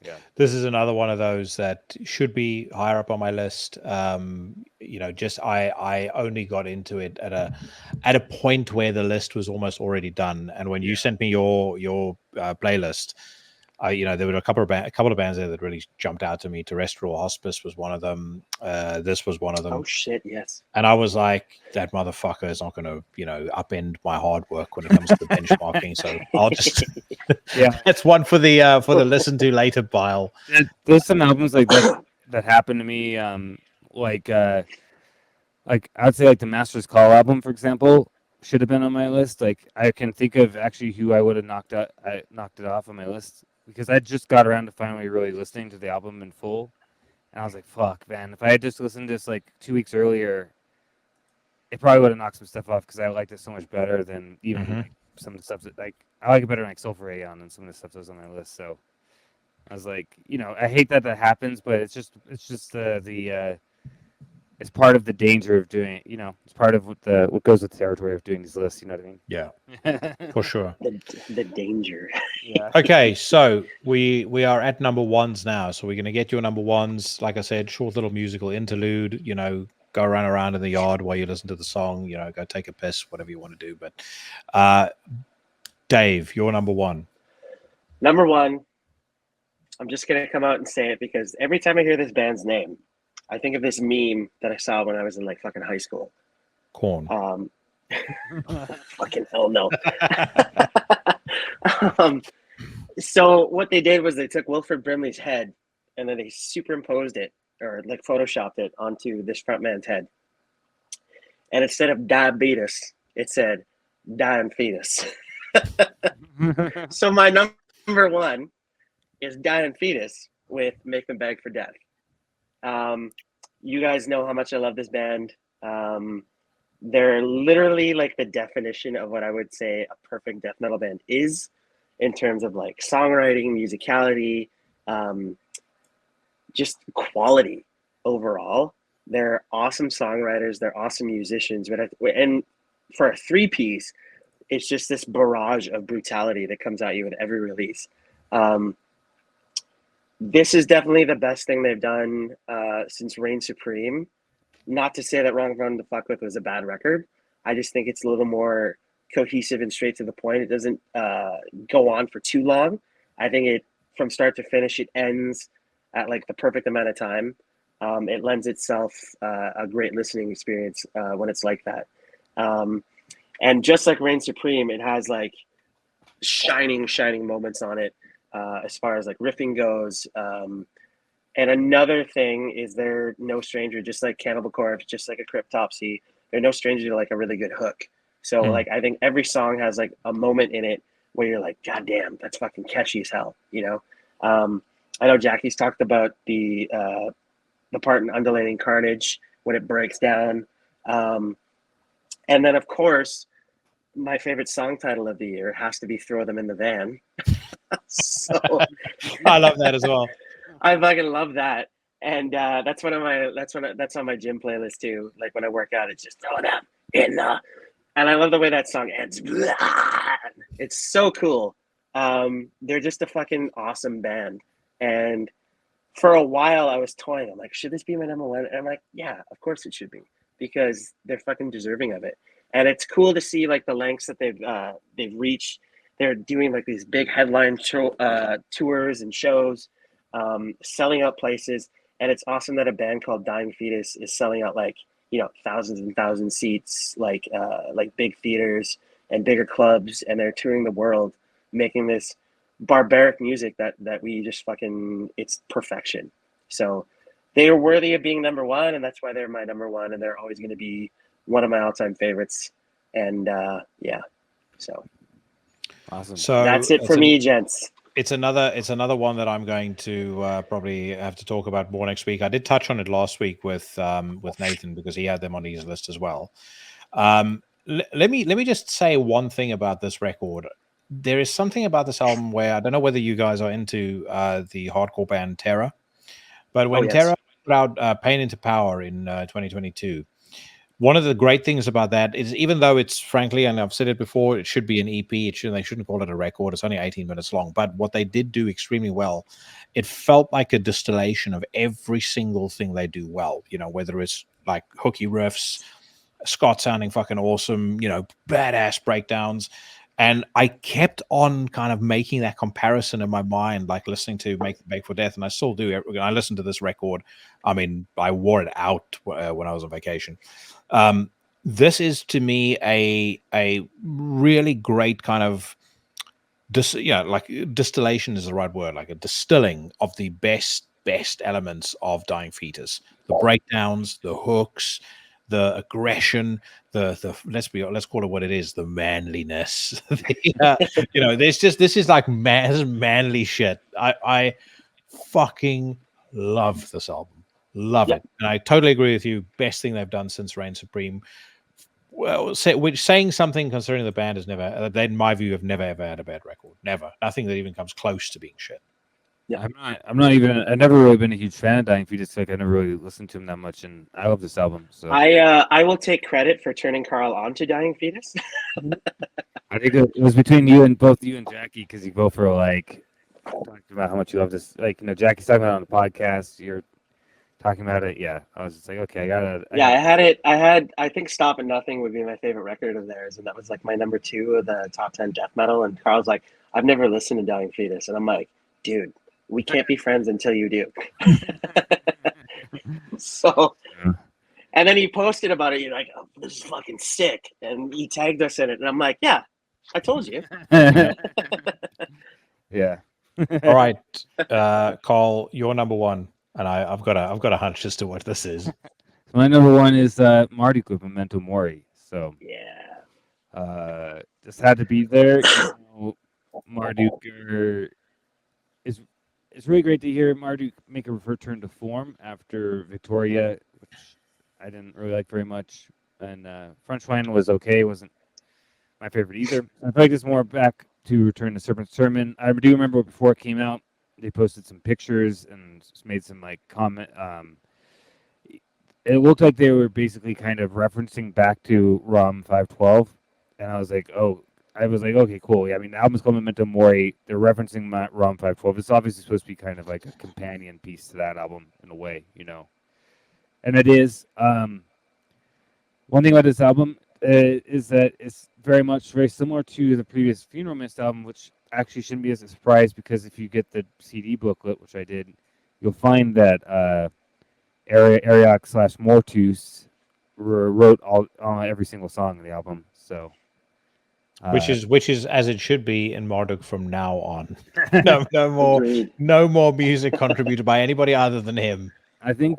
Yeah. This is another one of those that should be higher up on my list. You know, just I only got into it at a point where the list was almost already done. And when you sent me your playlist, you know, there were a couple of bands there that really jumped out to me. Terrestrial Hospice was one of them. This was one of them. Oh shit, yes. And I was like, that motherfucker is not going to, you know, upend my hard work when it comes to the benchmarking. So I'll just, that's one for the listen to later pile. There's some albums like that happened to me. Like I'd say like the Master's Call album, for example, should have been on my list. Like I can think of actually who I would have knocked it off on my list because I just got around to finally really listening to the album in full, and I was like, "Fuck, man! If I had just listened to this like 2 weeks earlier, it probably would have knocked some stuff off because I liked it so much better than even like, some of the stuff that like I like it better than like Sulfur Aeon than some of the stuff that was on my list." So I was like, you know, I hate that happens, but it's just it's part of the danger of doing it, you know. It's part of what goes with the territory of doing these lists. You know what I mean? Yeah, for sure. The danger. Yeah. Okay, so we are at number ones now. So we're going to get your number ones. Like I said, short little musical interlude. You know, go run around in the yard while you listen to the song. You know, go take a piss, whatever you want to do. But Dave, you're number one. Number one. I'm just gonna come out and say it because every time I hear this band's name, I think of this meme that I saw when I was in like fucking high school. Corn. Fucking hell no. So what they did was they took Wilfred Brimley's head and then they superimposed it or like photoshopped it onto this frontman's head. And instead of diabetes, it said die and fetus. So my number one is Die and Fetus with Make Them Beg for Death. You guys know how much I love this band. They're literally like the definition of what I would say a perfect death metal band is in terms of like songwriting, musicality, just quality overall. They're awesome songwriters. They're awesome musicians. And for a three-piece, it's just this barrage of brutality that comes at you with every release. This is definitely the best thing they've done since Reign Supreme. Not to say that Wrong Run to Fuck With was a bad record. I just think it's a little more cohesive and straight to the point. It doesn't go on for too long. I think it, from start to finish, it ends at like the perfect amount of time. It lends itself a great listening experience when it's like that. And just like Reign Supreme, it has like shining moments on it as far as like riffing goes. And another thing is they're no stranger, just like Cannibal Corpse, just like a Cryptopsy, they're no stranger to like a really good hook. So like I think every song has like a moment in it where you're like, God damn, that's fucking catchy as hell, you know? I know Jackie's talked about the part in Undulating Carnage when it breaks down. And then of course, my favorite song title of the year has to be Throw Them in the Van. So I love that as well. I fucking love that. And that's on my gym playlist too. Like when I work out, it's just throw them in the, and I love the way that song ends. It's so cool. They're just a fucking awesome band. And for a while I was toying. I'm like, should this be my number one? And I'm like, yeah, of course it should be, because they're fucking deserving of it. And it's cool to see like the lengths that they've reached. They're doing like these big headline tours and shows, selling out places. And it's awesome that a band called Dying Fetus is selling out like, you know, thousands and thousands seats, like big theaters and bigger clubs, and they're touring the world, making this barbaric music that we just fucking, it's perfection. So they are worthy of being number one, and that's why they're my number one, and they're always going to be one of my all-time favorites. And yeah, so awesome. So that's it for me, gents. It's another one that I'm going to probably have to talk about more next week. I did touch on it last week with Nathan, because he had them on his list as well. Let me just say one thing about this record. There is something about this album where I don't know whether you guys are into the hardcore band Terror, but when Terror put out Pain into Power in 2022, one of the great things about that is, even though it's, frankly, and I've said it before, it should be an EP. They shouldn't call it a record. It's only 18 minutes long. But what they did do extremely well, it felt like a distillation of every single thing they do well. You know, whether it's like hooky riffs, Scott sounding fucking awesome, you know, badass breakdowns. And I kept on kind of making that comparison in my mind, like listening to Make the Bake for Death, and I still do. I listen to this record. I mean, I wore it out when I was on vacation. This is, to me, a really great kind of, like distillation is the right word, like a distilling of the best elements of Dying Fetus. The breakdowns, the hooks, the aggression, the let's call it what it is, the manliness. This is like manly shit. I fucking love this album. Love it. And I totally agree with you. Best thing they've done since Reign Supreme. Well, saying something, considering the band has never, they, in my view, have never ever had a bad record. Never. Nothing that even comes close to being shit. Yeah, I've never really been a huge fan of Dying Fetus. Like, I never really listened to him that much, and I love this album. So I will take credit for turning Karl on to Dying Fetus. I think it was between you and Jackie, because you both were like talking about how much you love this. Like, you know, Jackie's talking about it on the podcast. You're talking about it. Yeah, I was just like, okay, I think Stop and Nothing would be my favorite record of theirs, and that was like my number 2 of the top 10 death metal. And Karl's like, I've never listened to Dying Fetus, and I'm like, dude, we can't be friends until you do. So, and then he posted about it. You're like, oh, this is fucking sick, and he tagged us in it, and I'm like, yeah, I told you. Yeah. All right, Karl, you're number one, and I've got a hunch as to what this is. My number one is Marduk with Memento Mori. So yeah, just had to be there. You know, Marduk it's really great to hear Marduk make a return to form after Victoria, which I didn't really like very much, and Frenchline was okay, wasn't my favorite either. I feel like it's more back to Return to Serpent's Sermon. I do remember before it came out, they posted some pictures and made some like comment. It looked like they were basically kind of referencing back to ROM 512, and I was like, oh, I was like, okay, cool. Yeah, I mean, the album's called Memento Mori. They're referencing ROM 512. It's obviously supposed to be kind of like a companion piece to that album in a way, And it is. One thing about this album is that it's very similar to the previous Funeral Mist album, which actually shouldn't be as a surprise because if you get the CD booklet, which I did, you'll find that Ariok / Mortus wrote every single song in the album. So. Which is as it should be in Marduk from now on. Agreed. No more music contributed by anybody other than him. I think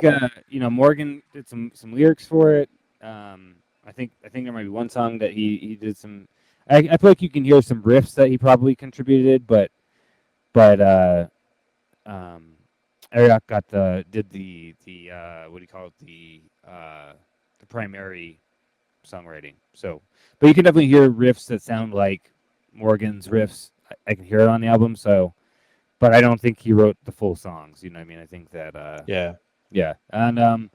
Morgan did some lyrics for it. I think there might be one song that he did some. I feel like you can hear some riffs that he probably contributed, but Ariok did the what do you call it, the primary songwriting. So, but you can definitely hear riffs that sound like Morgan's riffs. I can hear it on the album. So, but I don't think he wrote the full songs. You know what I mean? I think that yeah, and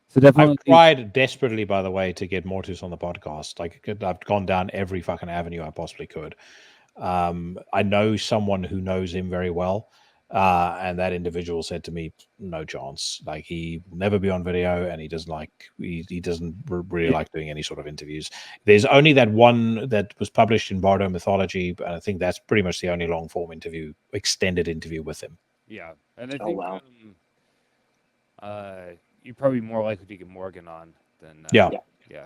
so definitely. I've tried desperately, by the way, to get Mortus on the podcast. Like I've gone down every fucking avenue I possibly could. I know someone who knows him very well. And that individual said to me, "No chance. Like he will never be on video, and he doesn't really like doing any sort of interviews. There's only that one that was published in Bardo Mythology, and I think that's pretty much the only long form extended interview with him." Yeah, and I think you're probably more likely to get Morgan on than yeah,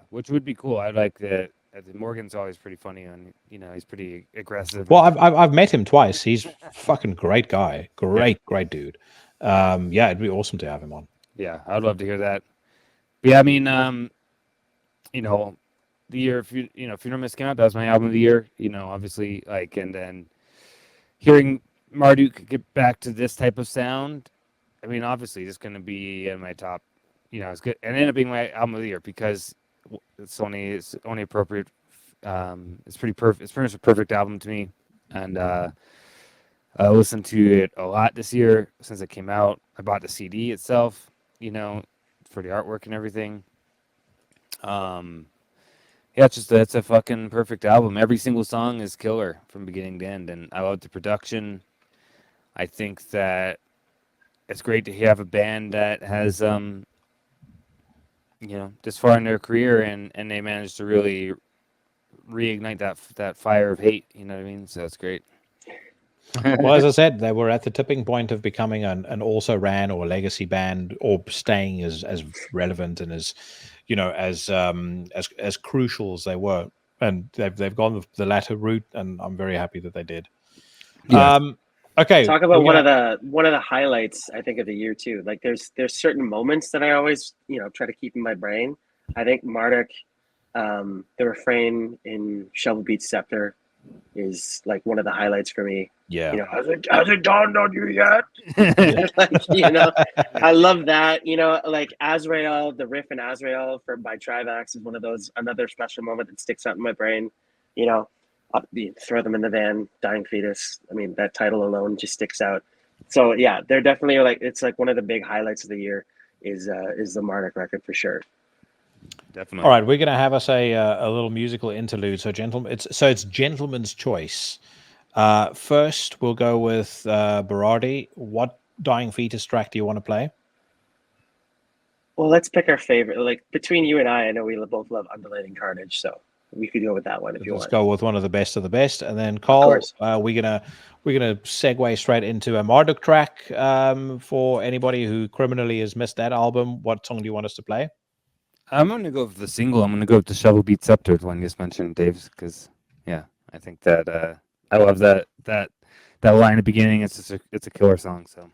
which would be cool. I like that. Morgan's always pretty funny, and he's pretty aggressive. Well, I've met him twice. He's fucking great guy, great dude. Yeah, it'd be awesome to have him on. Yeah, I'd love to hear that. But yeah, I mean, the year Funeral Mist came out, that was my album of the year. Obviously, and then hearing Marduk get back to this type of sound. I mean, obviously, it's going to be in my top. It's good, and ended up being my album of the year because. It's only appropriate. It's pretty perfect. It's pretty much a perfect album to me, and I listened to it a lot this year since it came out. I bought the CD itself, for the artwork and everything. It's a fucking perfect album. Every single song is killer from beginning to end, and I love the production. I think that it's great to have a band that has this far in their career, and they managed to really reignite that fire of hate. You know what I mean? So it's great. Well, as I said, they were at the tipping point of becoming an also ran or legacy band, or staying as relevant and as crucial as they were. And they've gone the latter route, and I'm very happy that they did. Yeah. Okay. Talk about one of the highlights, I think, of the year too. Like there's certain moments that I always try to keep in my brain. I think Marduk, the refrain in Shovel Beat Scepter is like one of the highlights for me. Yeah. Has it dawned on you yet? I love that. Like Azrael, the riff in Azrael by Trivax is one of those, another special moment that sticks out in my brain. Throw them in the van, dying fetus. I mean, that title alone just sticks out. So yeah, they're definitely it's like one of the big highlights of the year is the Marduk record for sure. Definitely. All right, we're gonna have us a little musical interlude. So it's gentleman's choice. First, we'll go with Berrardi. What dying fetus track do you want to play? Well, let's pick our favorite. Like between you and I know we both love Undulating Carnage, so we could go with that one if you want. Let's go with one of the best, and then Karl, we're gonna segue straight into a Marduk track. For anybody who criminally has missed that album, what song do you want us to play? I'm gonna go with the single. I'm gonna go with the Shovel Beat Scepter, the one you just mentioned, Dave, because I think that I love that line at the beginning. It's a killer song. So.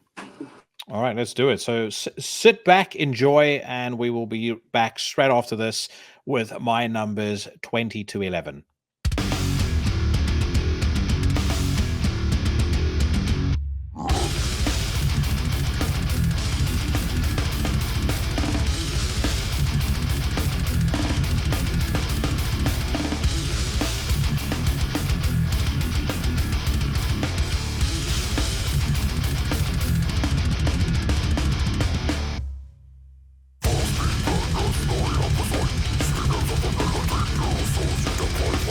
All right, let's do it. So sit back, enjoy, and we will be back straight after this with my numbers 20 to 11. Souls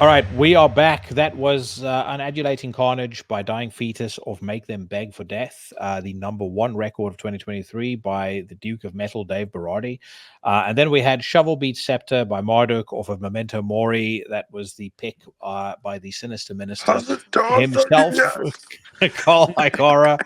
All right, we are back. That was Unadulating Carnage by Dying Fetus of Make Them Beg for Death, the #1 record of 2023 by the Duke of Metal, Dave Berrardi. And then we had Shovel Beat Scepter by Marduk off of Memento Mori. That was the pick by the Sinister Minister himself, Karl Hikara.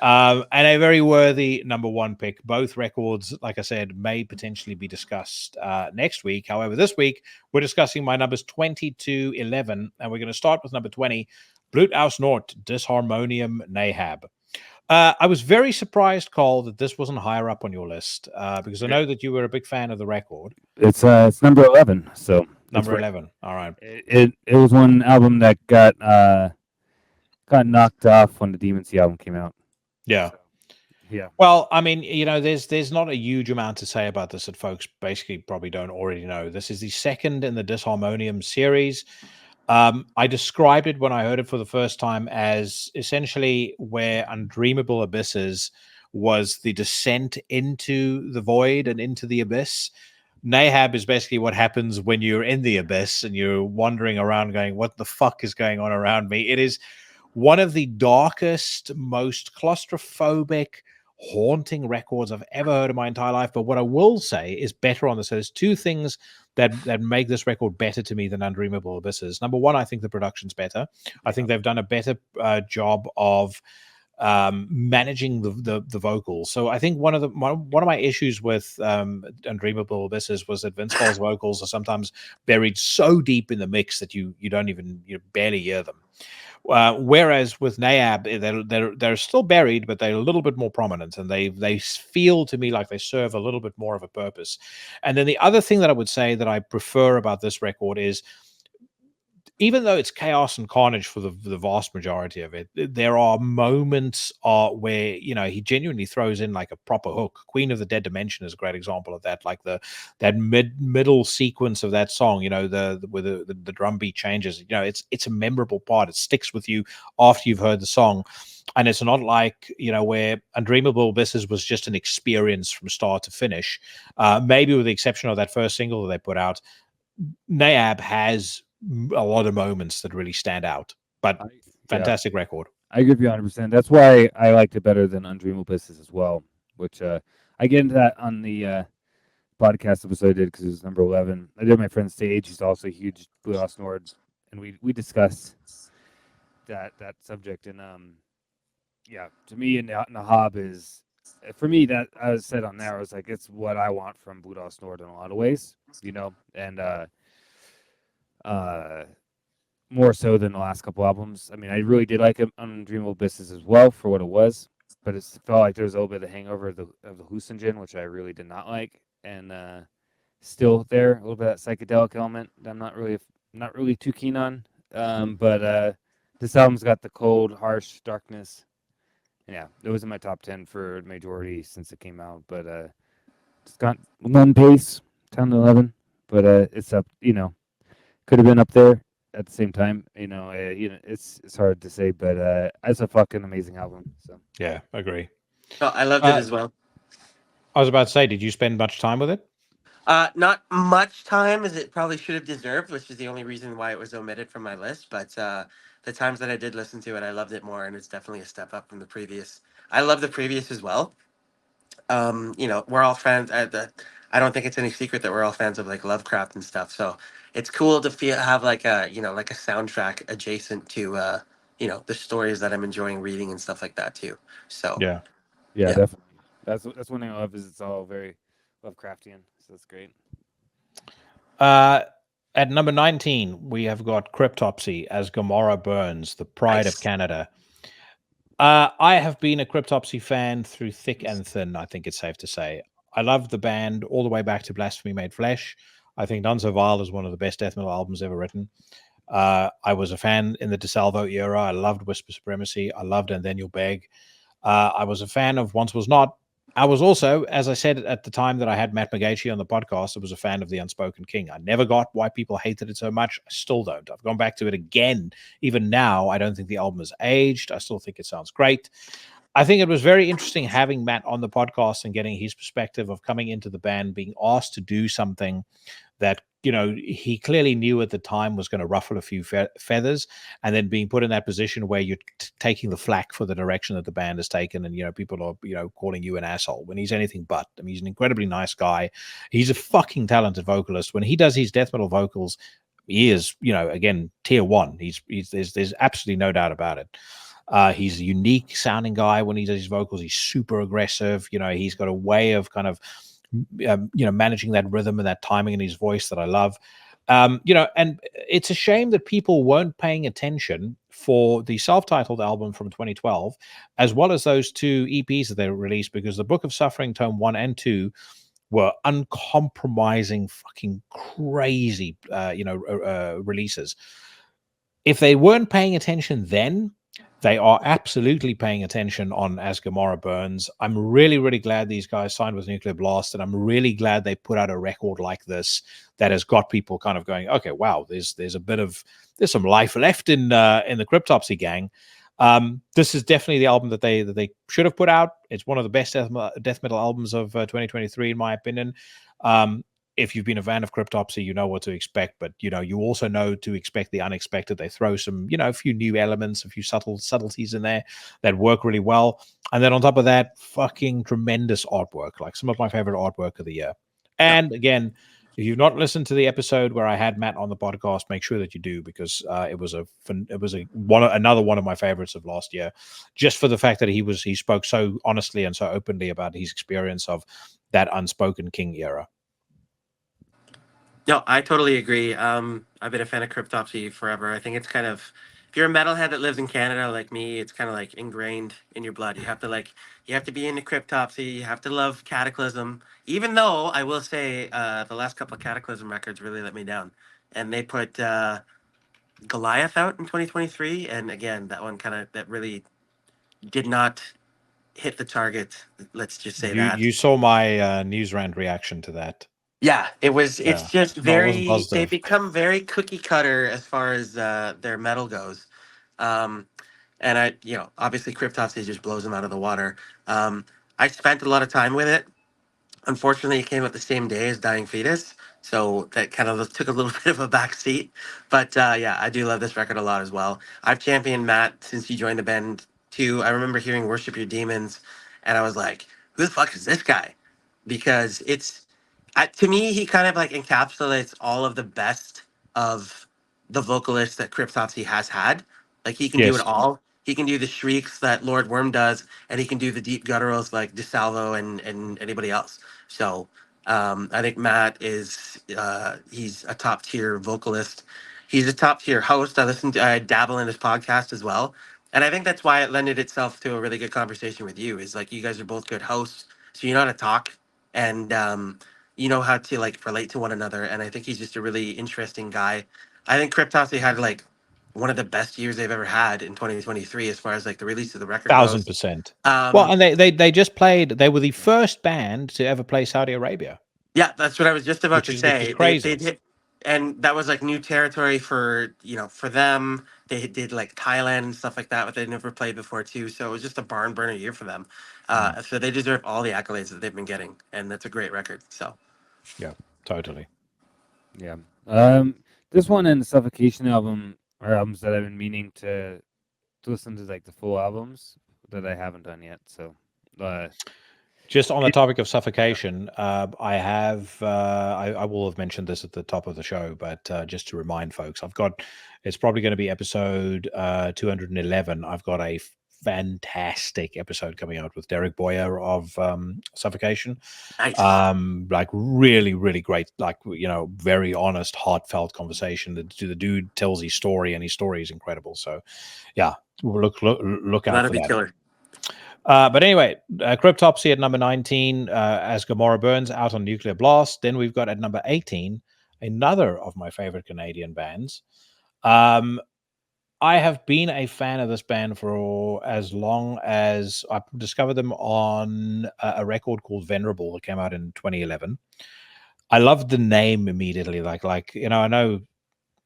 And a very worthy #1 pick. Both records, like I said, may potentially be discussed next week. However, this week we're discussing my numbers 20 to 11, and we're going to start with number 20, Blut aus Nord, Disharmonium Nahab. I was very surprised, Carl, that this wasn't higher up on your list because I know that you were a big fan of the record. It's number 11, so Number 11. All right. It was one album that got knocked off when the Demon Sea album came out. Yeah. So, yeah. Well, I mean, there's not a huge amount to say about this that folks basically probably don't already know. This is the second in the Disharmonium series. I described it when I heard it for the first time as essentially where Undreamable Abysses was the descent into the void and into the abyss. Nahab is basically what happens when you're in the abyss and you're wandering around going, what the fuck is going on around me? It is one of the darkest, most claustrophobic, haunting records I've ever heard in my entire life. But what I will say is better on this. So there's two things that make this record better to me than Undreamable Abysses. Number one, I think the production's better. I think they've done a better job of managing the vocals. So I think one of my issues with Undreamable Abysses was that Vince Vaugh's vocals are sometimes buried so deep in the mix that you barely hear them. Whereas with Nahab, they're still buried, but they're a little bit more prominent, and they feel to me like they serve a little bit more of a purpose. And then the other thing that I would say that I prefer about this record is, even though it's chaos and carnage for the vast majority of it, there are moments where he genuinely throws in like a proper hook. Queen of the Dead Dimension is a great example of that. Like that middle sequence of that song, where the drum beat changes. It's a memorable part. It sticks with you after you've heard the song, and it's not like where Undreamable Abysses was just an experience from start to finish. Maybe with the exception of that first single that they put out, Nahab has a lot of moments that really stand out, but fantastic record. I agree with you 100%. That's why I liked it better than Undreamable Abysses as well, which I get into that on the podcast episode I did because it was number 11. I did my friend Sage, who's also a huge Bluehouse Nord, and we discussed that subject. And to me, Nahab is, for me, that I said on there, I was like, it's what I want from Bluehouse Nord in a lot of ways, and more so than the last couple albums. I mean, I really did like Undreamable Abysses as well for what it was, but it felt like there was a little bit of the hangover of the hallucinogen, which I really did not like, and still there a little bit of that psychedelic element that I'm not really too keen on. But this album's got the cold, harsh darkness. Yeah, it was in my top 10 for the majority since it came out, but it's got one pace, 10 to 11, but it's up, could have been up there at the same time. It's hard to say, but it's a fucking amazing album. So yeah, agree. Oh, I loved it as well. I was about to say, did you spend much time with it? Not much time as it probably should have deserved, which is the only reason why it was omitted from my list. But the times that I did listen to it, I loved it more, and it's definitely a step up from the previous. I love the previous as well. We're all fans. I don't think it's any secret that we're all fans of like Lovecraft and stuff. So it's cool to have like a like a soundtrack adjacent to the stories that I'm enjoying reading and stuff like that too. So yeah, definitely. That's one thing I love is it's all very Lovecraftian. So that's great. At number 19, we have got Cryptopsy as Gomorrah Burns, the pride of Canada. I have been a Cryptopsy fan through thick and thin, I think it's safe to say. I love the band all the way back to Blasphemy Made Flesh. I think None So Vile is one of the best death metal albums ever written. I was a fan in the DeSalvo era. I loved Whisper Supremacy. I loved And Then You'll Beg. I was a fan of Once Was Not. I was also, as I said at the time that I had Matt McGeachy on the podcast, I was a fan of The Unspoken King. I never got why people hated it so much. I still don't. I've gone back to it again. Even now, I don't think the album has aged. I still think it sounds great. I think it was very interesting having Matt on the podcast and getting his perspective of coming into the band, being asked to do something that, he clearly knew at the time was going to ruffle a few feathers, and then being put in that position where you're taking the flack for the direction that the band has taken, and, people are, calling you an asshole when he's anything but. I mean, he's an incredibly nice guy. He's a fucking talented vocalist. When he does his death metal vocals, he is, again, tier one. There's absolutely no doubt about it. He's a unique sounding guy when he does his vocals. He's super aggressive. He's got a way of kind of, managing that rhythm and that timing in his voice that I love. And it's a shame that people weren't paying attention for the self-titled album from 2012, as well as those two EPs that they released, because the Book of Suffering, Tome 1 and 2, were uncompromising, fucking crazy, releases. If they weren't paying attention then, they are absolutely paying attention on As Gamora Burns. I'm really, really glad these guys signed with Nuclear Blast, and I'm really glad they put out a record like this that has got people kind of going, okay, wow, there's some life left in the Cryptopsy gang. This is definitely the album that they should have put out. It's one of the best death metal albums of 2023, in my opinion. If you've been a fan of Cryptopsy, you know what to expect, but you also know to expect the unexpected. They throw some, a few new elements, a few subtleties in there that work really well. And then on top of that, fucking tremendous artwork, like some of my favorite artwork of the year. And again, if you've not listened to the episode where I had Matt on the podcast, make sure that you do, because it was another one of my favorites of last year, just for the fact that he spoke so honestly and so openly about his experience of that Unspoken King era. No, I totally agree. I've been a fan of Cryptopsy forever. I think it's kind of, if you're a metalhead that lives in Canada like me, it's kind of like ingrained in your blood. You have to be into Cryptopsy. You have to love Cataclysm. Even though I will say, the last couple of Cataclysm records really let me down, and they put Goliath out in 2023, and again, that really did not hit the target. Let's just say that. You saw my news rant reaction to that. Yeah, it's just very, they positive. become very cookie cutter as far as their metal goes. And obviously Cryptopsy just blows them out of the water. I spent a lot of time with it. Unfortunately, it came out the same day as Dying Fetus, so that kind of took a little bit of a back seat. But yeah, I do love this record a lot as well. I've championed Matt since he joined the band too. I remember hearing Worship Your Demons, and I was like, who the fuck is this guy? Because to me, he kind of like encapsulates all of the best of the vocalists that Cryptopsy has had. Like, he can do it all. He can do the shrieks that Lord Worm does, and he can do the deep gutturals like DeSalvo and anybody else. So I think Matt is he's a top tier vocalist. He's a top tier host. I dabble in his podcast as well, and I think that's why it lended itself to a really good conversation with you. Is like, you guys are both good hosts, so you know how to talk, and you know how to like relate to one another. And I think he's just a really interesting guy. I think Cryptopsy had like one of the best years they've ever had in 2023 as far as like the release of the record goes. 1,000%. Well, and they just played. They were the first band to ever play Saudi Arabia. Yeah, that's what I was just about to say. Which is crazy. They did, and that was like new territory for them. They did like Thailand and stuff like that, but they'd never played before too. So it was just a barn burner year for them. So they deserve all the accolades that they've been getting, and that's a great record. So yeah, totally. Yeah. This one and the Suffocation album are albums that I've been meaning to listen to, like the full albums that I haven't done yet. So just on the topic of Suffocation, I will have mentioned this at the top of the show, but just to remind folks, it's probably going to be episode 211. I've got a fantastic episode coming out with Derek Boyer of Suffocation. Nice. Like really, really great, like, very honest, heartfelt conversation. The dude tells his story, and his story is incredible. So yeah, look out That'll for be that. killer. But anyway, Cryptopsy at number 19, As Gamora Burns, out on Nuclear Blast. Then we've got at number 18, another of my favorite Canadian bands. I have been a fan of this band for as long as I discovered them on a record called Venerable that came out in 2011. I loved the name immediately. Like I know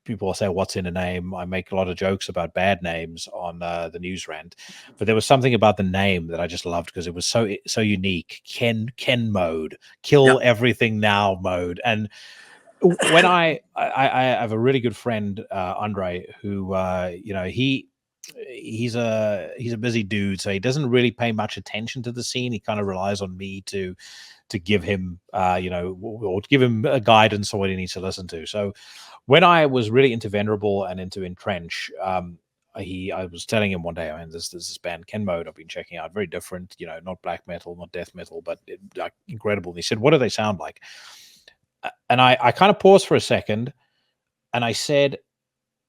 people say, what's in a name? I make a lot of jokes about bad names on the news rant, but there was something about the name that I just loved because it was so unique. Ken mode, kill everything now mode. And when I have a really good friend, Andre, who he's a busy dude, so he doesn't really pay much attention to the scene. He kind of relies on me to give him or to give him a guidance on what he needs to listen to. So when I was really into Venerable and into Entrench, I was telling him one day, there's this band Ken Mode I've been checking out, very different, not black metal, not death metal, but like incredible. And he said, what do they sound like? And I kind of paused for a second, and I said,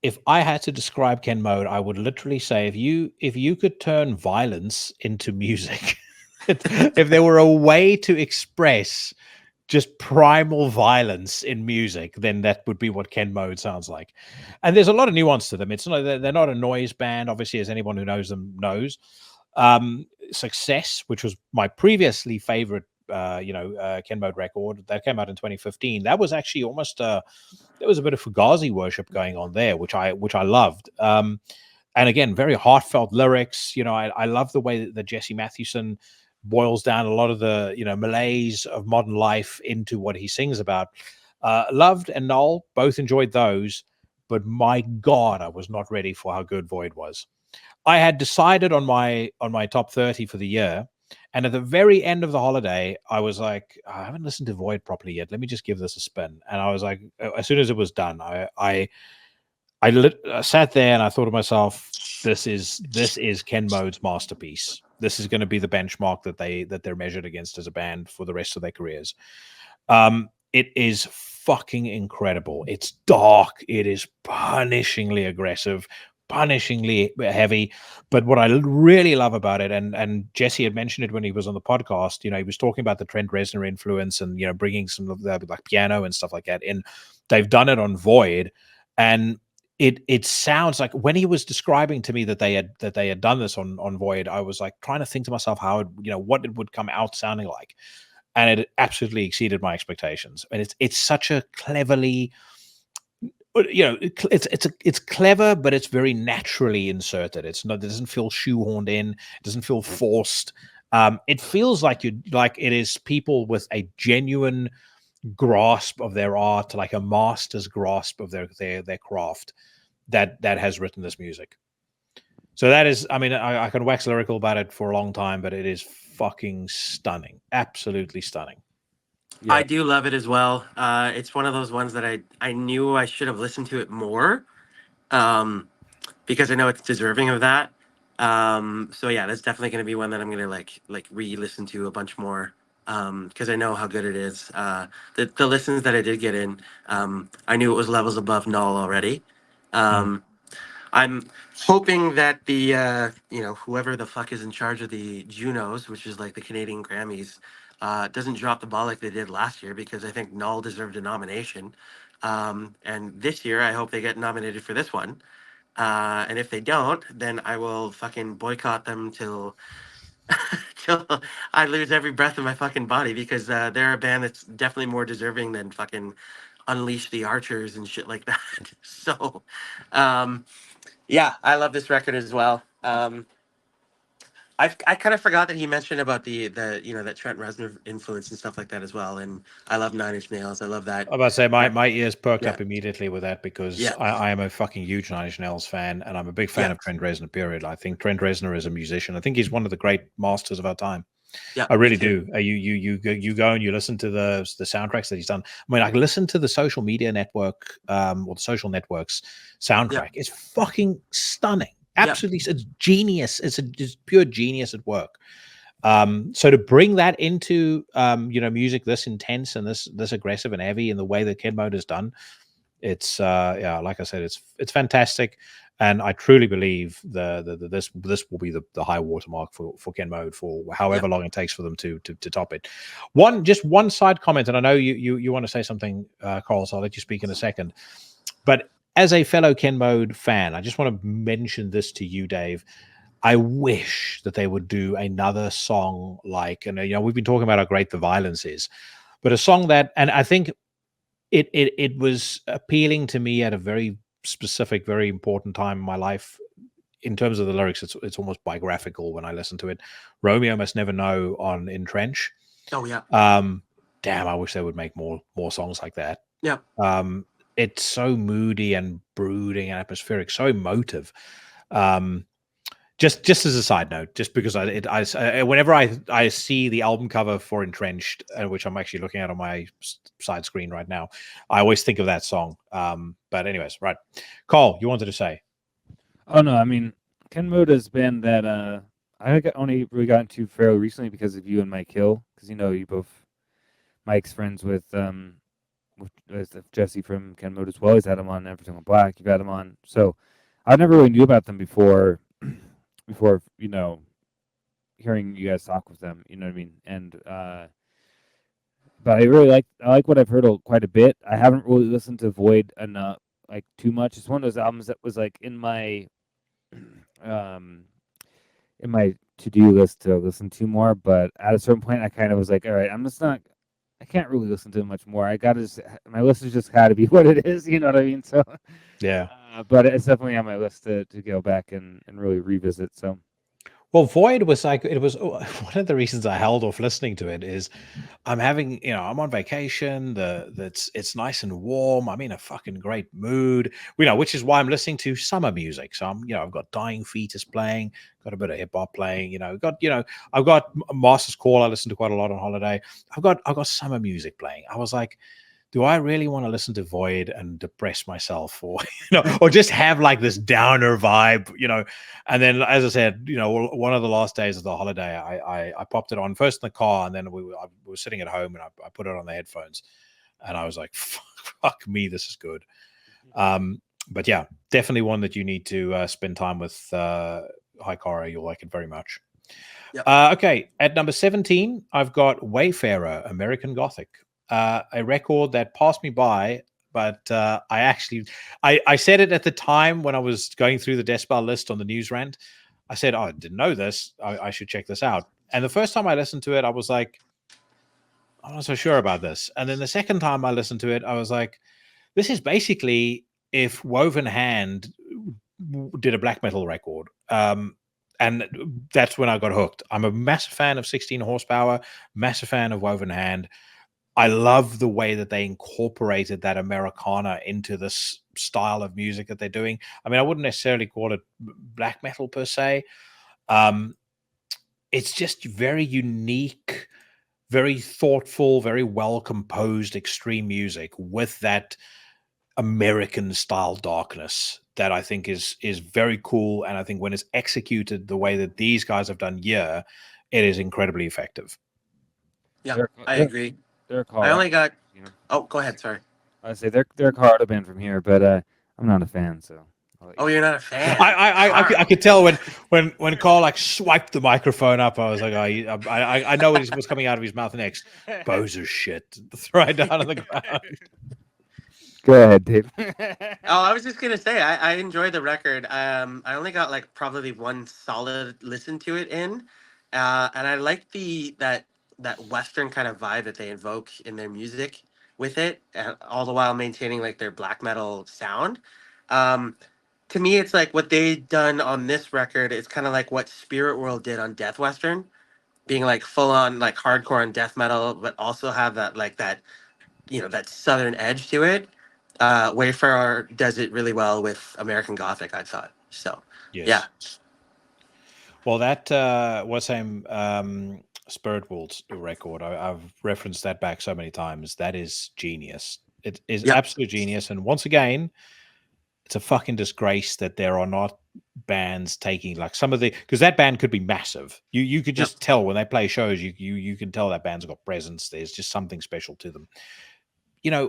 if I had to describe Ken Mode, I would literally say, if you could turn violence into music, if there were a way to express just primal violence in music, then that would be what Ken Mode sounds like. And there's a lot of nuance to them. It's not, they're not a noise band, obviously, as anyone who knows them knows. Success, which was my previously favorite Ken Mode record that came out in 2015, that was actually almost there was a bit of Fugazi worship going on there, which I loved. And again, very heartfelt lyrics. I love the way that Jesse Mathewson boils down a lot of the malaise of modern life into what he sings about. Loved and Null both enjoyed those, but my God, I was not ready for how good Void was. I had decided on my top 30 for the year, and at the very end of the holiday, I was like, I haven't listened to Void properly yet. Let me just give this a spin. And I was like, as soon as it was done, I sat there and I thought to myself, this is Ken Mode's masterpiece. This is going to be the benchmark that they're measured against as a band for the rest of their careers. It is fucking incredible. It's dark. It is punishingly aggressive, punishingly heavy. But what I really love about it, and Jesse had mentioned it when he was on the podcast, he was talking about the Trent Reznor influence and bringing some of the like piano and stuff like that in. They've done it on Void, and it sounds like when he was describing to me that they had done this on Void, I was like trying to think to myself how what it would come out sounding like, and it absolutely exceeded my expectations. And it's such a cleverly, it's clever, but it's very naturally inserted. It doesn't feel shoehorned in. It doesn't feel forced. It feels like it is people with a genuine grasp of their art, like a master's grasp of their craft that has written this music. So that is, I can wax lyrical about it for a long time, but it is fucking stunning. Absolutely stunning. Yeah. I do love it as well. It's one of those ones that I knew I should have listened to it more, because I know it's deserving of that. So yeah, that's definitely going to be one that I'm going to like re-listen to a bunch more, because I know how good it is. The listens that I did get in, I knew it was levels above Null already. I'm hoping that the whoever the fuck is in charge of the Junos, which is like the Canadian Grammys, doesn't drop the ball like they did last year, because I think Null deserved a nomination. And this year, I hope they get nominated for this one. And if they don't, then I will fucking boycott them till till I lose every breath in my fucking body, because they're a band that's definitely more deserving than fucking Unleash the Archers and shit like that. So, yeah, I love this record as well. I kind of forgot that he mentioned about the that Trent Reznor influence and stuff like that as well. And I love Nine Inch Nails. I love that. I'm about to say my ears perked up immediately with that, because I am a fucking huge Nine Inch Nails fan, and I'm a big fan of Trent Reznor. Period. I think Trent Reznor is a musician. I think he's one of the great masters of our time. Yeah, I really do. You go and you listen to the soundtracks that he's done. I listen to the Social Media Network or the Social Networks soundtrack. It's fucking stunning. Absolutely, it's genius. It's pure genius at work. So to bring that into music this intense and this aggressive and heavy in the way that Ken Mode has done, it's like I said, it's fantastic. And I truly believe this will be the high watermark for Ken Mode for however long it takes for them to top it. One side comment, and I know you want to say something, Karl, so I'll let you speak in a second. But as a fellow Ken Mode fan, I just want to mention this to you, Dave. I wish that they would do another song like, and we've been talking about how great the violence is, but a song that, and I think it was appealing to me at a very specific, very important time in my life. In terms of the lyrics, it's almost biographical when I listen to it. Romeo Must Never Know on Entrench. Oh yeah. Damn, I wish they would make more songs like that. Yeah. It's so moody and brooding and atmospheric, so emotive. Just as a side note, just because whenever I see the album cover for Entrenched, which I'm actually looking at on my side screen right now, I always think of that song. But anyways, right. Karl, you wanted to say? Oh no, Ken Mode has been that I only really got into fairly recently because of you and Mike Hill, because you both Mike's friends with Jesse from Ken Mode as well. He's had him on Everything on Black. You've had him on, so I never really knew about them before hearing you guys talk with them. You know what I mean? And but I like what I've heard quite a bit. I haven't really listened to Void enough, like too much. It's one of those albums that was like in my um to-do list to listen to more, but at a certain point I kind of was like, all right, I can't really listen to it much more. My list has just had to be what it is, you know what I mean? So Yeah. but it's definitely on my list to go back and really revisit. So Well, Void was like, it was one of the reasons I held off listening to it is I'm having, I'm on vacation. It's nice and warm. I'm in a fucking great mood, which is why I'm listening to summer music. So I've got Dying Fetus playing, got a bit of hip hop playing, I've got Master's Call. I listen to quite a lot on holiday. I've got summer music playing. I was like, do I really want to listen to Void and depress myself, or or just have like this downer vibe, And then, as I said, one of the last days of the holiday, I popped it on first in the car, and then we were sitting at home, and I put it on the headphones, and I was like, "Fuck me, this is good." But yeah, definitely one that you need to spend time with. Hikara, you'll like it very much. Yep. Okay, at number 17, I've got Wayfarer, American Gothic. A record that passed me by, but I said it at the time when I was going through the Decibel list on the news rant. I said, I didn't know this. I should check this out. And the first time I listened to it, I was like, I'm not so sure about this. And then the second time I listened to it, I was like, this is basically if Woven Hand did a black metal record. And that's when I got hooked. I'm a massive fan of 16 Horsepower, massive fan of Woven Hand. I love the way that they incorporated that Americana into this style of music that they're doing. I mean, I wouldn't necessarily call it black metal per se. It's just very unique, very thoughtful, very well composed, extreme music with that American style darkness that I think is very cool. And I think when it's executed the way that these guys have done here, it is incredibly effective. Yeah, I agree. I only got. Oh, go ahead. Sorry. I say they're a Colorado band from here, but I'm not a fan. So. Oh, you're not a fan. I could tell when Karl like swiped the microphone up. I was like, I know what's coming out of his mouth next. Bozer shit. Throw it down on the ground. Go ahead, Dave. I was just gonna say I enjoy the record. I only got like probably one solid listen to it in, and I like that Western kind of vibe that they invoke in their music with it, all the while maintaining like their black metal sound. To me, it's like what they done on this record. It's kind of like what Spirit World did on Death Western, being like full on like hardcore and death metal, but also have that southern edge to it. Wayfarer does it really well with American Gothic, I thought. So yes. Yeah. Well, that was Spirit World's record. I've referenced that back so many times. That is genius. It is absolute genius. And once again, it's a fucking disgrace that there are not bands taking like some of the, because that band could be massive. You could just tell when they play shows. You can tell that band's got presence. There's just something special to them.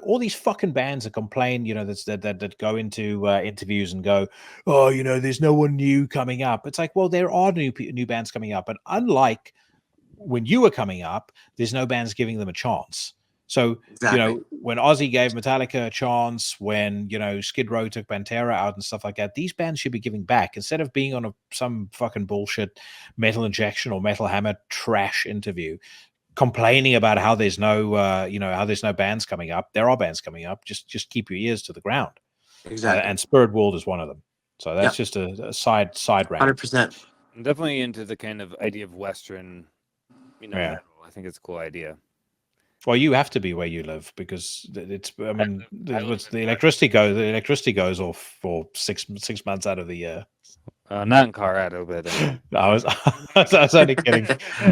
All these fucking bands that complain, that go into interviews and go, oh, there's no one new coming up. It's like, well, there are new bands coming up, but unlike when you were coming up, there's no bands giving them a chance. So, exactly. When Ozzy gave Metallica a chance, when, Skid Row took Pantera out and stuff like that, these bands should be giving back instead of being on some fucking bullshit Metal Injection or Metal Hammer trash interview, complaining about how there's no, how there's no bands coming up. There are bands coming up. Just keep your ears to the ground. Exactly. And Spirit World is one of them. So that's just a side rant. 100%. I'm definitely into the kind of idea of Western, metal. I think it's a cool idea. Well, you have to be where you live because it's. I mean, the electricity goes off for six months out of the year. Not in Colorado, but I was only kidding.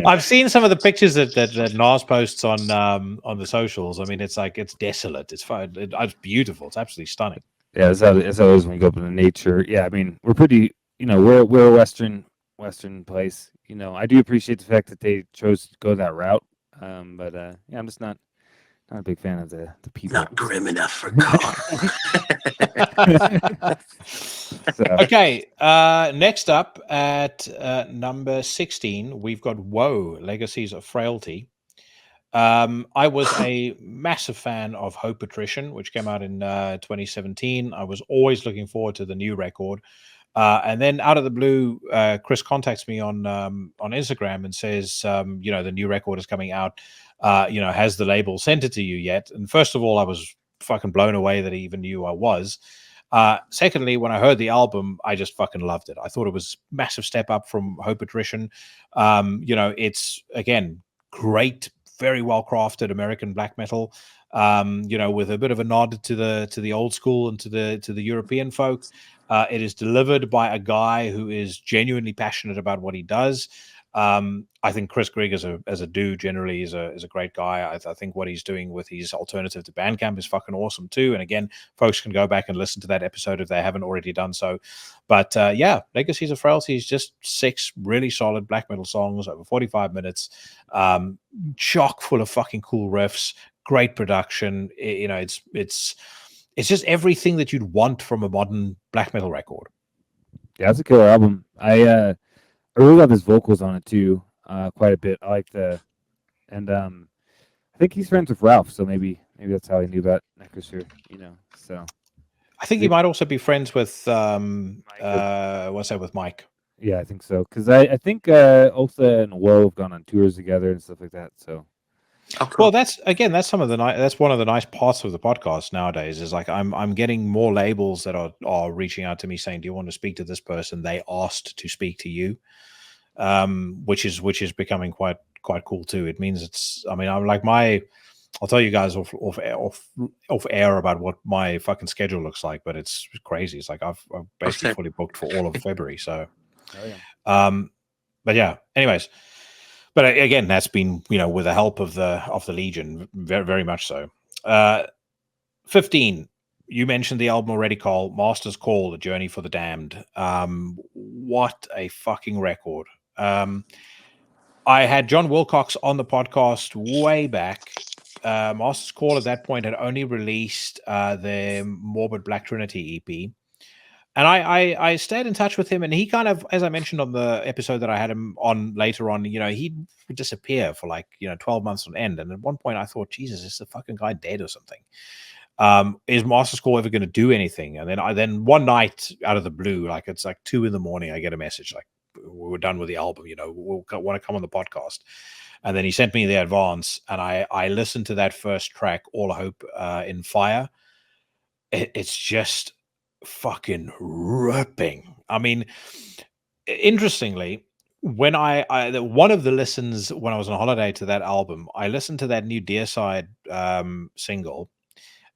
I've seen some of the pictures that Nas posts on the socials. I mean, it's like it's desolate. It's fine. It's beautiful. It's absolutely stunning. Yeah, it's always when we go up into nature. Yeah, I mean, we're pretty. We're a Western place. I do appreciate the fact that they chose to go that route. But I'm just not a big fan of the people. Not grim enough for Karl. Okay, next up at number 16, we've got Woe, Legacies of Frailty. I was a massive fan of Hope Patrician, which came out in 2017. I was always looking forward to the new record. And then out of the blue, Chris contacts me on Instagram and says, the new record is coming out. Has the label sent it to you yet? And first of all, I was fucking blown away that he even knew I was. Secondly, when I heard the album, I just fucking loved it. I thought it was a massive step up from Hope Patrician. It's, again, great, very well crafted American black metal, with a bit of a nod to the old school and to the European folk. It is delivered by a guy who is genuinely passionate about what he does. I think Chris Grigg as a dude generally is a great guy. I think what he's doing with his alternative to Bandcamp is fucking awesome too. And again, folks can go back and listen to that episode if they haven't already done so. But Legacies of Frailty is just 6 really solid black metal songs over 45 minutes, chock full of fucking cool riffs, great production. It's just everything that you'd want from a modern black metal record. Yeah, it's a killer album. I really love his vocals on it too, quite a bit. I like and I think he's friends with Ralph, so maybe that's how he knew about Necrosphere, So I think he might also be friends with with Mike. Yeah, I think so. Because I think Otha and Woe have gone on tours together and stuff like that. So. Oh, cool. Well, that's some of that's one of the nice parts of the podcast nowadays is like I'm getting more labels that are reaching out to me saying, do you want to speak to this person? They asked to speak to you, which is becoming quite cool too. It means I'll tell you guys off air about what my fucking schedule looks like, but it's crazy. It's like I've basically fully booked for all of February. So, but yeah. Anyways. But again, that's been, with the help of the Legion, very, very much so. 15, you mentioned the album already, Karl. Master's Call, The Journey for the Damned. What a fucking record. I had John Wilcox on the podcast way back. Master's Call at that point had only released the Morbid Black Trinity EP. And I stayed in touch with him, and he kind of, as I mentioned on the episode that I had him on later on, he'd disappear for 12 months on end. And at one point I thought, Jesus, is the fucking guy dead or something? Is Master's Call ever going to do anything? And then one night out of the blue, it's 2 a.m, I get a message we're done with the album, we'll want to come on the podcast. And then he sent me the advance, and I listened to that first track, All Hope in Fire. It's just fucking ripping. I mean, interestingly, when I one of the listens when I was on holiday to that album, I listened to that new Deicide single,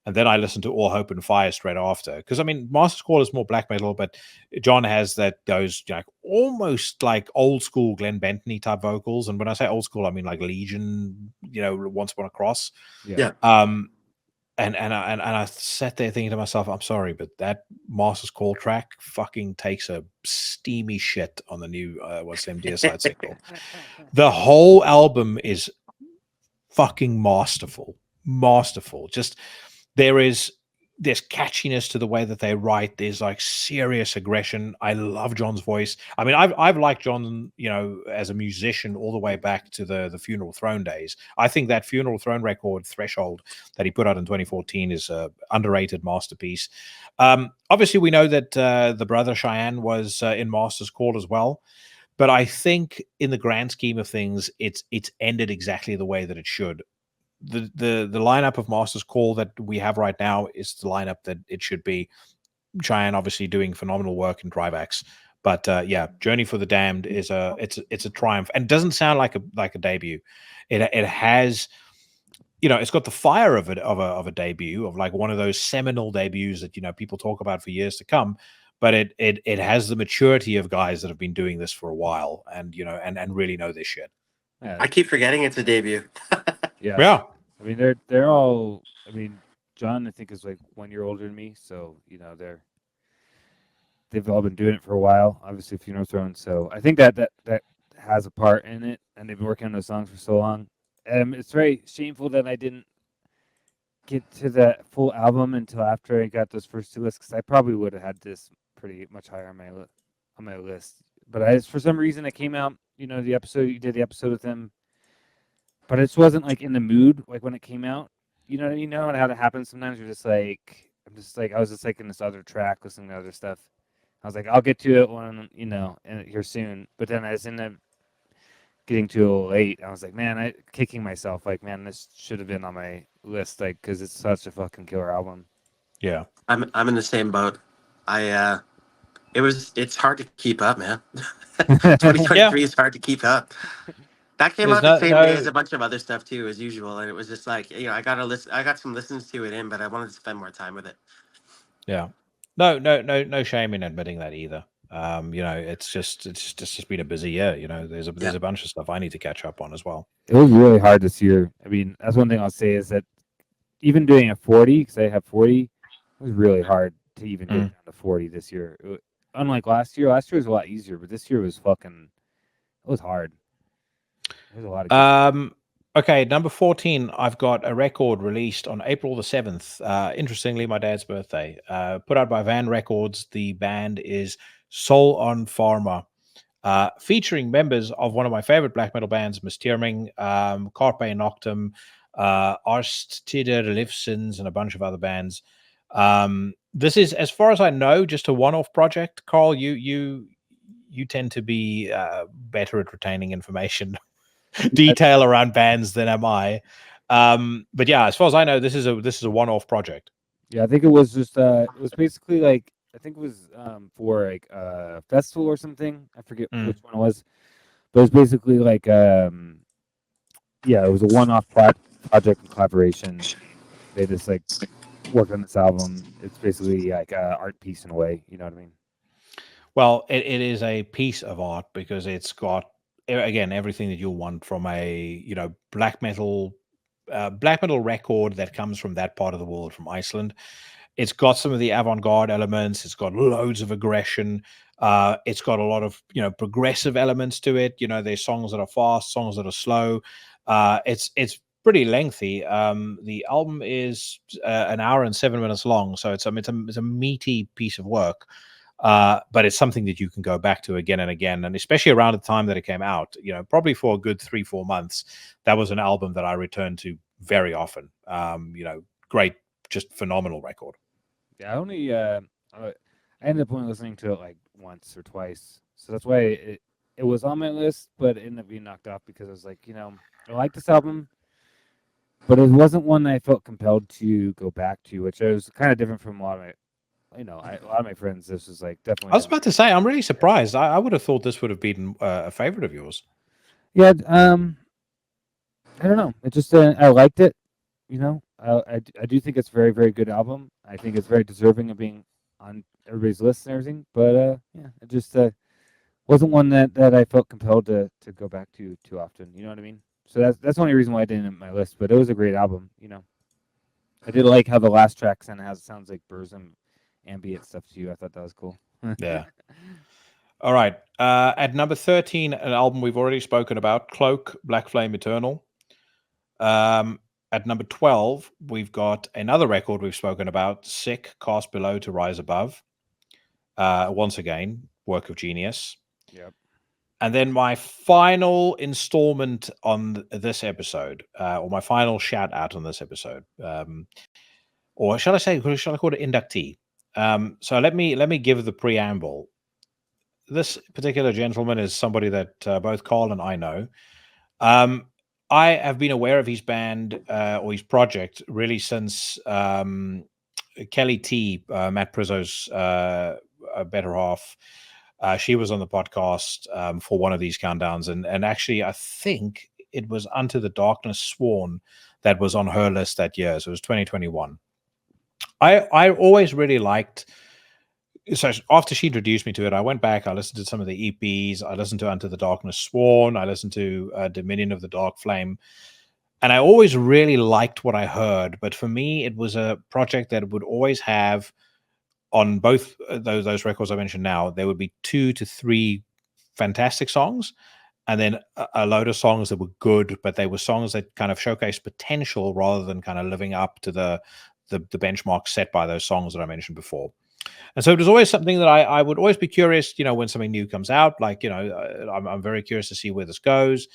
and then I listened to All Hope and Fire straight after. Because I mean, Master's Call is more black metal, but John has those almost like old school Glenn Bentley type vocals. And when I say old school, I mean like Legion, Once Upon a Cross. Yeah. And I sat there thinking to myself, I'm sorry, but that Master's Call track fucking takes a steamy shit on the new what's the Deicide single. The whole album is fucking masterful. Just there's catchiness to the way that they write. There's serious aggression. I love John's voice. I mean, I've liked John, as a musician all the way back to the Funeral Throne days. I think that Funeral Throne record, Threshold, that he put out in 2014 is a underrated masterpiece. Obviously, we know that the brother Cheyenne was in Master's Call as well. But I think in the grand scheme of things, it's ended exactly the way that it should. The lineup of Master's Call that we have right now is the lineup that it should be. Cheyenne obviously doing phenomenal work in Drivax, but Journey for the Damned is it's a triumph, and doesn't sound like a debut. It has, it's got the fire of a debut, of one of those seminal debuts that people talk about for years to come. But it has the maturity of guys that have been doing this for a while, and and really know this shit. Yeah. I keep forgetting it's a debut. Yeah. I mean, they're all. I mean, John, I think, is 1 year older than me, so they've all been doing it for a while. Obviously, Funeral Throne. So I think that has a part in it, and they've been working on those songs for so long. It's very shameful that I didn't get to the full album until after I got those first 2 lists, because I probably would have had this pretty much higher on my list. But for some reason, it came out. The episode you did the episode with him. but it just wasn't like in the mood like when it came out. You know how that happens sometimes. You're just like I was just like in this other track listening to other stuff. I was like, I'll get to it when and here soon. But then I was in the getting too late. I was like, man, kicking myself. Like, man, this should have been on my list. Like, because it's such a fucking killer album. Yeah, I'm in the same boat. It's hard to keep up, man. 2023 is hard to keep up. That came there's out the same day as no a bunch of other stuff too, as usual, and it was just like I got some listens to it in, but I wanted to spend more time with it. Yeah, no shame in admitting that either. It's just been a busy year. There's a bunch of stuff I need to catch up on as well. It was really hard this year. I mean, that's one thing I'll say is that even doing a 40, because I have 40, it was really hard to even get down to 40 this year. Unlike last year was a lot easier, but this year was it was hard. There's a lot of okay, number 14, I've got a record released on April the 7th. Interestingly, my dad's birthday. Put out by Van Records. The band is Soul on Pharma, featuring members of one of my favorite black metal bands, Mysterium, Carpe Noctem, Arsttider Livsins, and a bunch of other bands. This is, as far as I know, just a one-off project. Karl, you tend to be better at retaining information detail around bands than am I. But yeah, as far as I know, this is a one-off project. Yeah, I think it was just it was basically like I think it was for like a festival or something. I forget which one it was. But it was basically like it was a one-off project and collaboration. They just like worked on this album. It's basically like an art piece in a way, you know what I mean? Well, it is a piece of art because it's got, again, everything that you'll want from a black metal record that comes from that part of the world, from Iceland. It's got some of the avant-garde elements. It's got loads of aggression. It's got a lot of progressive elements to it. There's songs that are fast, songs that are slow. It's pretty lengthy. The album is an hour and 7 minutes long, so it's a meaty piece of work. But it's something that you can go back to again and again, and especially around the time that it came out, probably for a good 3-4 months, that was an album that I returned to very often. Great, just phenomenal record. Yeah, I ended up only listening to it like once or twice, so that's why it was on my list, but it ended up being knocked off because I was like, I like this album, but it wasn't one that I felt compelled to go back to, which was kind of different from a lot of my. A lot of my friends, this was like definitely. I was about to say, I'm really surprised. I would have thought this would have been a favorite of yours. Yeah, I don't know. It just I liked it. I do think it's a very, very good album. I think it's very deserving of being on everybody's list and everything. But it just wasn't one that I felt compelled to go back to too often. You know what I mean? So that's the only reason why I didn't on my list. But it was a great album. I did like how the last track sounds like Burzum ambient stuff to you. I thought that was cool. Yeah. All right. At number 13, an album we've already spoken about, Cloak, Black Flame Eternal. At number 12, we've got another record we've spoken about, Sick, Cast Below to Rise Above. Once again, work of genius. Yep. And then my final installment on this episode, or my final shout out on this episode, or shall I call it inductee? So let me give the preamble. This particular gentleman is somebody that both Karl and I know. I have been aware of his band or his project really since Kelly T, Matt Prizzo's better half. She was on the podcast for one of these countdowns, and actually I think it was Unto the Darkness Sworn that was on her list that year. So it was 2021. I always really liked. So after she introduced me to it, I went back. I listened to some of the EPs. I listened to Unto the Darkness Sworn. I listened to Dominion of the Dark Flame, and I always really liked what I heard. But for me, it was a project that would always have, on both those records I mentioned now, there would be 2 to 3 fantastic songs, and then a load of songs that were good, but they were songs that kind of showcased potential rather than kind of living up to the benchmark set by those songs that I mentioned before. And so it was always something that I would always be curious, when something new comes out, like, I'm very curious to see where this goes,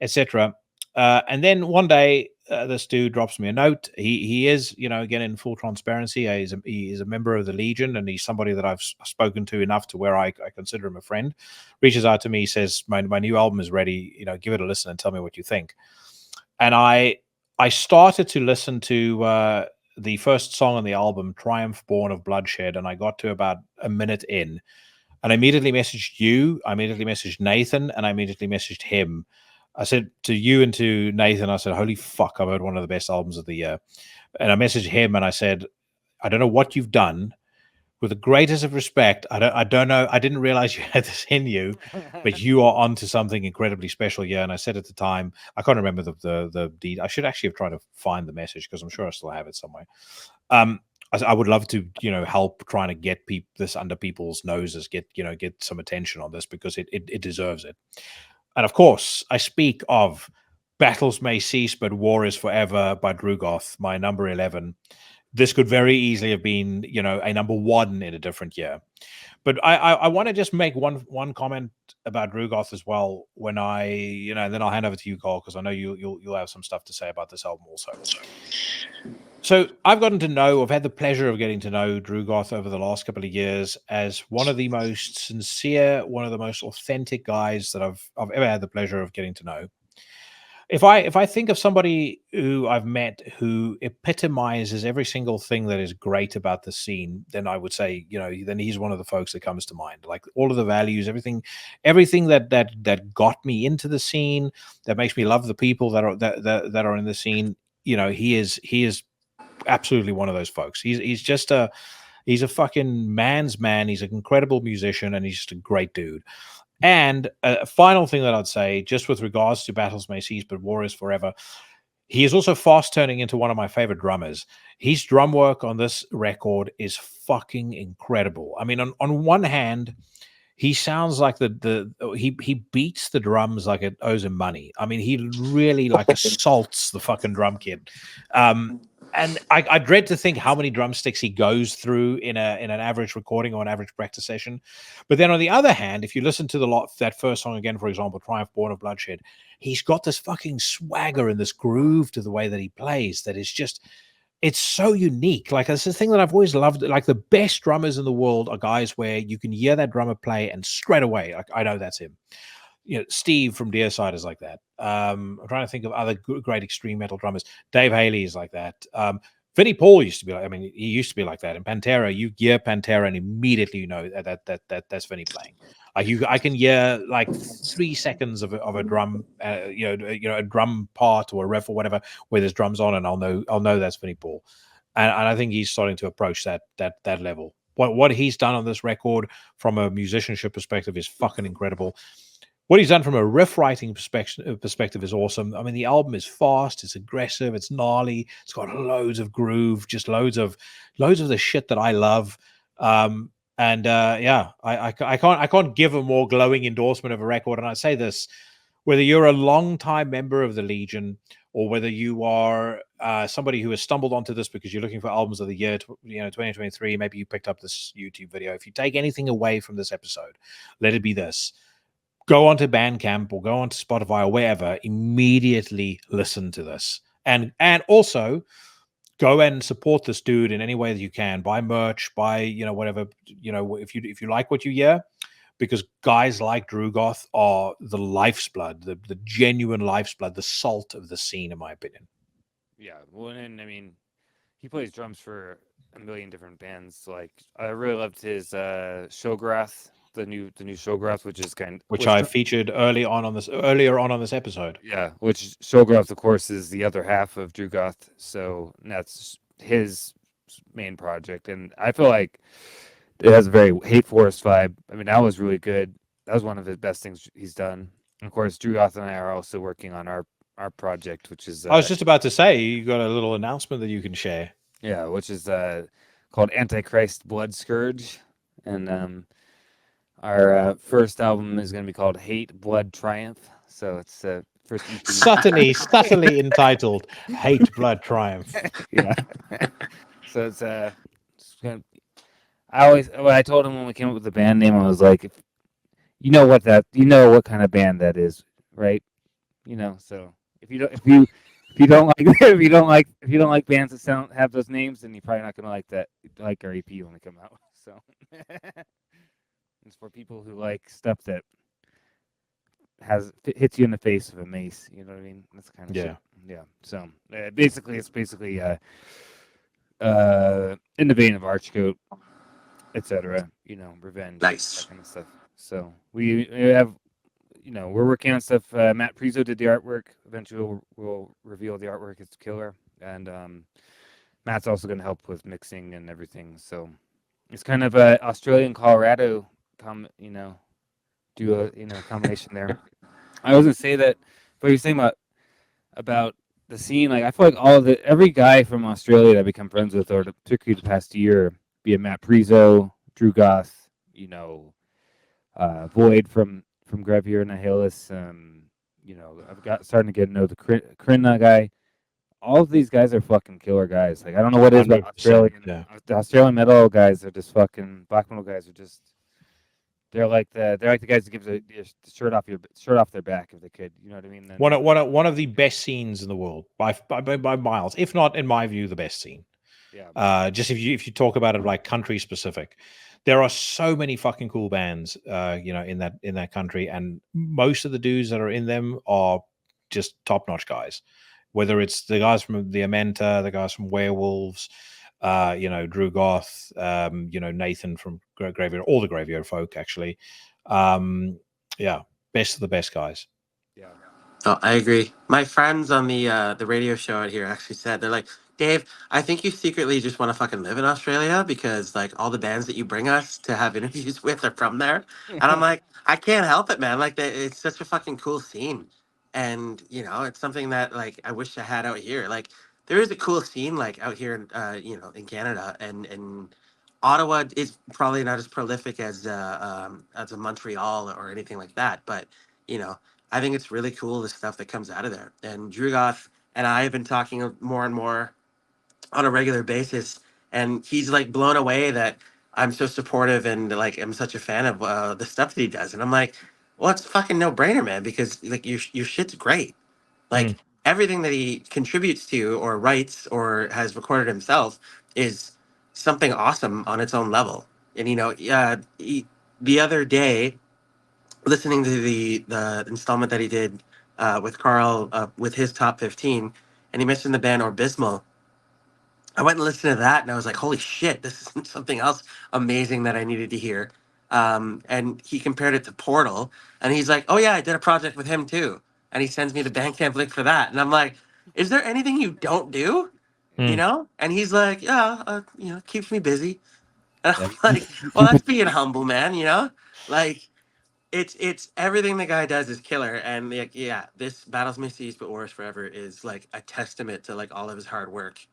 etc. And then one day, this dude drops me a note. He is, again, in full transparency, he is a member of the Legion, and he's somebody that I've spoken to enough to where I consider him a friend. Reaches out to me, says, my new album is ready, give it a listen and tell me what you think. And I started to listen to the first song on the album, Triumph Born of Bloodshed, and I got to about a minute in, and I immediately messaged you, I immediately messaged Nathan, and I immediately messaged him. I said to you and to Nathan, I said, holy fuck, I've heard one of the best albums of the year. And I messaged him and I said, I don't know what you've done. With the greatest of respect, I don't know. I didn't realize you had this in you, but you are onto something incredibly special here. And I said at the time, I can't remember the deed. I should actually have tried to find the message because I'm sure I still have it somewhere. I would love to, help trying to get this under people's noses, get some attention on this because it deserves it. And of course, I speak of Battles May Cease, but War is Forever by Drugoth, my number 11. This could very easily have been, a number 1 in a different year. But I want to just make one comment about Drugoth as well when and then I'll hand over to you, Karl, because I know you'll have some stuff to say about this album also. So I've had the pleasure of getting to know Drugoth over the last couple of years as one of the most sincere, one of the most authentic guys that I've ever had the pleasure of getting to know. If I think of somebody who I've met who epitomizes every single thing that is great about the scene, then I would say, then he's one of the folks that comes to mind. Like all of the values, everything that got me into the scene, that makes me love the people that are in the scene. He is absolutely one of those folks. He's a fucking man's man. He's an incredible musician, and he's just a great dude. And a final thing that I'd say, just with regards to Battles May Cease, but War is Forever, he is also fast turning into one of my favorite drummers. His drum work on this record is fucking incredible. I mean, on one hand, he sounds like he beats the drums like it owes him money. I mean, he really like assaults the fucking drum kit. And I dread to think how many drumsticks he goes through in an average recording or an average practice session. But then on the other hand, if you listen to that first song again, for example, Triumph Born of Bloodshed, he's got this fucking swagger and this groove to the way that he plays that is just, it's so unique. Like, that's the thing that I've always loved. Like, the best drummers in the world are guys where you can hear that drummer play and straight away, like, I know that's him. Steve from Deicide is like that. I'm trying to think of other great extreme metal drummers. Dave Haley is like that. Vinnie Paul used to be like, he used to be like that. In Pantera, you hear Pantera and immediately you know that's Vinnie playing. Like I can hear like 3 seconds of a drum, a drum part or a riff or whatever where there's drums on, and I'll know that's Vinnie Paul. And I think he's starting to approach that level. What he's done on this record from a musicianship perspective is fucking incredible. What he's done from a riff writing perspective is awesome. I mean, the album is fast, it's aggressive, it's gnarly, it's got loads of groove, just loads of the shit that I love. I can't give a more glowing endorsement of a record. And I say this, whether you're a long-time member of the Legion or whether you are somebody who has stumbled onto this because you're looking for albums of the year, 2023, maybe you picked up this YouTube video. If you take anything away from this episode, let it be this. Go onto Bandcamp or go onto Spotify or wherever, immediately listen to this. And also go and support this dude in any way that you can. Buy merch, buy, whatever, if you like what you hear, because guys like Drugoth are the life's blood, the genuine life's blood, the salt of the scene, in my opinion. Yeah, well, and I mean, he plays drums for a million different bands. Like, I really loved his Shograath, the new Shograath, which I featured earlier on this episode. Yeah, which Shograath, of course, is the other half of Drugoth, so that's his main project, and I feel like it has a very Hate Forest vibe. I mean, that was really good. That was one of the best things he's done. And of course, Drugoth and I are also working on our project, which is I was just about to say, you got a little announcement that you can share. Yeah, which is called Antichrist Blood Scourge, and our first album is going to be called Hate Blood Triumph. So it's first EP. subtly entitled Hate Blood Triumph. Yeah. So it's gonna, I told him when we came up with the band name, I was like, you know what kind of band that is, right? So if you don't like if you don't like bands that have those names, then you're probably not gonna like our EP when we come out. So it's for people who like stuff that hits you in the face with a mace. You know what I mean? That's kind of shit. Yeah. So basically, it's basically in the vein of Archcoat, etc. Revenge, Nice. that kind of stuff. So we have, we're working on stuff. Matt Prizo did the artwork. Eventually, we'll reveal the artwork. It's killer, and Matt's also going to help with mixing and everything. So it's kind of a Australian Colorado do a combination there. I was gonna say that what you're saying about the scene, like I feel like every guy from Australia that I've become friends with, or particularly the past year, be it Matt Prizo, Drugoth, Void from Gravier and Nihilus, I've starting to get to know the Krina guy. All of these guys are fucking killer guys. Like I don't know what it is about Australian. Yeah. The Australian metal guys are just fucking black metal guys are just. They're like the guys that give the shirt off their back if they could. You know what I mean? And one of the best scenes in the world by miles, if not in my view the best scene. Yeah. Just if you talk about it like country specific, there are so many fucking cool bands, in that country, and most of the dudes that are in them are just top notch guys. Whether it's the guys from the Amenta, the guys from Werewolves, Drugoth, Nathan from Graveyard, all the Graveyard folk actually. Best of the best guys. Yeah. Oh, I agree. My friends on the radio show out here actually said, they're like, Dave, I think you secretly just want to fucking live in Australia because like all the bands that you bring us to have interviews with are from there. And I'm like, I can't help it, man. Like it's such a fucking cool scene. And it's something that like I wish I had out here. Like there is a cool scene like out here in Canada, and Ottawa is probably not as prolific as a Montreal or anything like that, but I think it's really cool, the stuff that comes out of there. And Drugoth and I have been talking more and more on a regular basis, and he's like blown away that I'm so supportive and like I'm such a fan of the stuff that he does. And I'm like, well, it's fucking no brainer, man, because like your shit's great. Like everything that he contributes to or writes or has recorded himself is something awesome on its own level. And the other day, listening to the installment that he did with Karl with his top 15, and he mentioned the band Orbismal. I went and listened to that, and I was like, "Holy shit! This is something else amazing that I needed to hear." And he compared it to Portal, and he's like, "Oh yeah, I did a project with him too." And he sends me the Bandcamp link for that, and I'm like, "Is there anything you don't do?" And he's like, "Yeah, keeps me busy." And I'm like, "Well, that's being humble, man. Like." It's everything the guy does is killer, and like this Battles May Cease but Wars Forever is like a testament to like all of his hard work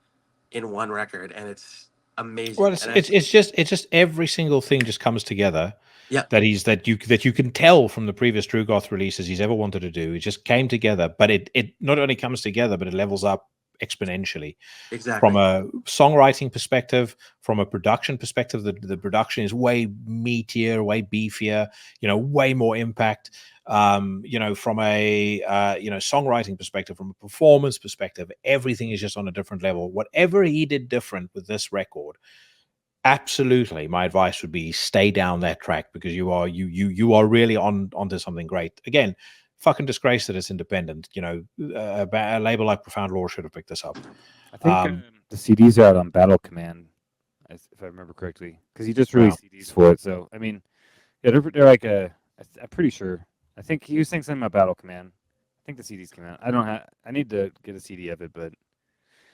in one record, and it's amazing. Well, it's just every single thing just comes together. Yeah, that you can tell from the previous Drugoth releases he's ever wanted to do. It just came together, but it not only comes together, but it levels up exponentially. exactly. From a songwriting perspective, from a production perspective, the production is way meatier, way beefier, way more impact. From a songwriting perspective, from a performance perspective, everything is just on a different level. Whatever he did different with this record, absolutely, my advice would be stay down that track, because you are really onto something great. Again, fucking disgrace that it's independent. A label like Profound Lore should have picked this up. I think the CDs are out on Battle Command, if I remember correctly, because he just released CDs for it. So I mean, yeah, they're like I'm pretty sure. I think he was saying something about Battle Command. I think the CDs came out. I need to get a CD of it, but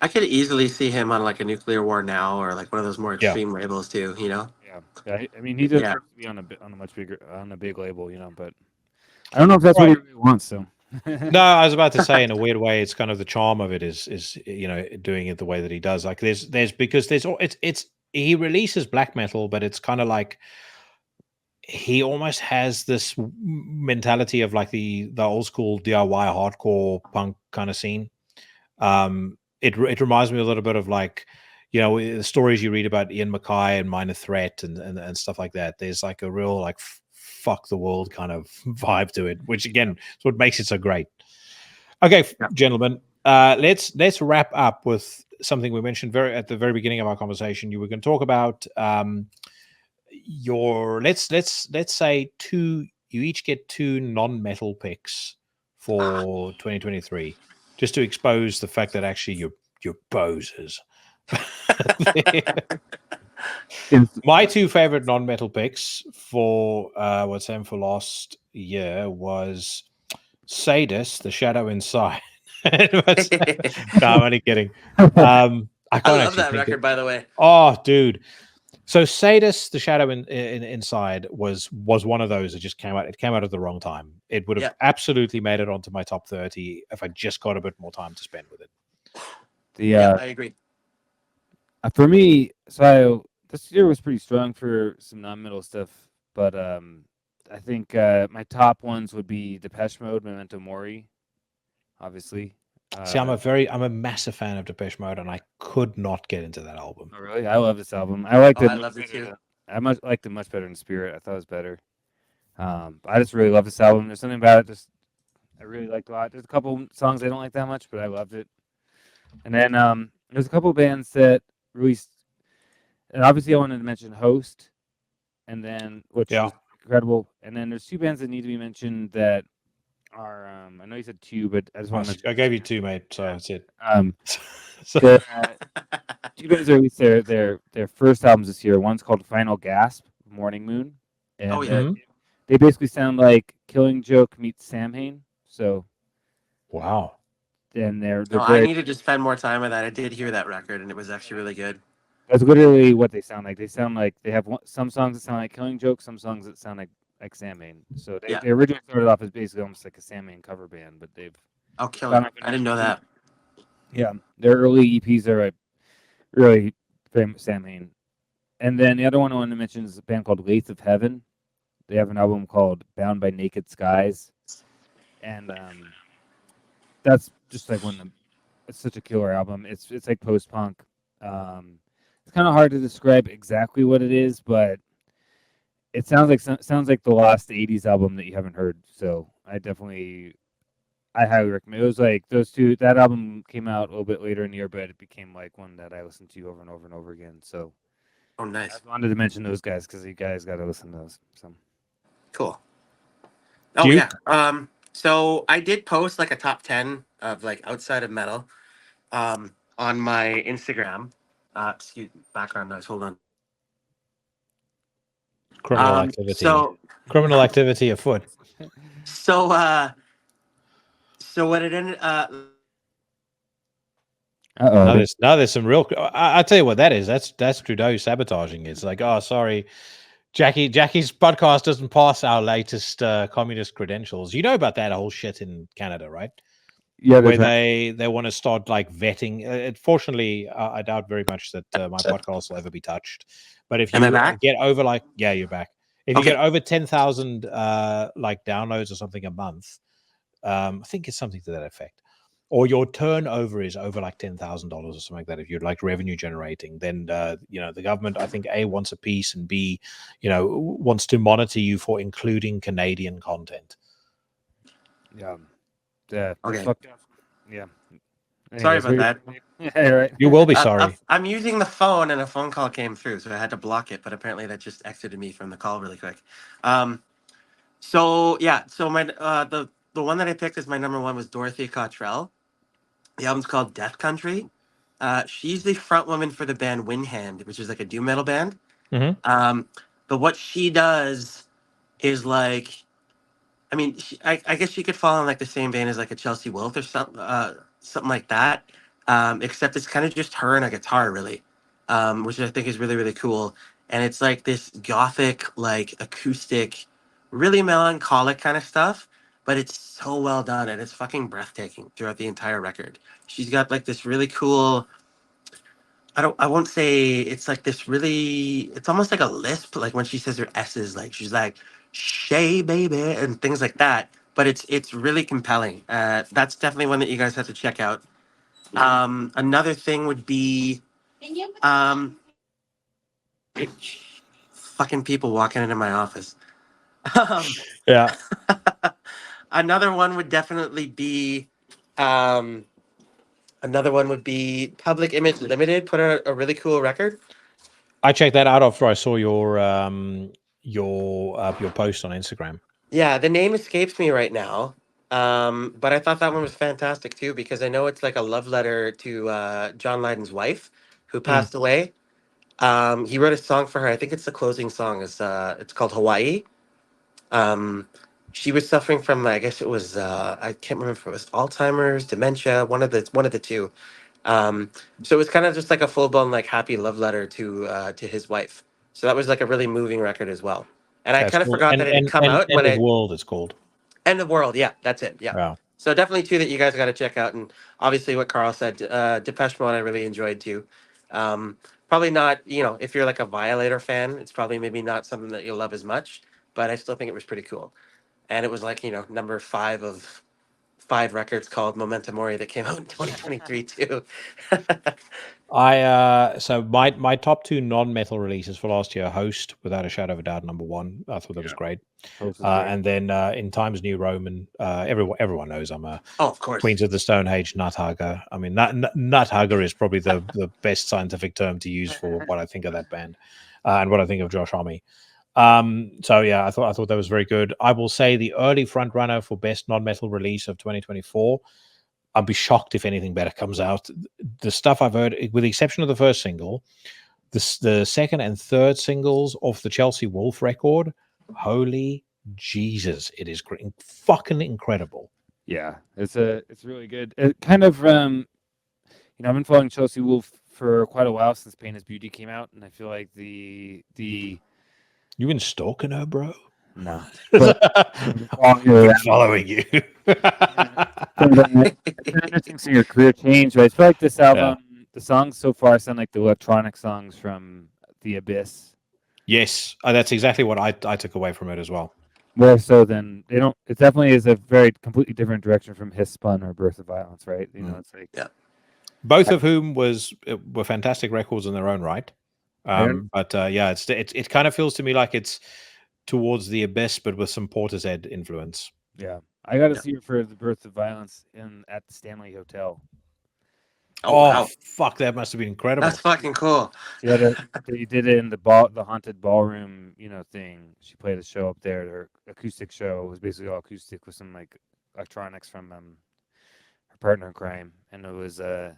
I could easily see him on like a Nuclear War Now or like one of those more extreme labels too. Yeah. I mean, he does be on a big label, but I don't know if that's what he really wants. So no, I was about to say, in a weird way, it's kind of the charm of it is doing it the way that he does. Like he releases black metal, but it's kind of like he almost has this mentality of like the old school DIY hardcore punk kind of scene. It reminds me a little bit of like, the stories you read about Ian Mackay and Minor Threat and stuff like that. There's like a real like fuck the world kind of vibe to it, which again is what makes it so great. Okay, Yeah. gentlemen, let's wrap up with something we mentioned at the very beginning of our conversation. You were going to talk about your let's say two. You each get 2 non-metal picks for 2023, just to expose the fact that actually you're bozers. My 2 favorite non-metal picks for what's happened for last year was Sadus, The Shadow Inside. No, I'm only kidding. I can't I love actually that think record, by the way. Oh, dude. So Sadus, The Shadow Inside was one of those that just came out. It came out at the wrong time. It would have absolutely made it onto my top 30 if I just got a bit more time to spend with it. I agree. For me, so this year was pretty strong for some non-metal stuff, but I think my top ones would be Depeche Mode, Memento Mori, obviously. See, I'm a massive fan of Depeche Mode, and I could not get into that album. Oh, really? I love this album. I liked it. I loved it too. I liked it much better in Spirit. I thought it was better. I just really love this album. There's something about it I really liked a lot. There's a couple songs I don't like that much, but I loved it. And then there's a couple bands that released, and obviously I wanted to mention Host, and then which is incredible. And then there's 2 bands that need to be mentioned that are I know you said 2, but I just want to. I gave you 2, mate. So that's it. So, 2 bands released their first albums this year. One's called Final Gasp, Morning Moon, and they basically sound like Killing Joke meets Samhain. So, wow. And they're I needed to spend more time with that. I did hear that record, and it was actually really good. That's literally what they sound like. They sound like they have some songs that sound like Killing Joke, some songs that sound like Samhain. So they originally started off as basically almost like a Samhain cover band, but they've Killing. I didn't know that. Yeah, their early EPs are like really famous Samhain. And then the other one I want to mention is a band called Lathe of Heaven. They have an album called Bound by Naked Skies, and that's just like it's such a killer album. It's like post punk. It's kind of hard to describe exactly what it is, but it sounds like the lost '80s album that you haven't heard. So I highly recommend. It was like those 2. That album came out a little bit later in the year, but it became like one that I listened to over and over and over again. So, nice. I wanted to mention those guys because you guys got to listen to those. So cool. Oh yeah. So I did post like a top 10 of like outside of metal, on my Instagram. Excuse background noise. Hold on. Criminal activity. Criminal activity afoot. So what it ended. Now there's some real. I tell you what that is. That's Trudeau sabotaging. It's like, oh, sorry, Jackie's podcast doesn't pass our latest communist credentials. You know about that whole shit in Canada, right? Yeah, where they want to start like vetting. Fortunately, I doubt very much that my podcast will ever be touched. But if you get over you're back. If you get over 10,000 like downloads or something a month, I think it's something to that effect, or your turnover is over like $10,000 or something like that. If you're like revenue generating, then the government, I think, A, wants a piece, and B, wants to monitor you for including Canadian content. Yeah. Okay. Yeah. Sorry about that. Yeah, right. You will be sorry. I'm using the phone, and a phone call came through, so I had to block it. But apparently, that just exited me from the call really quick. So my the one that I picked as my number 1 was Dorothy Cottrell. The album's called Death Country. She's the front woman for the band Windhand, which is like a doom metal band. Mm-hmm. But what she does is like, I mean, I guess she could fall in like the same vein as like a Chelsea Wolfe or something like that. Except it's kind of just her and a guitar, really, which I think is really, really cool. And it's like this gothic, like acoustic, really melancholic kind of stuff, but it's so well done and it's fucking breathtaking throughout the entire record. She's got like this really cool. I won't say it's like this really. It's almost like a lisp, like when she says her S's, like she's like "Shay baby" and things like that. But it's really compelling. That's definitely one that you guys have to check out. Another thing would be fucking people walking into my office. Yeah. Another one would definitely be Um, Another one would be Public Image Limited put out a really cool record. I checked that out after I saw your post on Instagram. Yeah, the name escapes me right now. But I thought that one was fantastic too because I know it's like a love letter to John Lydon's wife, who passed away. He wrote a song for her. I think it's the closing song. It's called Hawaii. She was suffering from, I guess it was, I can't remember if it was Alzheimer's, dementia, one of the two. So it was kind of just like a full blown like happy love letter to his wife. So that was like a really moving record as well. And I That's kind of cool. forgot that it had come out when End of it World it's called. End of World. Yeah, that's it. Yeah. Wow. So definitely two that you guys got to check out, and obviously what Carl said, Depeche Mode, I really enjoyed too. Probably not, if you're like a Violator fan, it's probably maybe not something that you'll love as much, but I still think it was pretty cool. And it was like number 5 of 5 records called Memento Mori that came out in 2023 too. So my top 2 non-metal releases for last year: Host, without a shadow of a doubt, number 1. I thought that was great. And then in Times New Roman, everyone knows I'm a of course Queens of the Stone Age nut hugger. I mean, nut hugger is probably the best scientific term to use for what I think of that band and what I think of Josh Homme. So yeah, I thought that was very good. I will say the early front runner for best non-metal release of 2024. I'll be shocked if anything better comes out. The stuff I've heard, with the exception of the first single, the second and third singles off the Chelsea Wolf record, holy Jesus, it is fucking incredible. Yeah, it's really good. It kind of I've been following Chelsea Wolf for quite a while since Pain is Beauty came out, and I feel like the You've been stalking her, bro? No. I've been following you. It's interesting seeing your career change, right? I feel like this album, the songs so far sound like the electronic songs from The Abyss. Yes, that's exactly what I took away from it as well. More so than they don't. It definitely is a very completely different direction from Hiss Spun or Birth of Violence, right? It's like both of whom were fantastic records in their own right. But it kind of feels to me like it's towards The Abyss, but with some Portishead influence. Yeah, I got to see her for the Birth of Violence at the Stanley Hotel. Oh wow. Fuck! That must have been incredible. That's fucking cool. Yeah, they did it in the haunted ballroom, thing. She played a show up there. Her acoustic show was basically all acoustic with some like electronics from her partner in crime, and it was it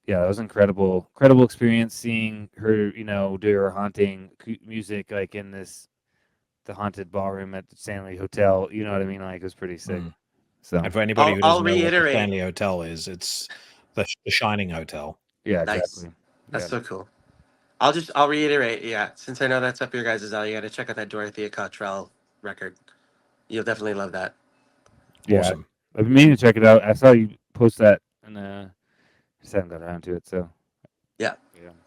was incredible experience seeing her, do her haunting music like in the haunted ballroom at the Stanley Hotel. You know what I mean? Like it was pretty sick. So, and for anybody who doesn't know what the Stanley Hotel is, it's the Shining Hotel. Yeah, nice. Exactly. That's so cool. I'll reiterate. Yeah, since I know that's up your guys' alley, you got to check out that Dorothea Cottrell record. You'll definitely love that. Yeah, awesome. I've been meaning to check it out. I saw you post that, and just haven't got around to it. So yeah.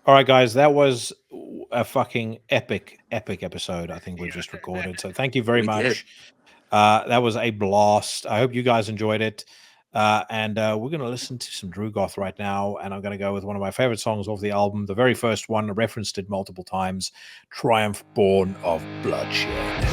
All right, guys, that was a fucking epic episode. I think we've just recorded. So thank you very much. That was a blast. I hope you guys enjoyed it. And we're going to listen to some Drugoth right now, and I'm going to go with one of my favorite songs off the album, the very first one. I referenced it multiple times, Triumph Born of Bloodshed.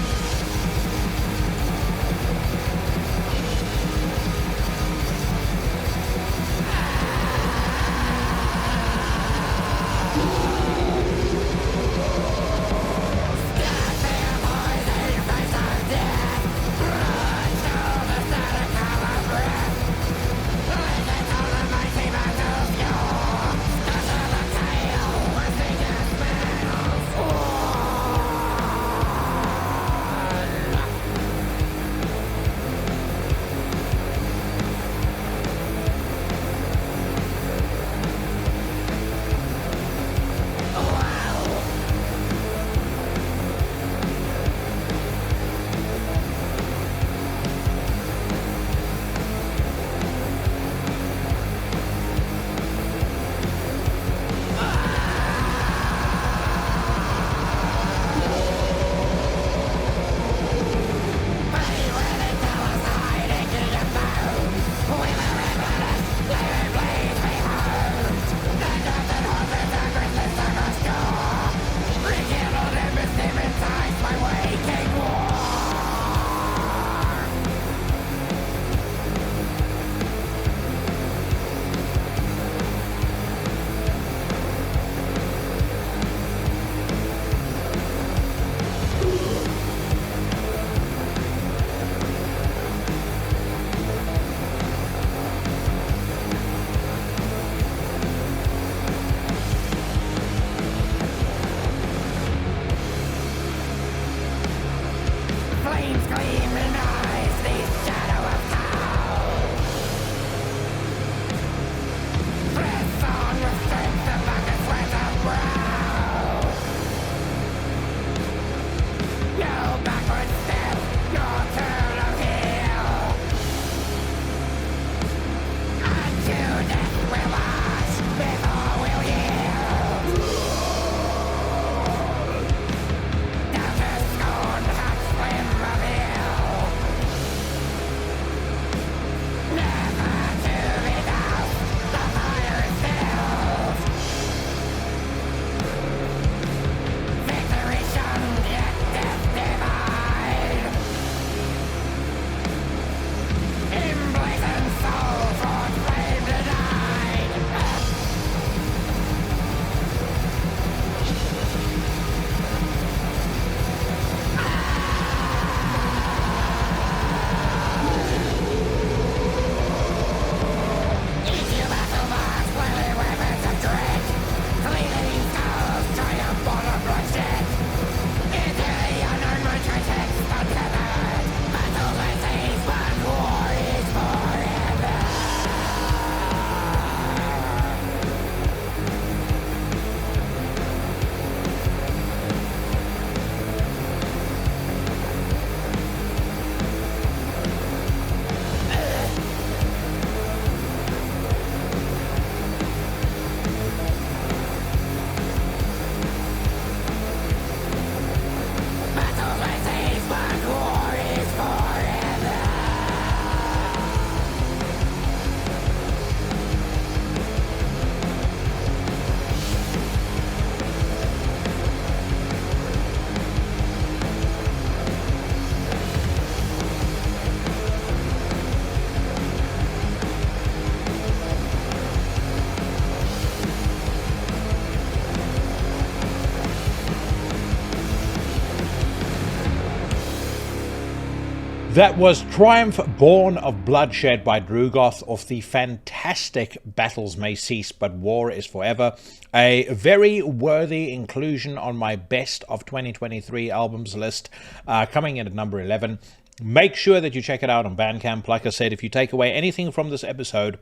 That was Triumph Born of Bloodshed by Drugoth off the fantastic Battles May Cease But War is Forever. A very worthy inclusion on my best of 2023 albums list, coming in at number 11. Make sure that you check it out on Bandcamp. Like I said, if you take away anything from this episode,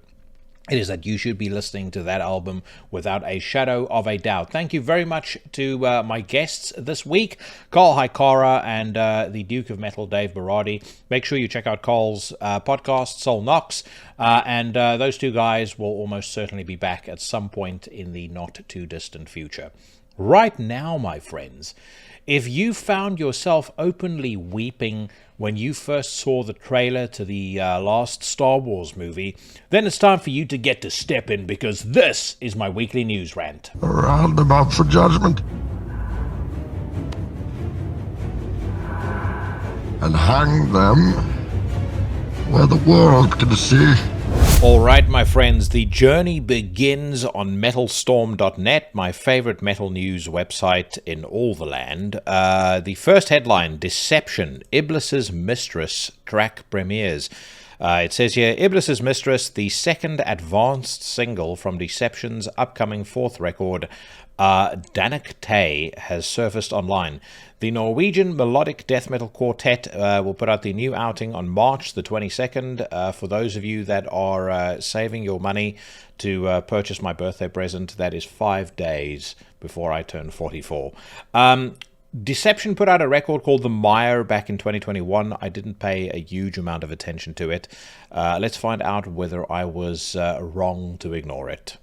it is that you should be listening to that album without a shadow of a doubt. Thank you very much to my guests this week, Karl Hikara and the Duke of Metal, Dave Berrardi. Make sure you check out Karl's podcast, Soul Knocks, and those two guys will almost certainly be back at some point in the not-too-distant future. Right now, my friends, if you found yourself openly weeping when you first saw the trailer to the last Star Wars movie, then it's time for you to get to step in, because this is my weekly news rant. Round them up for judgment. And hang them where the world can see. Alright, my friends, the journey begins on metalstorm.net, my favorite metal news website in all the land. The first headline, Deception, Iblis's Mistress track premieres. It says here, Iblis's Mistress, the second advanced single from Deception's upcoming fourth record, Danik Tay, has surfaced online. The Norwegian melodic death metal quartet will put out the new outing on March the 22nd. For those of you that are saving your money to purchase my birthday present, that is 5 days before I turn 44. Deception put out a record called The Mire back in 2021. I didn't pay a huge amount of attention to it. Let's find out whether I was wrong to ignore it.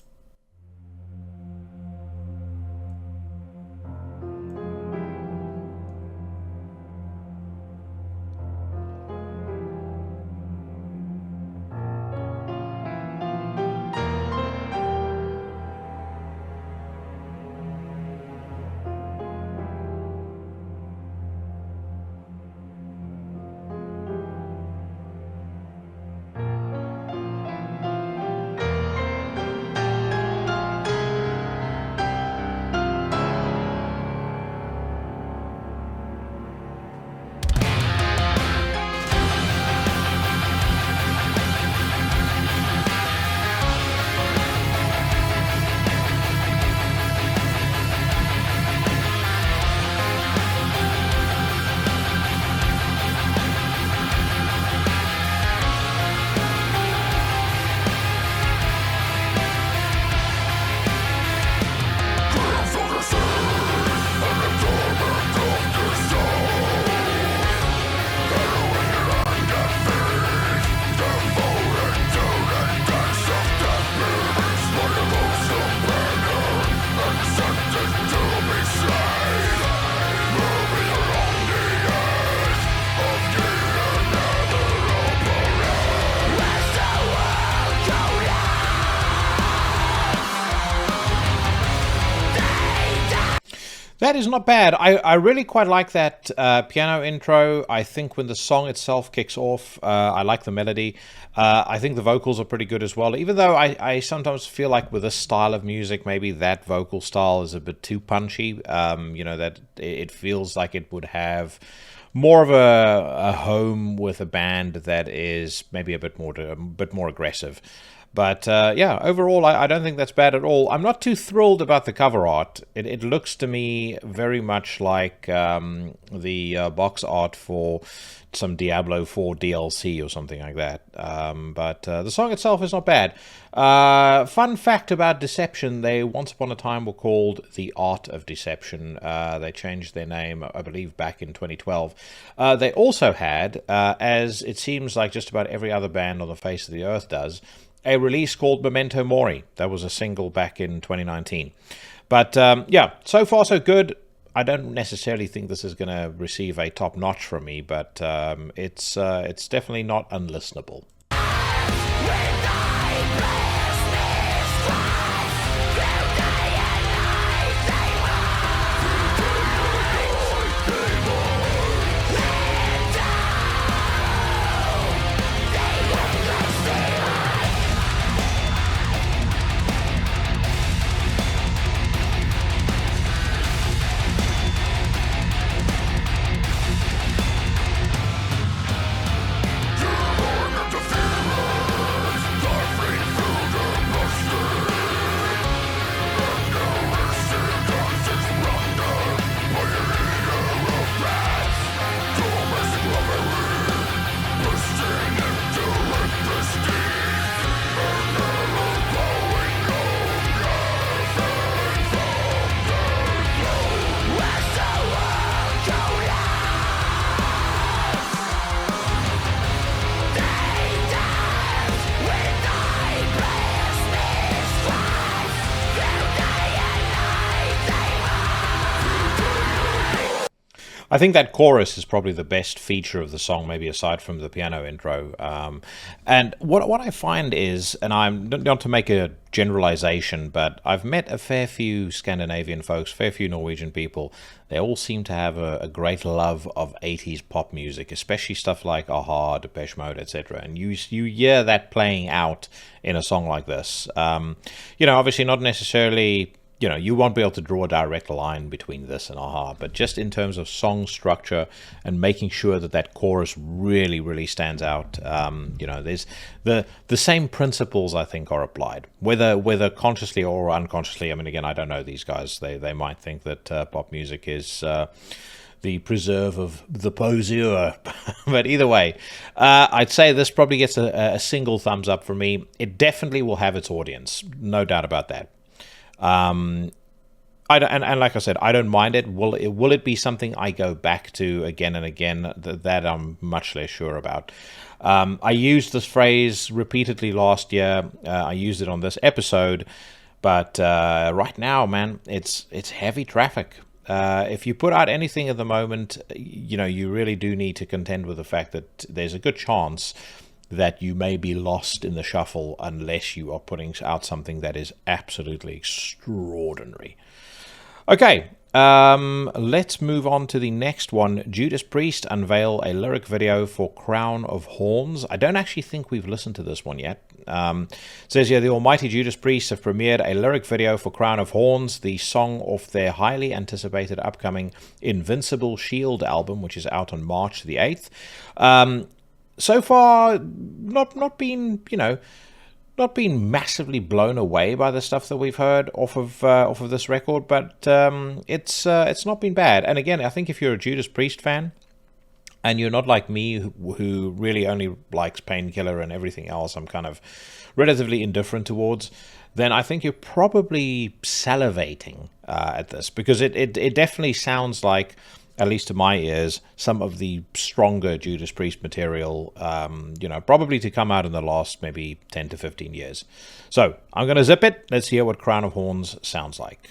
That is not bad. I really quite like that piano intro. I think when the song itself kicks off, I like the melody. I think the vocals are pretty good as well, even though I sometimes feel like with this style of music, maybe that vocal style is a bit too punchy. That it feels like it would have more of a home with a band that is maybe a bit more aggressive. But overall, I don't think that's bad at all. I'm not too thrilled about the cover art. It looks to me very much like the box art for some Diablo 4 DLC or something like that. But the song itself is not bad. Fun fact about Deception, they once upon a time were called The Art of Deception. They changed their name, I believe, back in 2012. They also had, as it seems like just about every other band on the face of the earth does, a release called Memento Mori. That was a single back in 2019. But so far so good. I don't necessarily think this is going to receive a top notch from me, but it's definitely not unlistenable. I think that chorus is probably the best feature of the song, maybe aside from the piano intro. And what I find is, and I'm not to make a generalization, but I've met a fair few Scandinavian folks, fair few Norwegian people. They all seem to have a great love of 80s pop music, especially stuff like Aha, Depeche Mode, etc. And you hear that playing out in a song like this. Obviously not necessarily... you won't be able to draw a direct line between this and Aha, but just in terms of song structure and making sure that chorus really, really stands out, there's the same principles, I think, are applied, whether consciously or unconsciously. I mean, again, I don't know these guys. They might think that pop music is the preserve of the poseur. But either way, I'd say this probably gets a single thumbs up for me. It definitely will have its audience, no doubt about that. And like I said, I don't mind it. Will it be something I go back to again and again? That I'm much less sure about. I used this phrase repeatedly last year. I used it on this episode, but right now, man, it's heavy traffic. If you put out anything at the moment, you really do need to contend with the fact that there's a good chance that you may be lost in the shuffle unless you are putting out something that is absolutely extraordinary. Okay, let's move on to the next one. Judas Priest unveil a lyric video for Crown of Horns. I don't actually think we've listened to this one yet. It says here, the almighty Judas Priest have premiered a lyric video for Crown of Horns, the song off their highly anticipated upcoming Invincible Shield album, which is out on March the 8th. So far, not been massively blown away by the stuff that we've heard off of this record, but it's not been bad. And again, I think if you're a Judas Priest fan and you're not like me, who really only likes Painkiller and everything else I'm kind of relatively indifferent towards, then I think you're probably salivating at this, because it definitely sounds like, at least to my ears, some of the stronger Judas Priest material, probably to come out in the last maybe 10 to 15 years. So I'm going to zip it. Let's hear what Crown of Horns sounds like.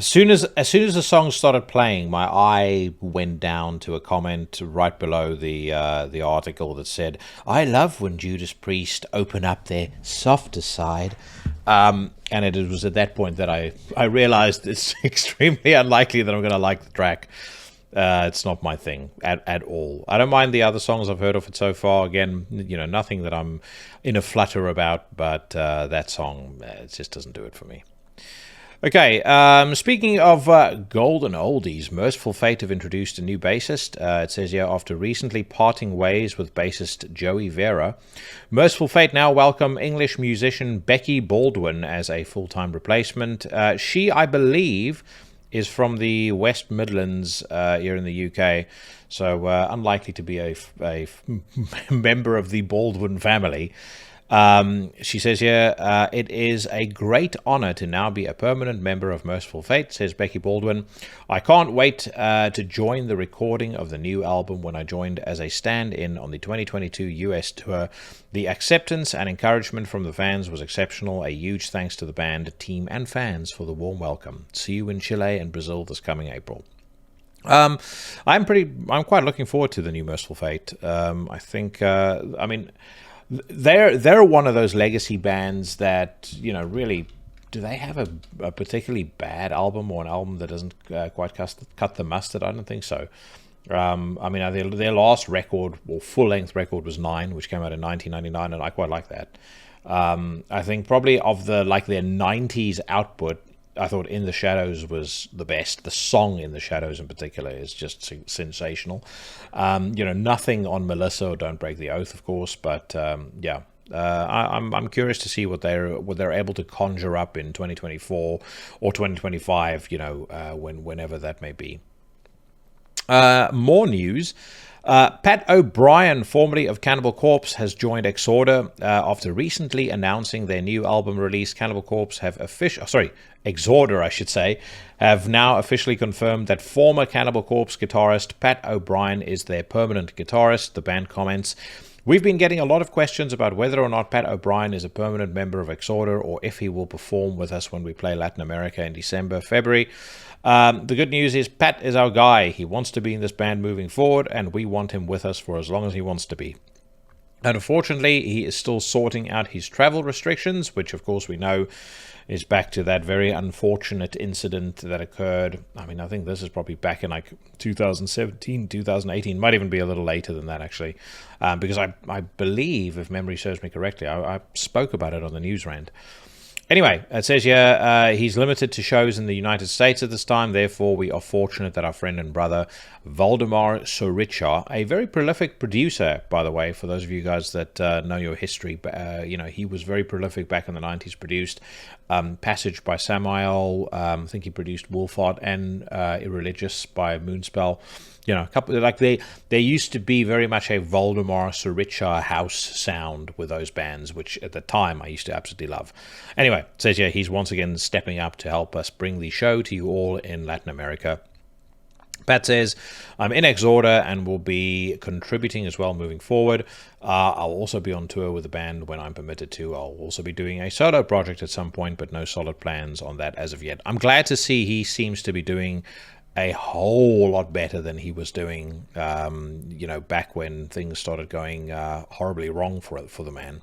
As soon as the song started playing, my eye went down to a comment right below the article that said, "I love when Judas Priest open up their softer side." And it was at that point that I realized it's extremely unlikely that I'm going to like the track. It's not my thing at all. I don't mind the other songs I've heard of it so far. Again, nothing that I'm in a flutter about, but that song, it just doesn't do it for me. Okay, speaking of golden oldies, Merciful Fate have introduced a new bassist. It says here, after recently parting ways with bassist Joey Vera, Merciful Fate now welcome English musician Becky Baldwin as a full-time replacement. She, I believe, is from the West Midlands here in the UK, so unlikely to be a member of the Baldwin family. She says here, it is a great honor to now be a permanent member of Merciful Fate, says Becky Baldwin. I can't wait to join the recording of the new album when I joined as a stand-in on the 2022 US tour. The acceptance and encouragement from the fans was exceptional. A huge thanks to the band, team, and fans for the warm welcome. See you in Chile and Brazil this coming April. I'm quite looking forward to the new Merciful Fate. I think, they're one of those legacy bands that, really, do they have a particularly bad album or an album that doesn't quite cut the mustard? I don't think so. Their last record, or full-length record, was 9, which came out in 1999, and I quite like that. I think probably of their 90s output, I thought In the Shadows was the best. The song In the Shadows in particular is just sensational. Nothing on Melissa or Don't Break the Oath, of course, but I'm curious to see what they're able to conjure up in 2024 or 2025, whenever that may be. More news. Pat O'Brien, formerly of Cannibal Corpse, has joined Exorder after recently announcing their new album release. Cannibal Corpse Exorder, I should say, have now officially confirmed that former Cannibal Corpse guitarist Pat O'Brien is their permanent guitarist. The band comments, "We've been getting a lot of questions about whether or not Pat O'Brien is a permanent member of Exorder or if he will perform with us when we play Latin America in December, February. The good news is Pat is our guy. He wants to be in this band moving forward, and we want him with us for as long as he wants to be. And unfortunately, he is still sorting out his travel restrictions, which of course we know is back to that very unfortunate incident that occurred. I think this is probably back in 2017, 2018, might even be a little later than that actually, because I believe, if memory serves me correctly, I spoke about it on the news rant. Anyway, it says here, he's limited to shows in the United States at this time. Therefore, we are fortunate that our friend and brother, Valdemar Soricha, a very prolific producer, by the way, for those of you guys that know your history, he was very prolific back in the 90s, produced Passage by Samael, I think he produced Wolfheart and Irreligious by Moonspell. A couple there used to be very much a Voldemar Soricha house sound with those bands, which at the time I used to absolutely love. Anyway, it says here he's once again stepping up to help us bring the show to you all in Latin America. Pat says, I'm in Exorder and will be contributing as well moving forward. I'll also be on tour with the band when I'm permitted to. I'll also be doing a solo project at some point, but no solid plans on that as of yet. I'm glad to see he seems to be doing a whole lot better than he was doing, back when things started going horribly wrong for the man.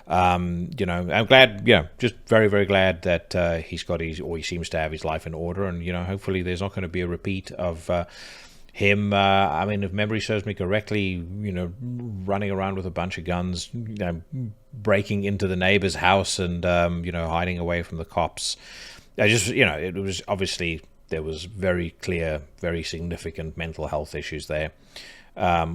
I'm glad, just very, very glad that he seems to have his life in order, and hopefully there's not going to be a repeat of him. If memory serves me correctly, running around with a bunch of guns, breaking into the neighbor's house and hiding away from the cops. It was obviously. There was very clear, very significant mental health issues there,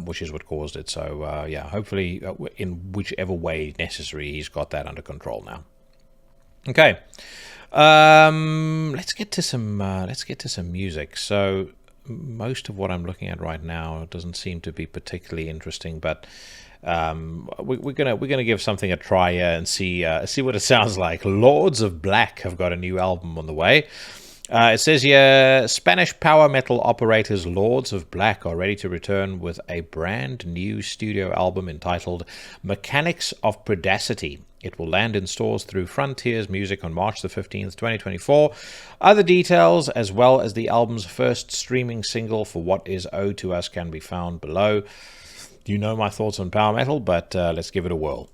which is what caused it. So, hopefully, in whichever way necessary, he's got that under control now. Okay, let's get to some music. So, most of what I'm looking at right now doesn't seem to be particularly interesting, but we're gonna give something a try and see what it sounds like. Lords of Black have got a new album on the way. It says here, Spanish power metal operators Lords of Black are ready to return with a brand new studio album entitled Mechanics of Predacity. It will land in stores through Frontiers Music on March the 15th, 2024. Other details, as well as the album's first streaming single For What Is Owed to Us, can be found below. You know my thoughts on power metal, but let's give it a whirl.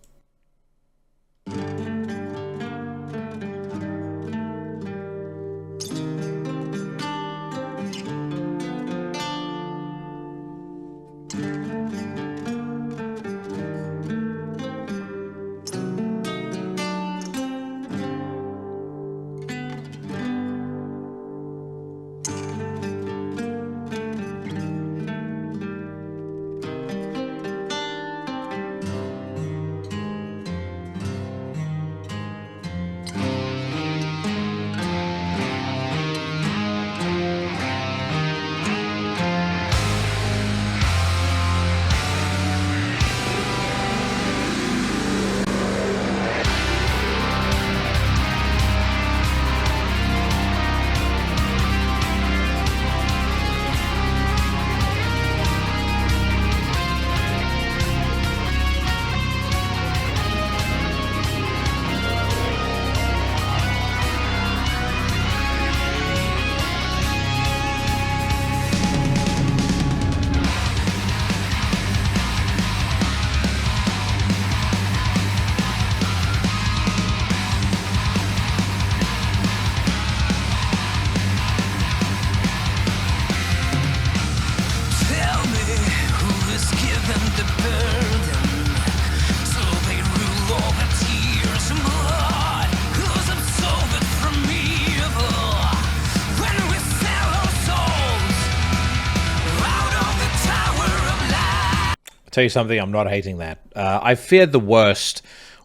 tell you something, I'm not hating that. I feared the worst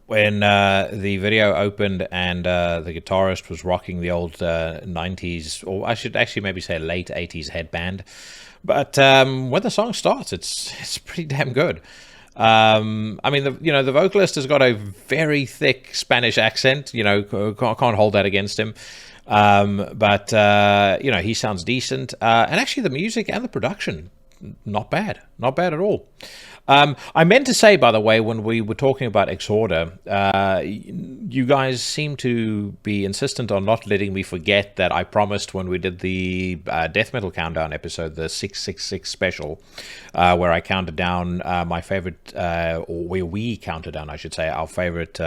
when the video opened and the guitarist was rocking the old 90s, or I should actually maybe say late 80s headband. But when the song starts, it's pretty damn good. I mean, the vocalist has got a very thick Spanish accent. Can't hold that against him. But he sounds decent. And actually, the music and the production, not bad at all. I meant to say, by the way, when we were talking about Exorder, you guys seem to be insistent on not letting me forget that I promised when we did the Death Metal Countdown episode, the 666 special, where I counted down my favorite, or where we counted down, I should say, our favorite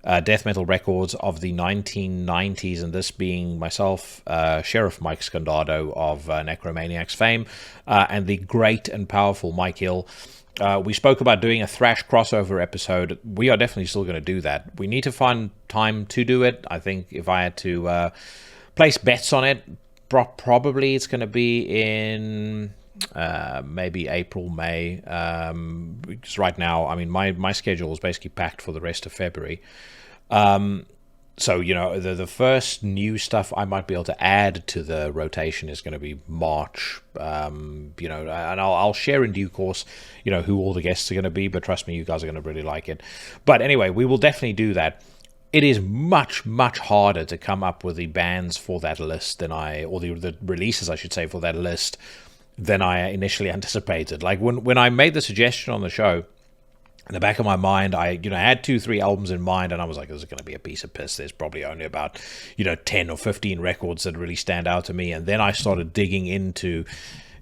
death metal records of the 1990s, and this being myself, Sheriff Mike Scandado of Necromaniacs fame, and the great and powerful Mike Hill. We spoke about doing a thrash crossover episode. We are definitely still going to do that. We need to find time to do it. I think if I had to place bets on it, probably it's going to be in maybe April, May. Because right now, I mean, my schedule is basically packed for the rest of February. So, the first new stuff I might be able to add to the rotation is going to be March, and I'll share in due course, who all the guests are going to be, but trust me, you guys are going to really like it. But anyway, we will definitely do that. It is much, much harder to come up with the bands for that list or the releases, I should say, for that list than I initially anticipated. Like when I made the suggestion on the show, in the back of my mind, I had 2-3 albums in mind, and I was like, this is going to be a piece of piss. There's probably only about 10 or 15 records that really stand out to me. And then I started digging into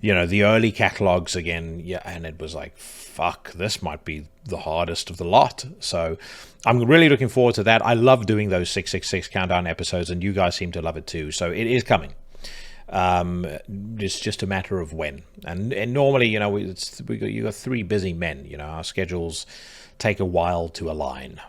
the early catalogs again, and it was like, fuck, this might be the hardest of the lot. So I'm really looking forward to that. I love doing those 666 countdown episodes, and you guys seem to love it too. So it is coming. It's just a matter of when, and normally, you got 3 busy men. Our schedules take a while to align.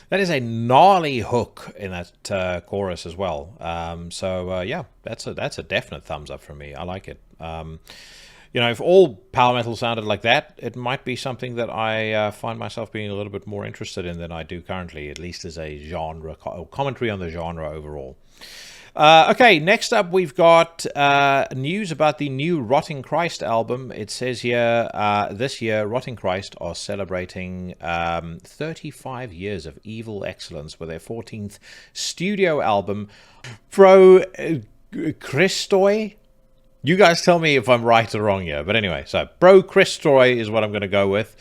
That is a gnarly hook in that chorus as well. That's a definite thumbs up from me. I like it. If all power metal sounded like that, it might be something that I find myself being a little bit more interested in than I do currently, at least as a genre, commentary on the genre overall. Okay, next up we've got news about the new Rotting Christ album. It says here, this year, Rotting Christ are celebrating 35 years of evil excellence with their 14th studio album, Pro Christoi. You guys tell me if I'm right or wrong here. But anyway, so Pro Christoi is what I'm going to go with.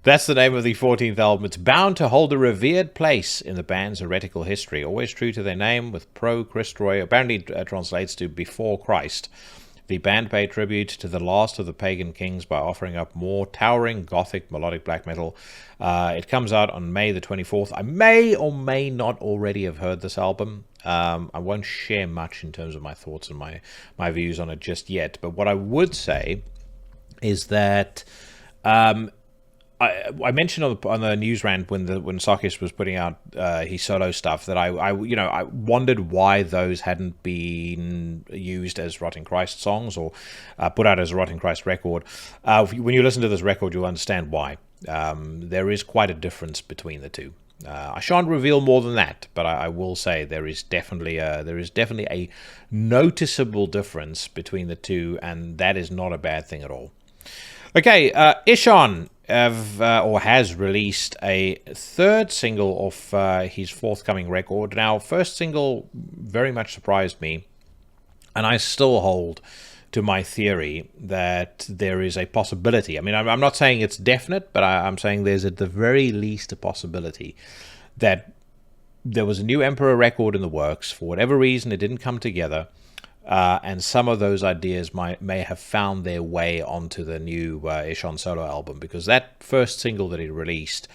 That's the name of the 14th album. It's bound to hold a revered place in the band's heretical history. Always true to their name, with Pro Christoi apparently translates to before Christ. The band paid tribute to the last of the pagan kings by offering up more towering gothic melodic black metal. It comes out on May the 24th. I may or may not already have heard this album. I won't share much in terms of my thoughts and my views on it just yet. But what I would say is that I mentioned on the news rant when Sakis was putting out his solo stuff that I wondered why those hadn't been used as Rotting Christ songs or put out as a Rotting Christ record. When you listen to this record, you'll understand why. There is quite a difference between the two. I shan't reveal more than that, but I will say there is definitely a noticeable difference between the two, and that is not a bad thing at all. Okay, Ishon has released a third single of his forthcoming record. Now, first single very much surprised me, and I still hold to my theory that there is a possibility. I mean, I'm not saying it's definite, but I'm saying there's at the very least a possibility that there was a new Emperor record in the works. For whatever reason, it didn't come together. And some of those ideas may have found their way onto the new Ishon solo album, because that first single that he released,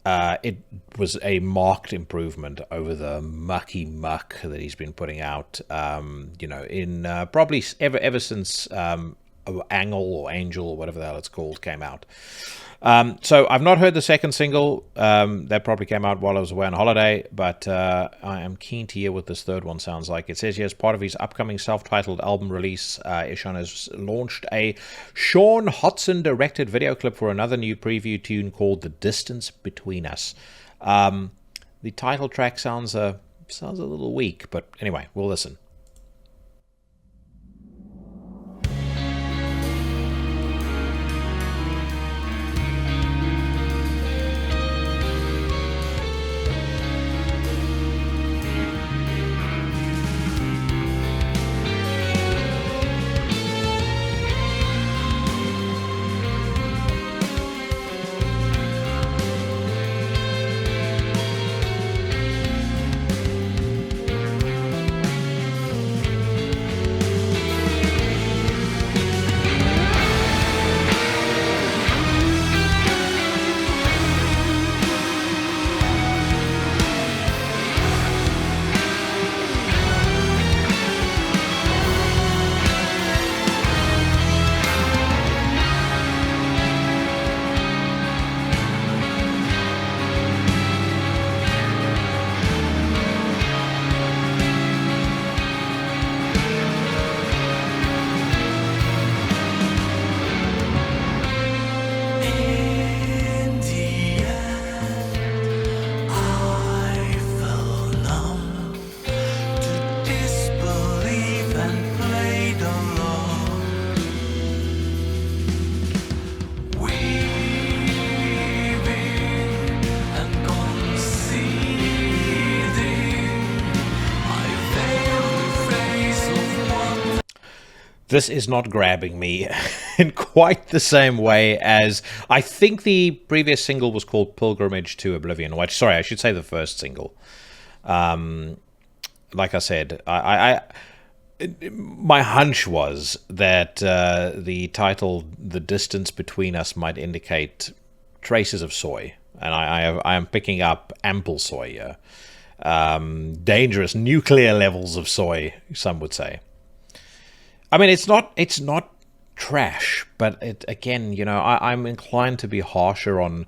it was a marked improvement over the mucky muck that he's been putting out, in probably ever since Angle or Angel or whatever the hell it's called came out. So I've not heard the second single. That probably came out while I was away on holiday, but I am keen to hear what this third one sounds like. It says here, as part of his upcoming self-titled album release, Ishon has launched a Sean Hodson directed video clip for another new preview tune called The Distance Between Us. The title track sounds a little weak, but anyway, we'll listen. This is not grabbing me in quite the same way as I think the previous single was called Pilgrimage to Oblivion. Sorry, I should say the first single. Like I said, my hunch was that the title "The Distance Between Us" might indicate traces of soy, and I am picking up ample soy here. Dangerous nuclear levels of soy, some would say. I mean, it's not trash, but again, I'm inclined to be harsher on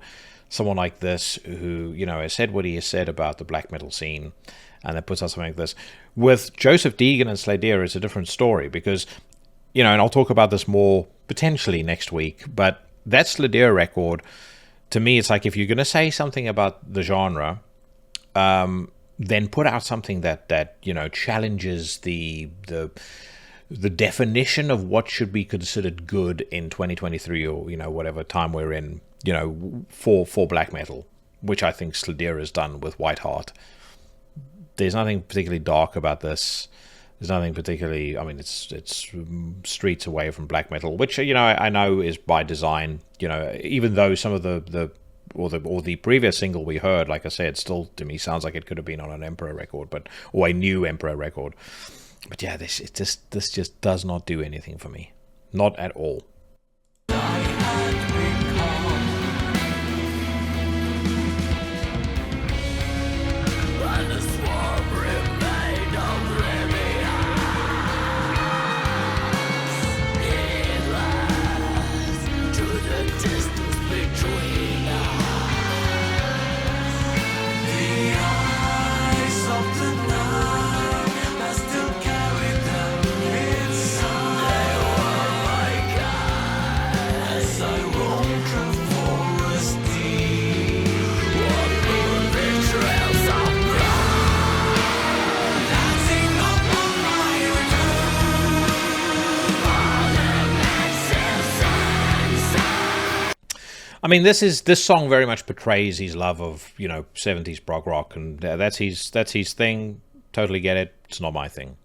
someone like this who, has said what he has said about the black metal scene, and then puts out something like this. With Joseph Deegan and Sladeer, it's a different story because, and I'll talk about this more potentially next week, but that Sladeer record, to me, it's like if you're going to say something about the genre, then put out something that challenges the definition of what should be considered good in 2023 or whatever time we're in, for black metal, which I think Sladeer has done with White Heart. There's nothing particularly dark about this. There's nothing particularly, it's streets away from black metal, which I know is by design. Even though some of the previous single we heard, like I said, still to me sounds like it could have been on an Emperor record, or a new Emperor record. But yeah, this just does not do anything for me. Not at all. I mean, this song very much portrays his love of 70s prog rock, and that's his thing. Totally get it. It's not my thing.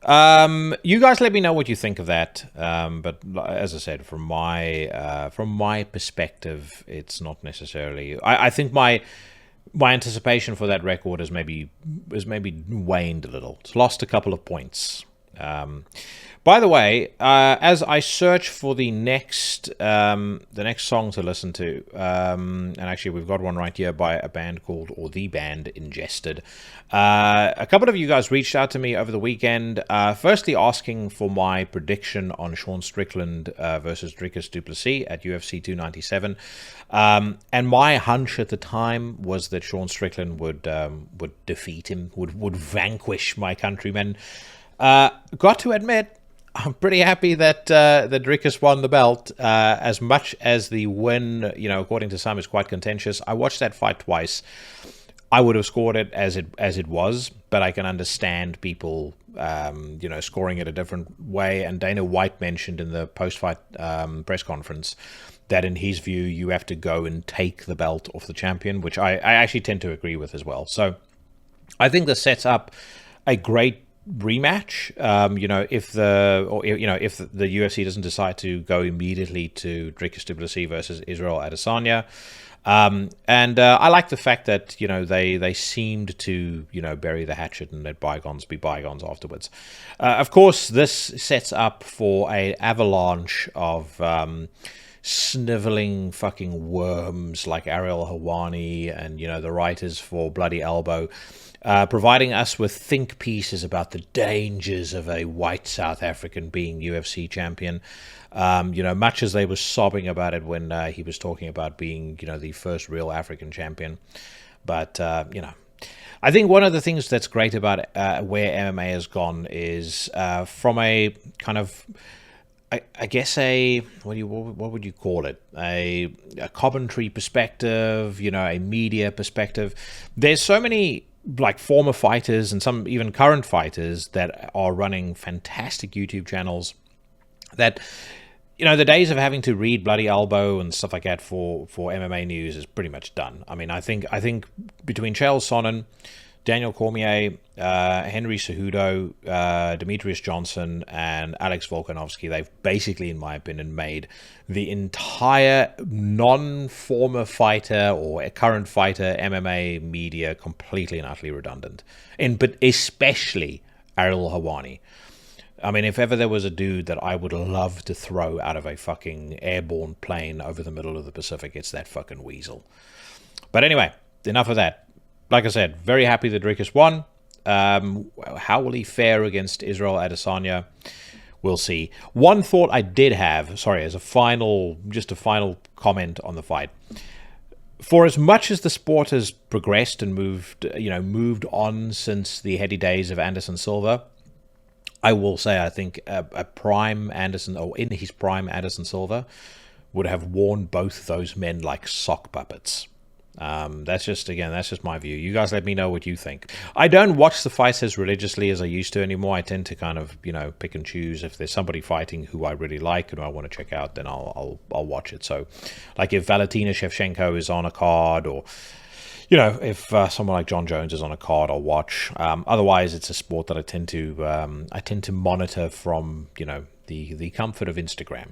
You guys let me know what you think of that. But as I said, from my perspective, it's not necessarily. I think my anticipation for that record has maybe waned a little. It's lost a couple of points. By the way, as I search for the next song to listen to, and actually we've got one right here by a band called, or the band, Ingested. A couple of you guys reached out to me over the weekend, firstly asking for my prediction on Sean Strickland versus Dricus du Plessis at UFC 297. And my hunch at the time was that Sean Strickland would defeat him, would vanquish my countrymen. Got to admit, I'm pretty happy that Dricus won the belt. As much as the win, according to some, is quite contentious. I watched that fight twice. I would have scored it as it was, but I can understand people, scoring it a different way. And Dana White mentioned in the post-fight press conference that in his view, you have to go and take the belt off the champion, which I actually tend to agree with as well. So I think this sets up a great rematch. If the UFC doesn't decide to go immediately to Dricus du Plessis versus Israel Adesanya. And I like the fact that, they seemed to, bury the hatchet and let bygones be bygones afterwards. Of course, this sets up for a avalanche of sniveling fucking worms like Ariel Helwani and, the writers for Bloody Elbow, providing us with think pieces about the dangers of a white South African being UFC champion. Much as they were sobbing about it when he was talking about being, the first real African champion. But, I think one of the things that's great about where MMA has gone is from a kind of, I guess what would you call it? A commentary perspective, a media perspective. There's so many like former fighters and some even current fighters that are running fantastic YouTube channels that, the days of having to read Bloody Elbow and stuff like that for MMA news is pretty much done. I mean, I think between Chael Sonnen, Daniel Cormier, Henry Cejudo, Demetrius Johnson, and Alex Volkanovski, they've basically, in my opinion, made the entire non-former fighter or current fighter MMA media completely and utterly redundant. But especially Ariel Helwani. I mean, if ever there was a dude that I would love to throw out of a fucking airborne plane over the middle of the Pacific, it's that fucking weasel. But anyway, enough of that. Like I said, very happy that Dricus won. How will he fare against Israel Adesanya? We'll see. One thought I did have, as a final comment on the fight. For as much as the sport has progressed and moved on since the heady days of Anderson Silva, I will say I think a prime Anderson, or in his prime Anderson Silva, would have worn both those men like sock puppets. That's just my view. You guys let me know what you think. I don't watch the fights as religiously as I used to anymore. I tend to kind of, pick and choose. If there's somebody fighting who I really like and who I want to check out, then I'll watch it. So, like if Valentina Shevchenko is on a card, or if someone like John Jones is on a card, I'll watch. Otherwise, it's a sport that I tend to monitor from the comfort of Instagram.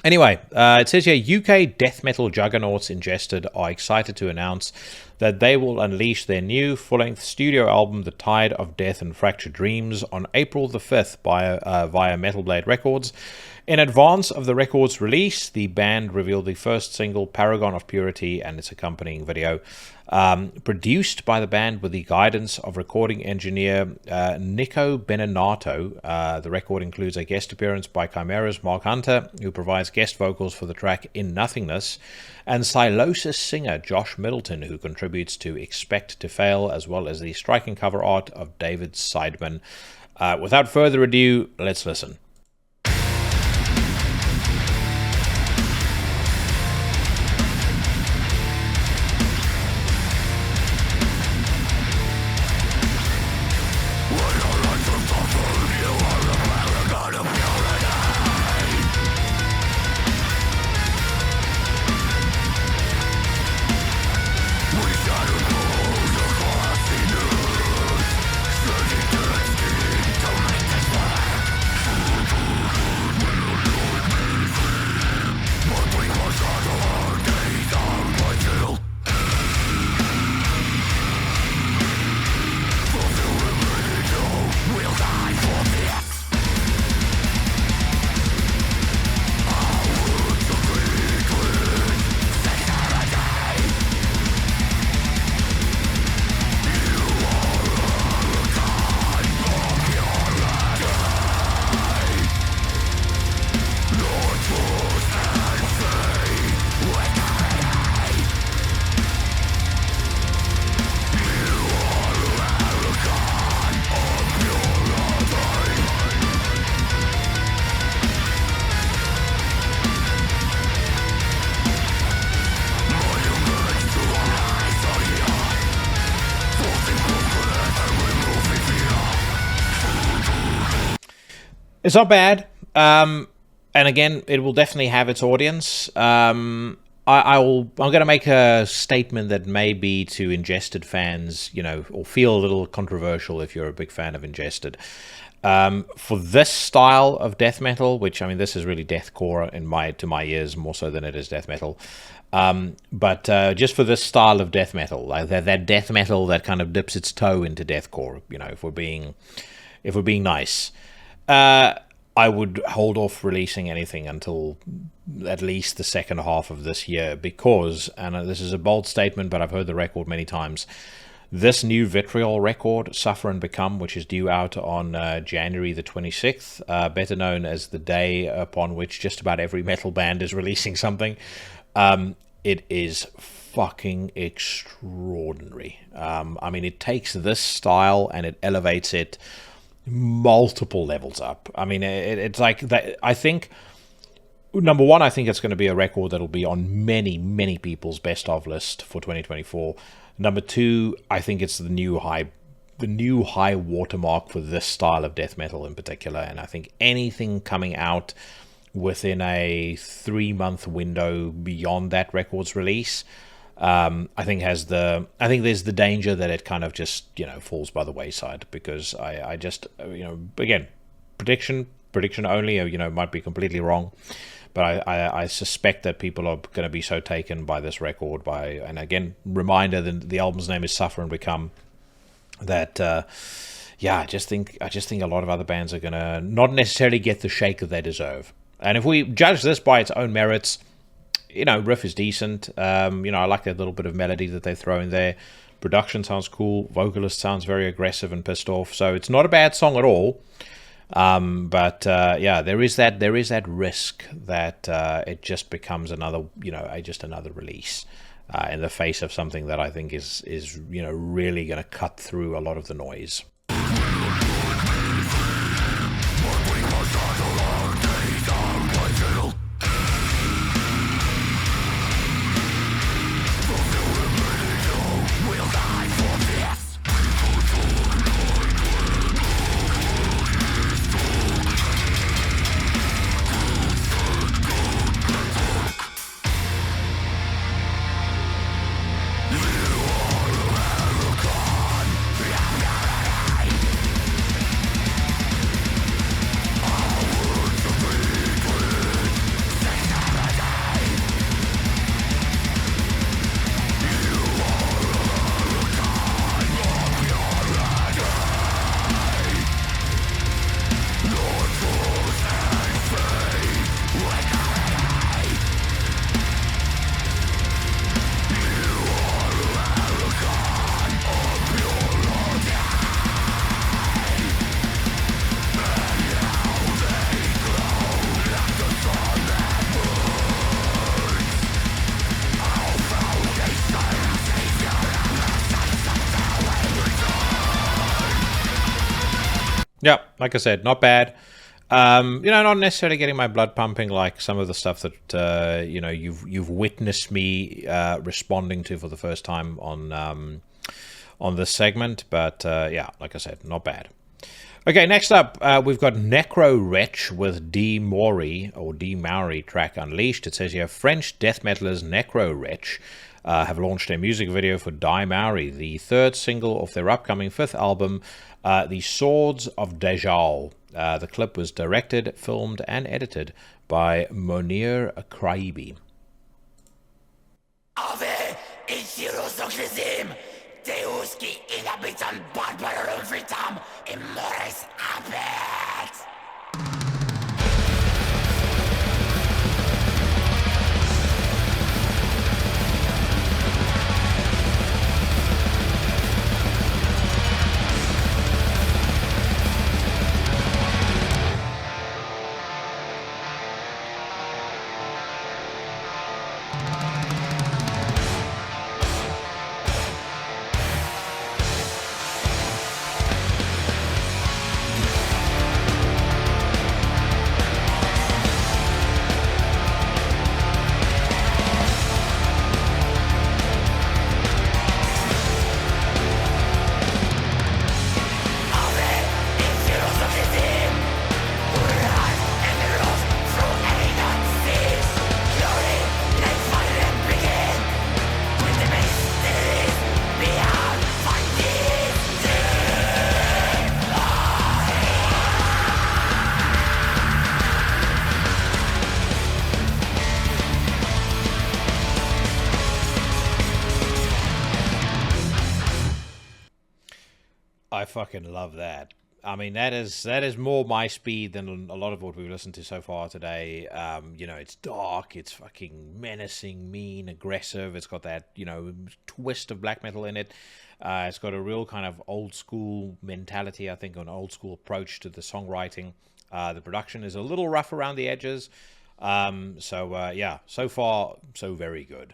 Anyway, it says here, UK death metal juggernauts Ingested are excited to announce that they will unleash their new full-length studio album, The Tide of Death and Fractured Dreams, on April the 5th via Metal Blade Records. In advance of the record's release, the band revealed the first single, Paragon of Purity, and its accompanying video. Produced by the band with the guidance of recording engineer Nico Beninato. The record includes a guest appearance by Chimera's Mark Hunter, who provides guest vocals for the track In Nothingness, and Silosis singer Josh Middleton, who contributes to Expect to Fail, as well as the striking cover art of David Seidman. Without further ado, let's listen. Don't make this It's not bad. And again, it will definitely have its audience. I'm going to make a statement that may be to Ingested fans, or feel a little controversial if you're a big fan of Ingested. For this style of death metal, which, I mean, this is really deathcore to my ears more so than it is death metal. But just for this style of death metal, like that death metal that kind of dips its toe into deathcore, if we're being nice, I would hold off releasing anything until at least the second half of this year because, and this is a bold statement, but I've heard the record many times, this new Vitriol record, Suffer and Become, which is due out on January the 26th, better known as the day upon which just about every metal band is releasing something, it is fucking extraordinary. I mean, it takes this style and it elevates it multiple levels up. I mean, it's like that. I think, number one, I think it's going to be a record that'll be on many people's best of list for 2024. Number two, I think it's the new high watermark for this style of death metal in particular. And I think anything coming out within a 3-month window beyond that record's release, I think there's the danger that it kind of just falls by the wayside, because I just again, prediction only, might be completely wrong, but I suspect that people are going to be so taken by this record, and again, reminder that the album's name is Suffer and Become, that I just think a lot of other bands are going to not necessarily get the shake that they deserve. And if we judge this by its own merits, riff is decent. I like that little bit of melody that they throw in there. Production sounds cool. Vocalist sounds very aggressive and pissed off. So it's not a bad song at all. But there is that risk that it just becomes another release in the face of something that I think is really going to cut through a lot of the noise. Yeah, like I said, not bad. Not necessarily getting my blood pumping like some of the stuff that you've witnessed me responding to for the first time on this segment, but like I said, not bad. Okay, next up, we've got Necro Wretch with D. Maori track Unleashed. It says here, French death metalers Necro Wretch have launched a music video for Die Maori, the third single of their upcoming fifth album, The Swords of Dajjal. The clip was directed, filmed, and edited by Monir Kraibi. Ave Ichirus Oclesim, Deus qui inhabitam barbarum vitam, immores abet. fucking love that. I mean, that is more my speed than a lot of what we've listened to so far today. It's dark, it's fucking menacing, mean, aggressive. It's got that, twist of black metal in it. It's got a real kind of old school mentality, I think, an old school approach to the songwriting. The production is a little rough around the edges. So far, so very good.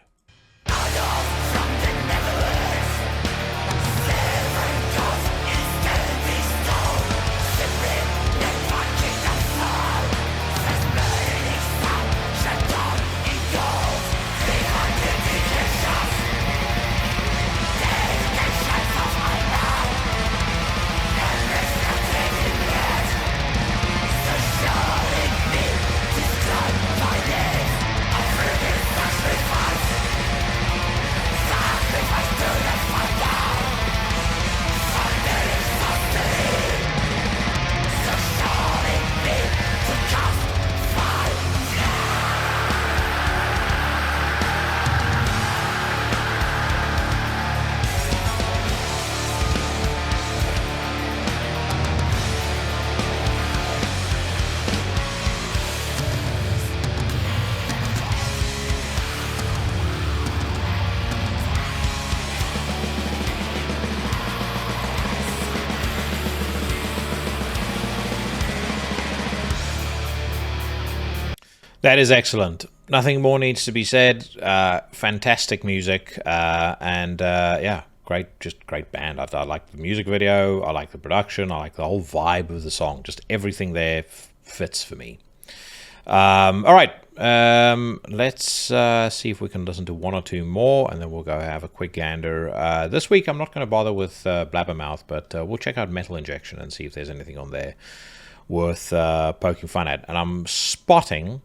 That is excellent. Nothing more needs to be said. Fantastic music, great band. I like the music video. I like the production. I like the whole vibe of the song. Just everything there fits for me. All right, let's see if we can listen to one or two more, and then we'll go have a quick gander. This week, I'm not going to bother with Blabbermouth, but we'll check out Metal Injection and see if there's anything on there worth poking fun at. And I'm spotting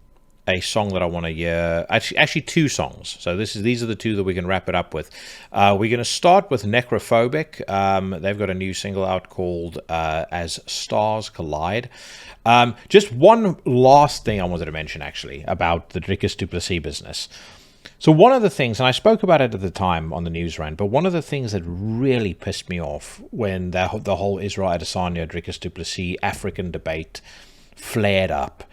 a song that I want to hear. Actually, two songs. So these are the two that we can wrap it up with. We're going to start with Necrophobic. They've got a new single out called As Stars Collide. Just one last thing I wanted to mention, actually, about the Dricus du Plessis business. So one of the things, and I spoke about it at the time on the news rant, but one of the things that really pissed me off when the whole Israel Adesanya, Dricus du Plessis African debate flared up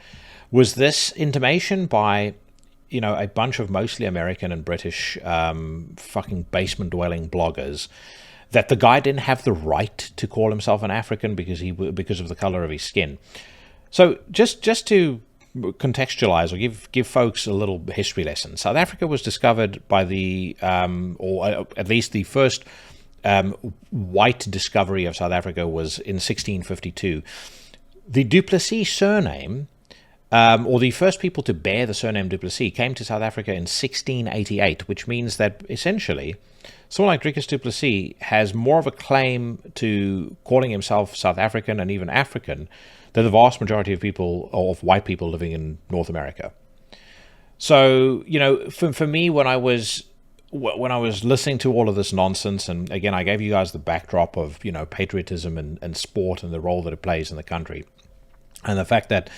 was this intimation by, a bunch of mostly American and British fucking basement-dwelling bloggers that the guy didn't have the right to call himself an African because of the color of his skin. So just to contextualize or give folks a little history lesson, South Africa was discovered by or at least the first white discovery of South Africa was in 1652. The du Plessis surname, or the first people to bear the surname du Plessis, came to South Africa in 1688, which means that essentially someone like Dricus du Plessis has more of a claim to calling himself South African and even African than the vast majority of people, or of white people living in North America. So, for me, when I was listening to all of this nonsense, and again, I gave you guys the backdrop of, patriotism and sport and the role that it plays in the country, and the fact that,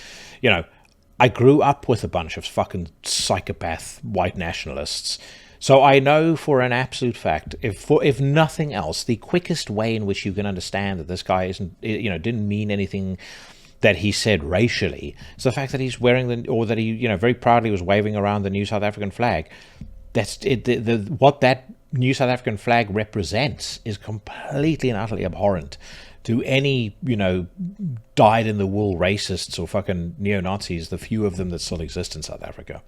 I grew up with a bunch of fucking psychopath white nationalists. So I know for an absolute fact, if nothing else, the quickest way in which you can understand that this guy didn't mean anything that he said racially, is the fact that he's wearing that he very proudly was waving around the new South African flag. That's it. What that new South African flag represents is completely and utterly abhorrent to any, dyed-in-the-wool racists or fucking neo-Nazis, the few of them that still exist in South Africa.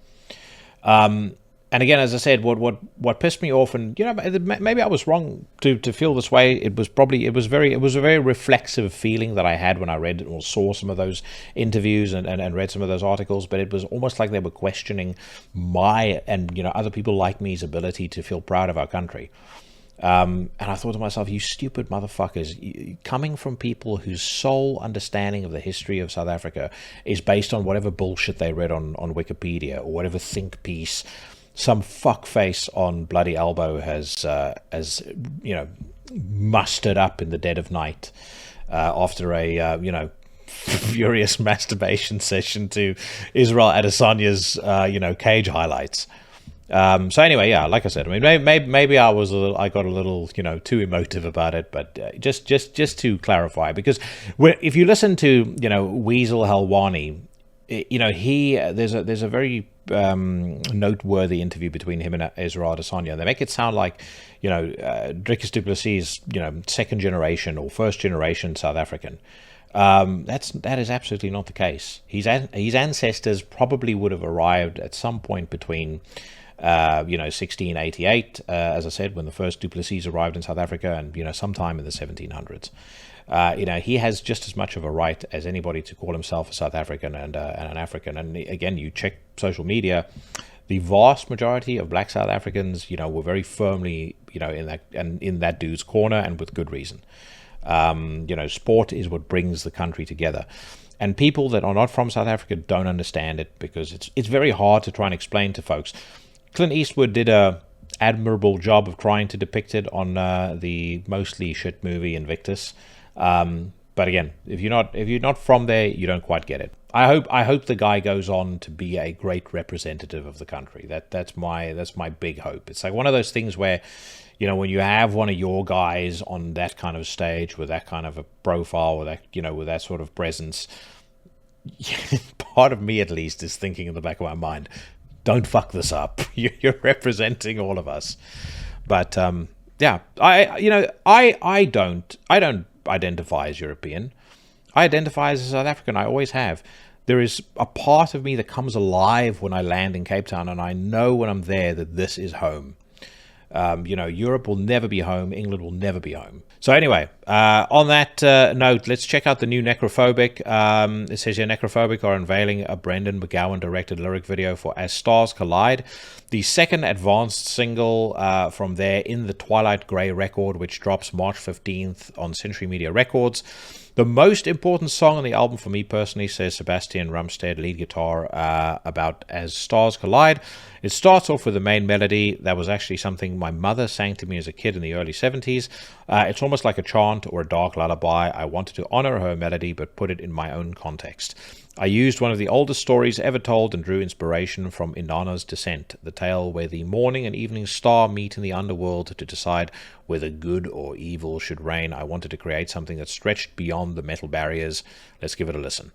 And again, as I said, what pissed me off, and maybe I was wrong to feel this way. It was a very reflexive feeling that I had when I read or saw some of those interviews and read some of those articles. But it was almost like they were questioning my and other people like me's ability to feel proud of our country. And I thought to myself, you stupid motherfuckers, coming from people whose sole understanding of the history of South Africa is based on whatever bullshit they read on Wikipedia or whatever think piece some fuckface on Bloody Elbow has mustered up in the dead of night after a furious masturbation session to Israel Adesanya's cage highlights. So anyway, yeah, like I said, I mean, maybe I got a little, too emotive about it, but just to clarify, because if you listen to, Weasel Helwani, there's a very noteworthy interview between him and Ezra Adesanya. They make it sound like, Dricus du Plessis is, second generation or first generation South African. That is absolutely not the case. His ancestors probably would have arrived at some point between 1688, as I said, when the first du Plessis arrived in South Africa, and sometime in the 1700s. He has just as much of a right as anybody to call himself a South African and an African. And again, you check social media, the vast majority of Black South Africans, were very firmly, in that dude's corner, and with good reason. Sport is what brings the country together. And people that are not from South Africa don't understand it, because it's very hard to try and explain to folks. Clint Eastwood did a admirable job of trying to depict it on the mostly shit movie Invictus. But again, if you're not from there, you don't quite get it. I hope the guy goes on to be a great representative of the country. That's my big hope. It's like one of those things where, when you have one of your guys on that kind of stage with that kind of a profile, with that, with that sort of presence, part of me at least is thinking in the back of my mind, don't fuck this up. You're representing all of us. But yeah, I don't identify as European. I identify as a South African. I always have. There is a part of me that comes alive when I land in Cape Town, and I know when I'm there that this is home. Europe will never be home. England will never be home. So anyway, on that note, let's check out the new Necrophobic. It says here, Necrophobic are unveiling a Brendan McGowan-directed lyric video for As Stars Collide, the second advanced single from their In the Twilight Grey record, which drops March 15th on Century Media Records. The most important song on the album for me personally, says Sebastian Rumstead, lead guitar, about As Stars Collide. It starts off with the main melody that was actually something my mother sang to me as a kid in the early 70s. It's almost like a chant or a dark lullaby. I wanted to honor her melody but put it in my own context. I used one of the oldest stories ever told and drew inspiration from Inanna's Descent, the tale where the morning and evening star meet in the underworld to decide whether good or evil should reign. I wanted to create something that stretched beyond the metal barriers. Let's give it a listen.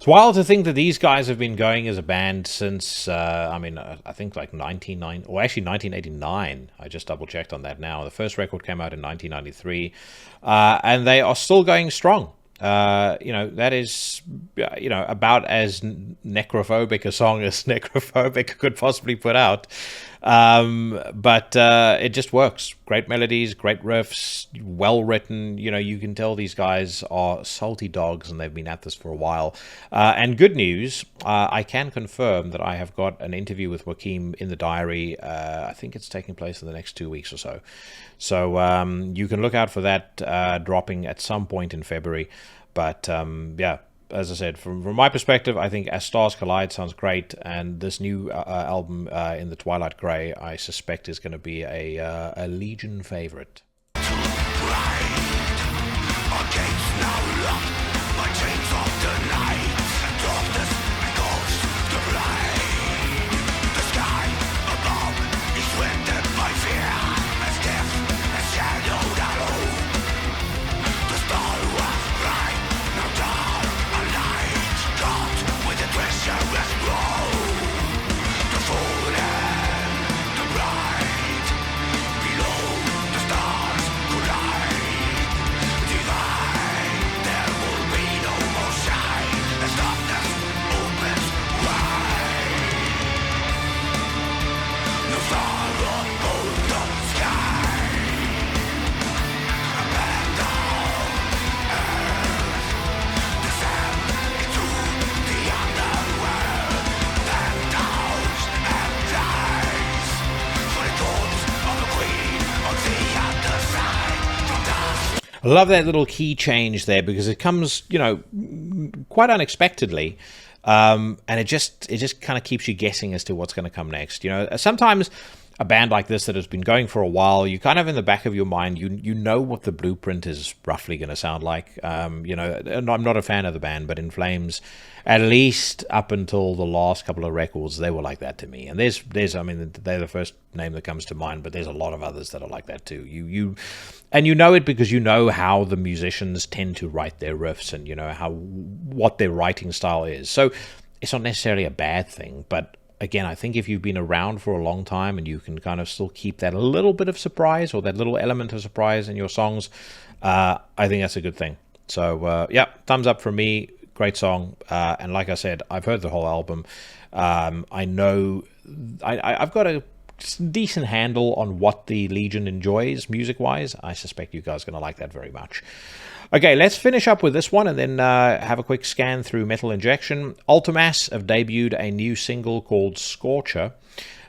It's wild to think that these guys have been going as a band since, I think like 1989. I just double checked on that now. The first record came out in 1993, and they are still going strong. That is, about as necrophobic a song as Necrophobic could possibly put out. But it just works. Great melodies, great riffs, well written. You can tell these guys are salty dogs and they've been at this for a while. And good news, I can confirm that I have got an interview with Joaquim in the diary. I think it's taking place in the next 2 weeks or so. So you can look out for that dropping at some point in February. But as I said, from my perspective, I think As Stars Collide sounds great, and this new album in the Twilight Grey, I suspect is going to be a Legion favorite. I love that little key change there because it comes, you know, quite unexpectedly, and it just kind of keeps you guessing as to what's going to come next. You know, sometimes a band like this that has been going for a while, you kind of in the back of your mind, you know what the blueprint is roughly going to sound like. You know, and I'm not a fan of the band, but In Flames, at least up until the last couple of records, they were like that to me. And there's I mean, they're the first name that comes to mind, but there's a lot of others that are like that too. And you know it because you know how the musicians tend to write their riffs, and you know what their writing style is. So it's not necessarily a bad thing, but again, I think if you've been around for a long time and you can kind of still keep that little bit of surprise or that little element of surprise in your songs, I think that's a good thing. So yeah, thumbs up from me. Great song. And like I said, I've heard the whole album. I know I've got a decent handle on what the Legion enjoys music-wise. I suspect you guys are going to like that very much. Okay, let's finish up with this one and then have a quick scan through Metal Injection. Vltimas have debuted a new single called Scorcher,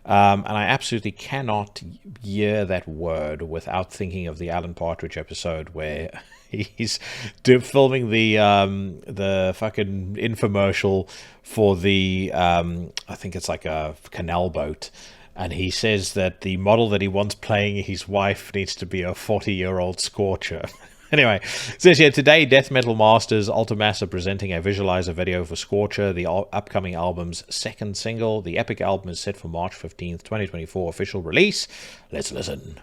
and I absolutely cannot hear that word without thinking of the Alan Partridge episode where he's filming the fucking infomercial for the I think it's like a canal boat. And he says that the model that he wants playing his wife needs to be a 40-year-old Scorcher. Anyway, it says here, today, Death Metal Masters Vltimas are presenting a visualizer video for Scorcher, the upcoming album's second single. The epic album is set for March 15th, 2024 official release. Let's listen.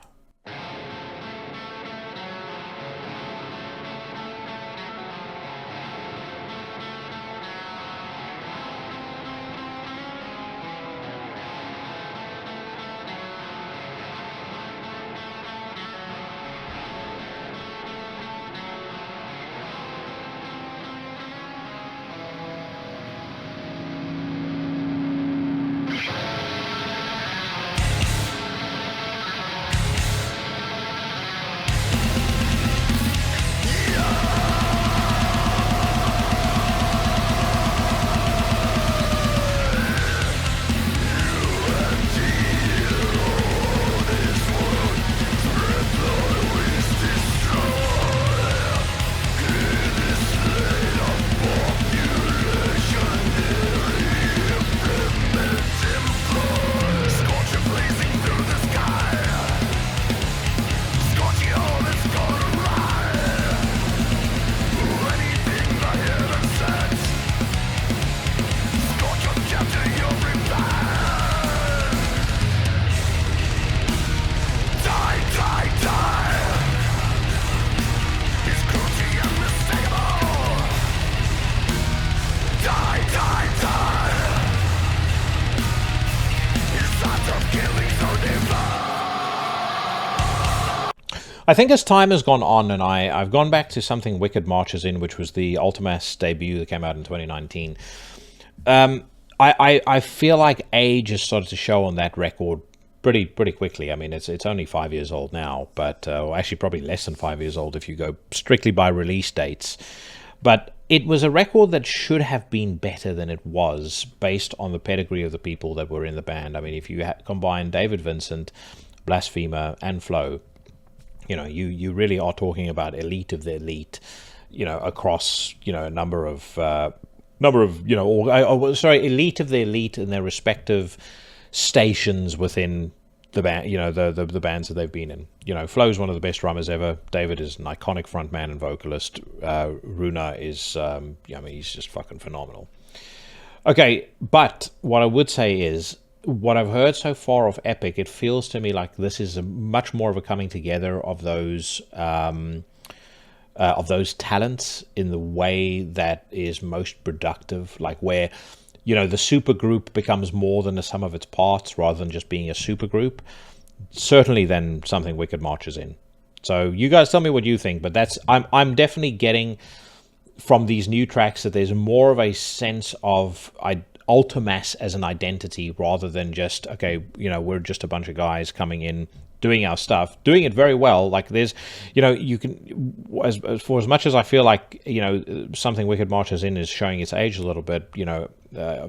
I think as time has gone on, and I've gone back to something Wicked marches in, which was the Vltimas debut that came out in 2019. I feel like age has started to show on that record pretty quickly. I mean, it's only 5 years old now, but actually probably less than 5 years old if you go strictly by release dates. But it was a record that should have been better than it was based on the pedigree of the people that were in the band. I mean, if you combine David Vincent, Blasphemer, and Flo, you know, you really are talking about elite of the elite. across, a number of, elite of the elite in their respective stations within the band, the bands that they've been in. Flo's one of the best drummers ever. David is an iconic frontman and vocalist. Runa is, he's just fucking phenomenal. Okay, but what I would say is, what I've heard so far of Epic, it feels to me like this is much more of a coming together of those talents in the way that is most productive, like where the super group becomes more than the sum of its parts rather than just being a super group. Certainly then something Wicked March is in. So you guys tell me what you think, but I'm definitely getting from these new tracks that there's more of a sense of Vltimas as an identity rather than just, okay, we're just a bunch of guys coming in, doing our stuff, doing it very well. Like there's, you can, for as much as I feel like, something Wicked March is in is showing its age a little bit,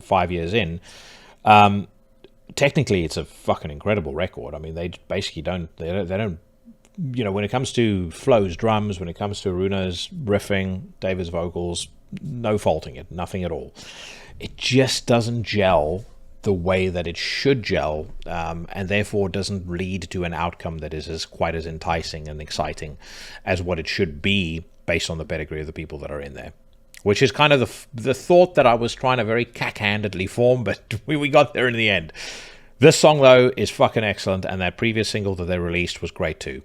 5 years in, technically it's a fucking incredible record. I mean, they basically don't, when it comes to Flo's drums, when it comes to Runa's riffing, David's vocals, no faulting it, nothing at all. It just doesn't gel the way that it should gel, and therefore doesn't lead to an outcome that is quite as enticing and exciting as what it should be based on the pedigree of the people that are in there. Which is kind of the thought that I was trying to very cack-handedly form, but we got there in the end. This song, though, is fucking excellent, and that previous single that they released was great too.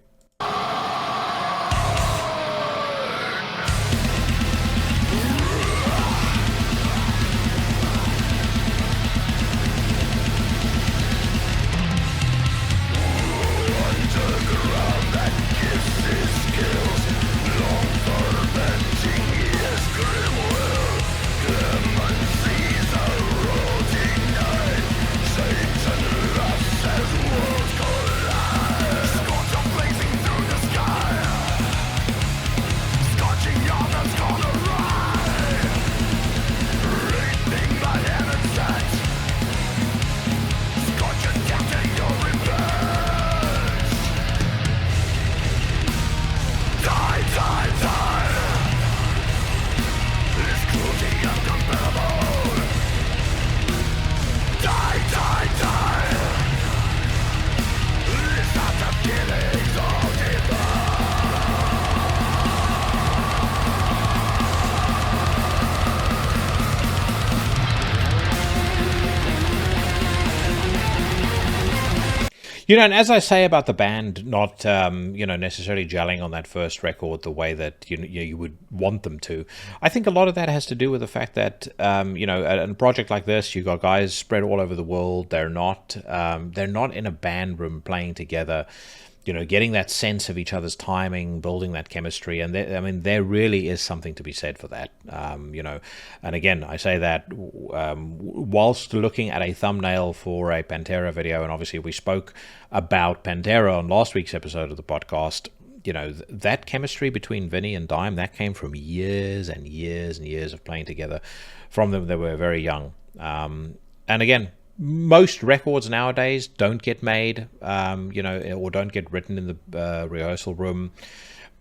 And as I say about the band not, necessarily gelling on that first record the way that you would want them to, I think a lot of that has to do with the fact that, in a project like this, you got guys spread all over the world. They're not in a band room playing together, getting that sense of each other's timing, building that chemistry. And there really is something to be said for that, and again, I say that whilst looking at a thumbnail for a Pantera video, and obviously we spoke about Pantera on last week's episode of the podcast, that chemistry between Vinny and Dime, that came from years and years and years of playing together from them. They were very young. And again, most records nowadays don't get made, or don't get written in the rehearsal room.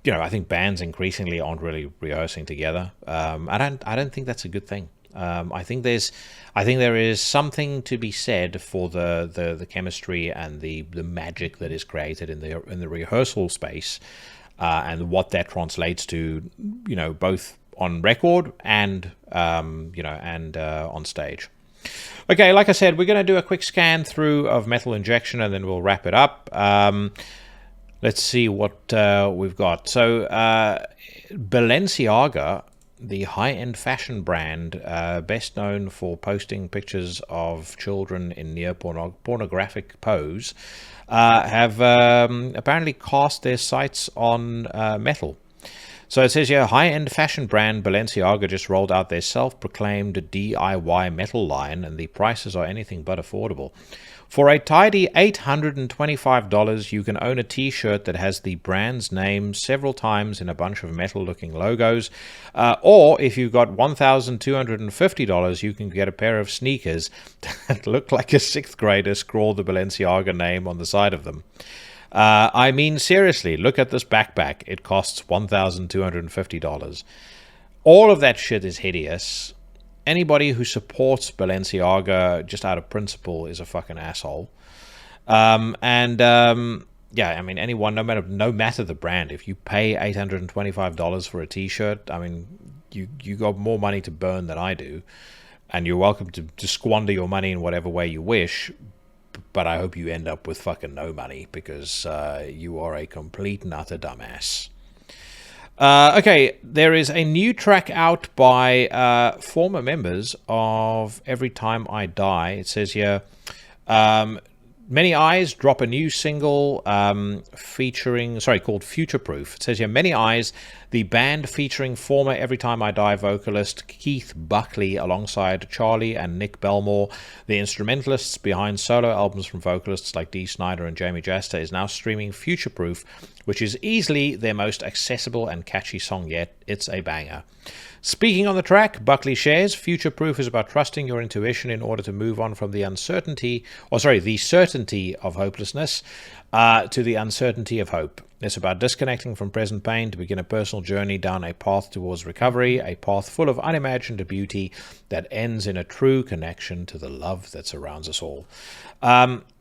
I think bands increasingly aren't really rehearsing together. I don't think that's a good thing. I think there is something to be said for the chemistry and the magic that is created in the rehearsal space, and what that translates to, both on record and on stage. Okay, like I said, we're going to do a quick scan through of Metal Injection and then we'll wrap it up. Let's see what we've got. So, Balenciaga, the high-end fashion brand, best known for posting pictures of children in near pornographic pose, have apparently cast their sights on metal. So it says here, high-end fashion brand Balenciaga just rolled out their self-proclaimed DIY metal line, and the prices are anything but affordable. For a tidy $825, you can own a t-shirt that has the brand's name several times in a bunch of metal-looking logos. Or if you've got $1,250, you can get a pair of sneakers that look like a 6th grader scrawled the Balenciaga name on the side of them. I mean, seriously, look at this backpack. It costs $1,250. All of that shit is hideous. Anybody who supports Balenciaga just out of principle is a fucking asshole. Yeah, I mean, anyone, no matter the brand, if you pay $825 for a t-shirt, I mean, you got more money to burn than I do, and you're welcome to squander your money in whatever way you wish, but I hope you end up with fucking no money, because you are a complete and utter dumbass. Okay, there is a new track out by former members of Every Time I Die. It says here, Many Eyes drop a new single called Future Proof. It says here, Many Eyes, the band featuring former Every Time I Die vocalist Keith Buckley alongside Charlie and Nick Belmore, the instrumentalists behind solo albums from vocalists like Dee Snider and Jamie Jasta, is now streaming Future Proof, which is easily their most accessible and catchy song yet. It's a banger. Speaking on the track, Buckley shares, Future Proof is about trusting your intuition in order to move on from the certainty of hopelessness to the uncertainty of hope. It's about disconnecting from present pain to begin a personal journey down a path towards recovery, a path full of unimagined beauty that ends in a true connection to the love that surrounds us all.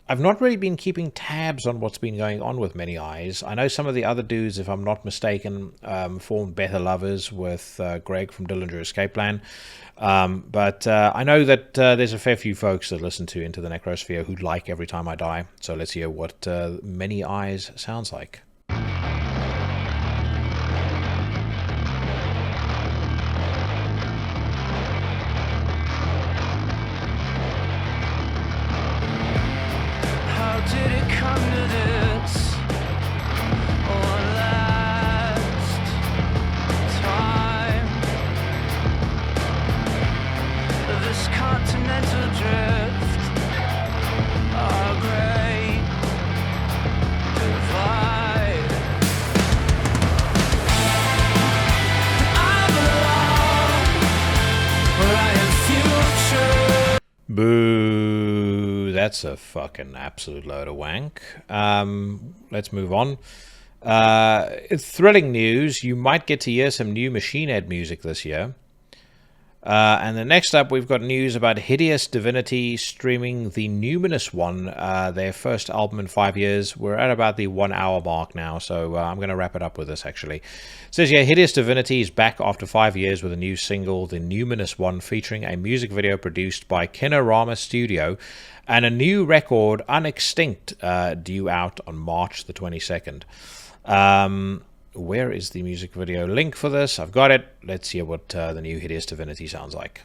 I've not really been keeping tabs on what's been going on with Many Eyes. I know some of the other dudes, if I'm not mistaken, formed Better Lovers with Greg from Dillinger Escape Plan. But I know that there's a fair few folks that listen to Into the Necrosphere who like Every Time I Die. So let's hear what Many Eyes sounds like. Did it come to this one last time? This continental drift, our great divide. I belong where I am future. Boo. That's a fucking absolute load of wank. Let's move on. Thrilling news. You might get to hear some new Machine Head music this year. And then next up, we've got news about Hideous Divinity streaming the Numinous One, their first album in 5 years. We're at about the 1 hour mark now, so I'm going to wrap it up with this, actually. It says, yeah, Hideous Divinity is back after 5 years with a new single, the Numinous One, featuring a music video produced by Kinorama Studio, and a new record, Unextinct, due out on March the 22nd. Where is the music video link for this? I've got it. Let's hear what the new Hideous Divinity sounds like.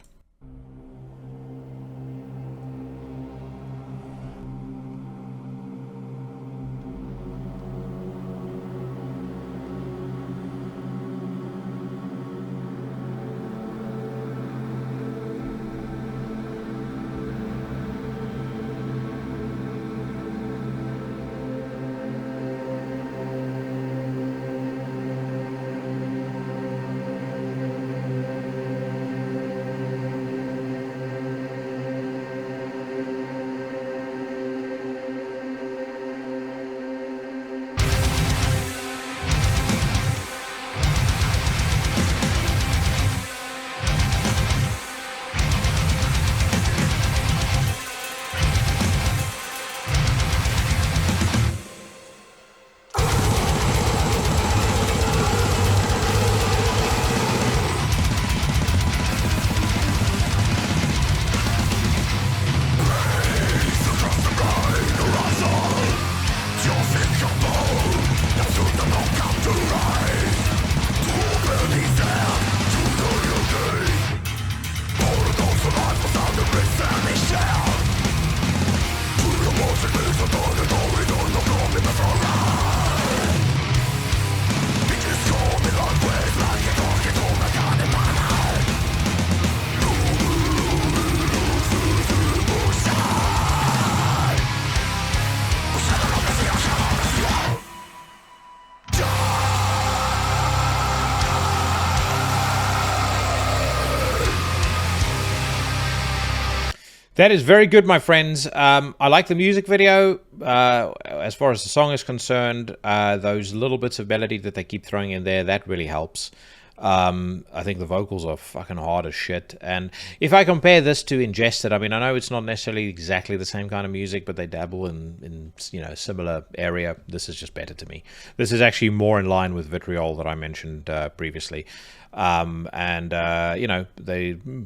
That is very good, my friends. I like the music video. As far as the song is concerned, those little bits of melody that they keep throwing in there, that really helps. I think the vocals are fucking hard as shit. And if I compare this to Ingested, I mean, I know it's not necessarily exactly the same kind of music, but they dabble in similar area. This is just better to me. This is actually more in line with Vitriol that I mentioned previously. They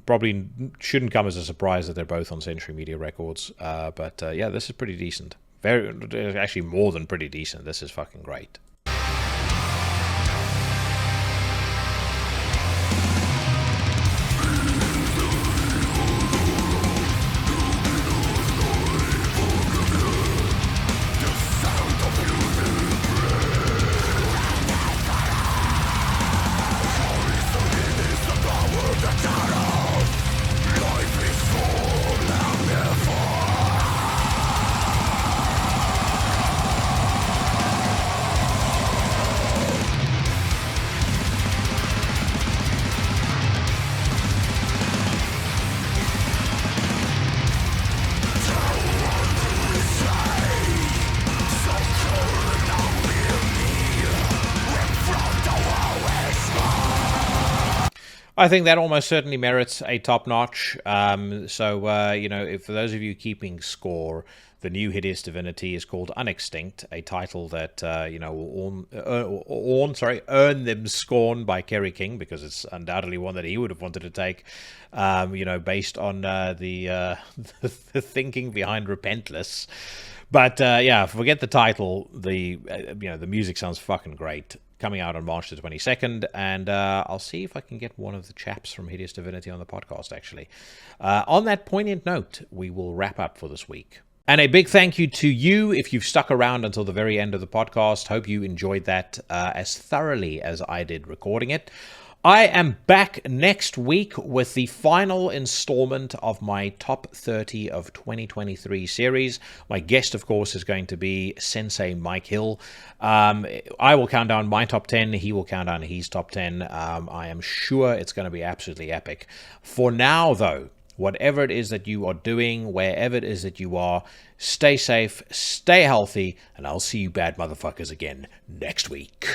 probably shouldn't come as a surprise that they're both on Century Media Records. But this is pretty decent. Actually more than pretty decent. This is fucking great. I think that almost certainly merits a top notch. If for those of you keeping score, the new Hideous Divinity is called Unextinct, a title that will earn them scorn by Kerry King, because it's undoubtedly one that he would have wanted to take. Based on the thinking behind Repentless. But forget the title. The music sounds fucking great. Coming out on March the 22nd, and I'll see if I can get one of the chaps from Hideous Divinity on the podcast, actually. On that poignant note, we will wrap up for this week. And a big thank you to you if you've stuck around until the very end of the podcast. Hope you enjoyed that as thoroughly as I did recording it. I am back next week with the final installment of my Top 30 of 2023 series. My guest, of course, is going to be Sensei Mike Hill. I will count down my top 10. He will count down his top 10. I am sure it's going to be absolutely epic. For now, though, whatever it is that you are doing, wherever it is that you are, stay safe, stay healthy, and I'll see you bad motherfuckers again next week.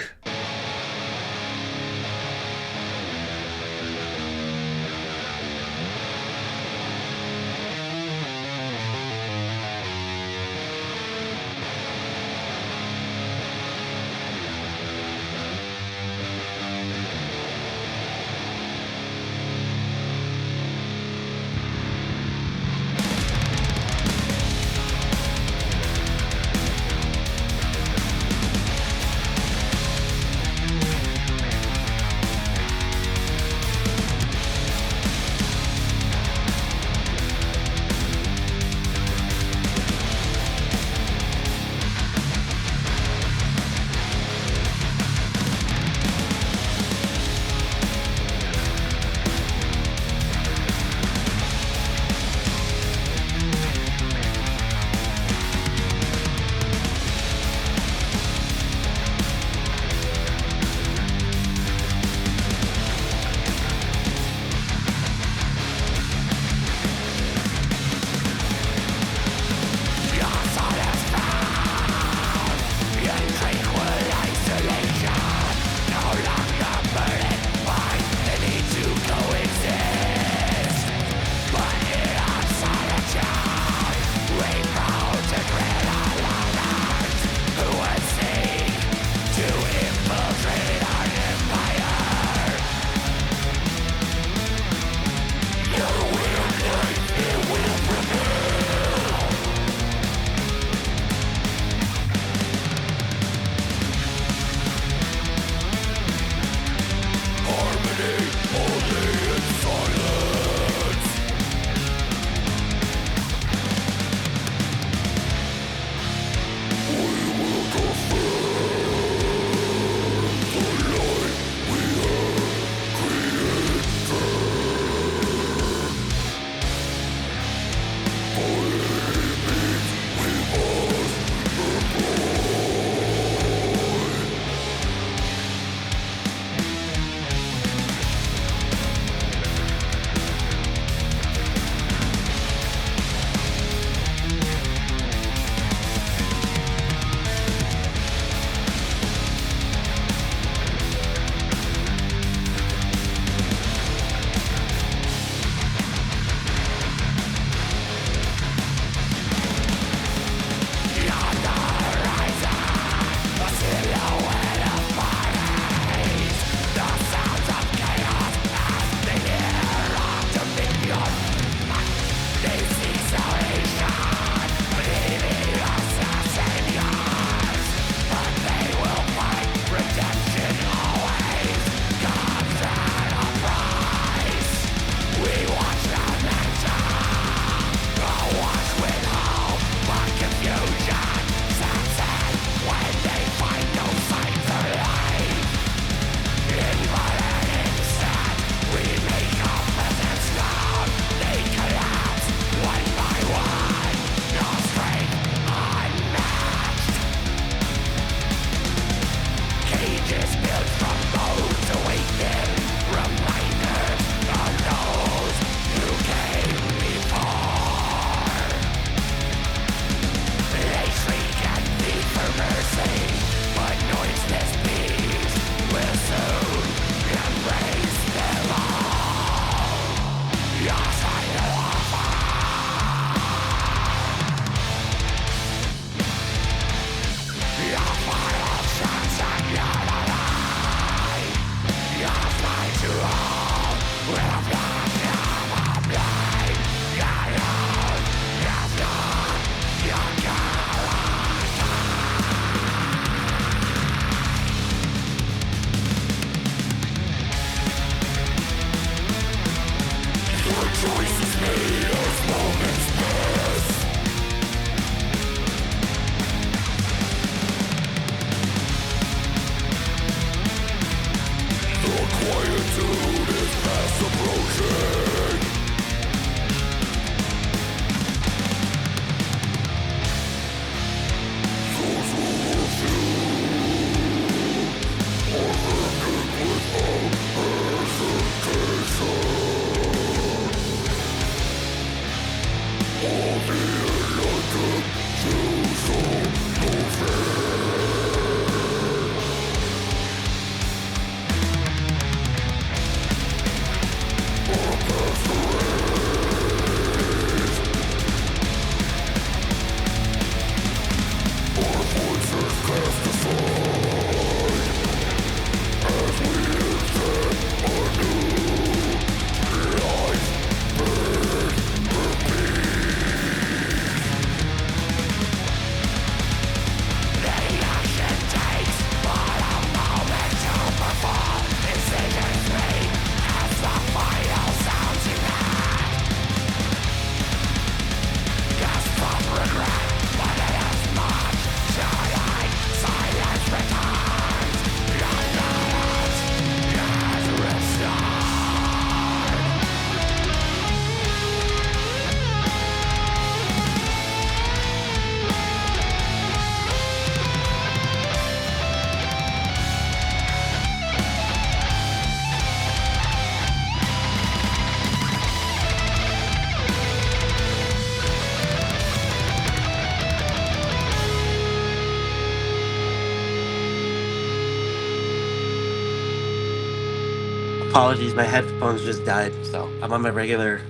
Apologies, my headphones just died, so I'm on my regular.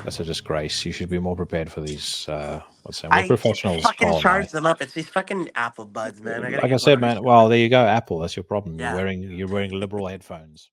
That's a disgrace. You should be more prepared for these. What's that? We're I professionals. fucking Paul and I. charged them up. It's these fucking Apple buds, man. I gotta Like I get said, one. man. Well, there you go, Apple. That's your problem. Yeah. You're wearing liberal headphones.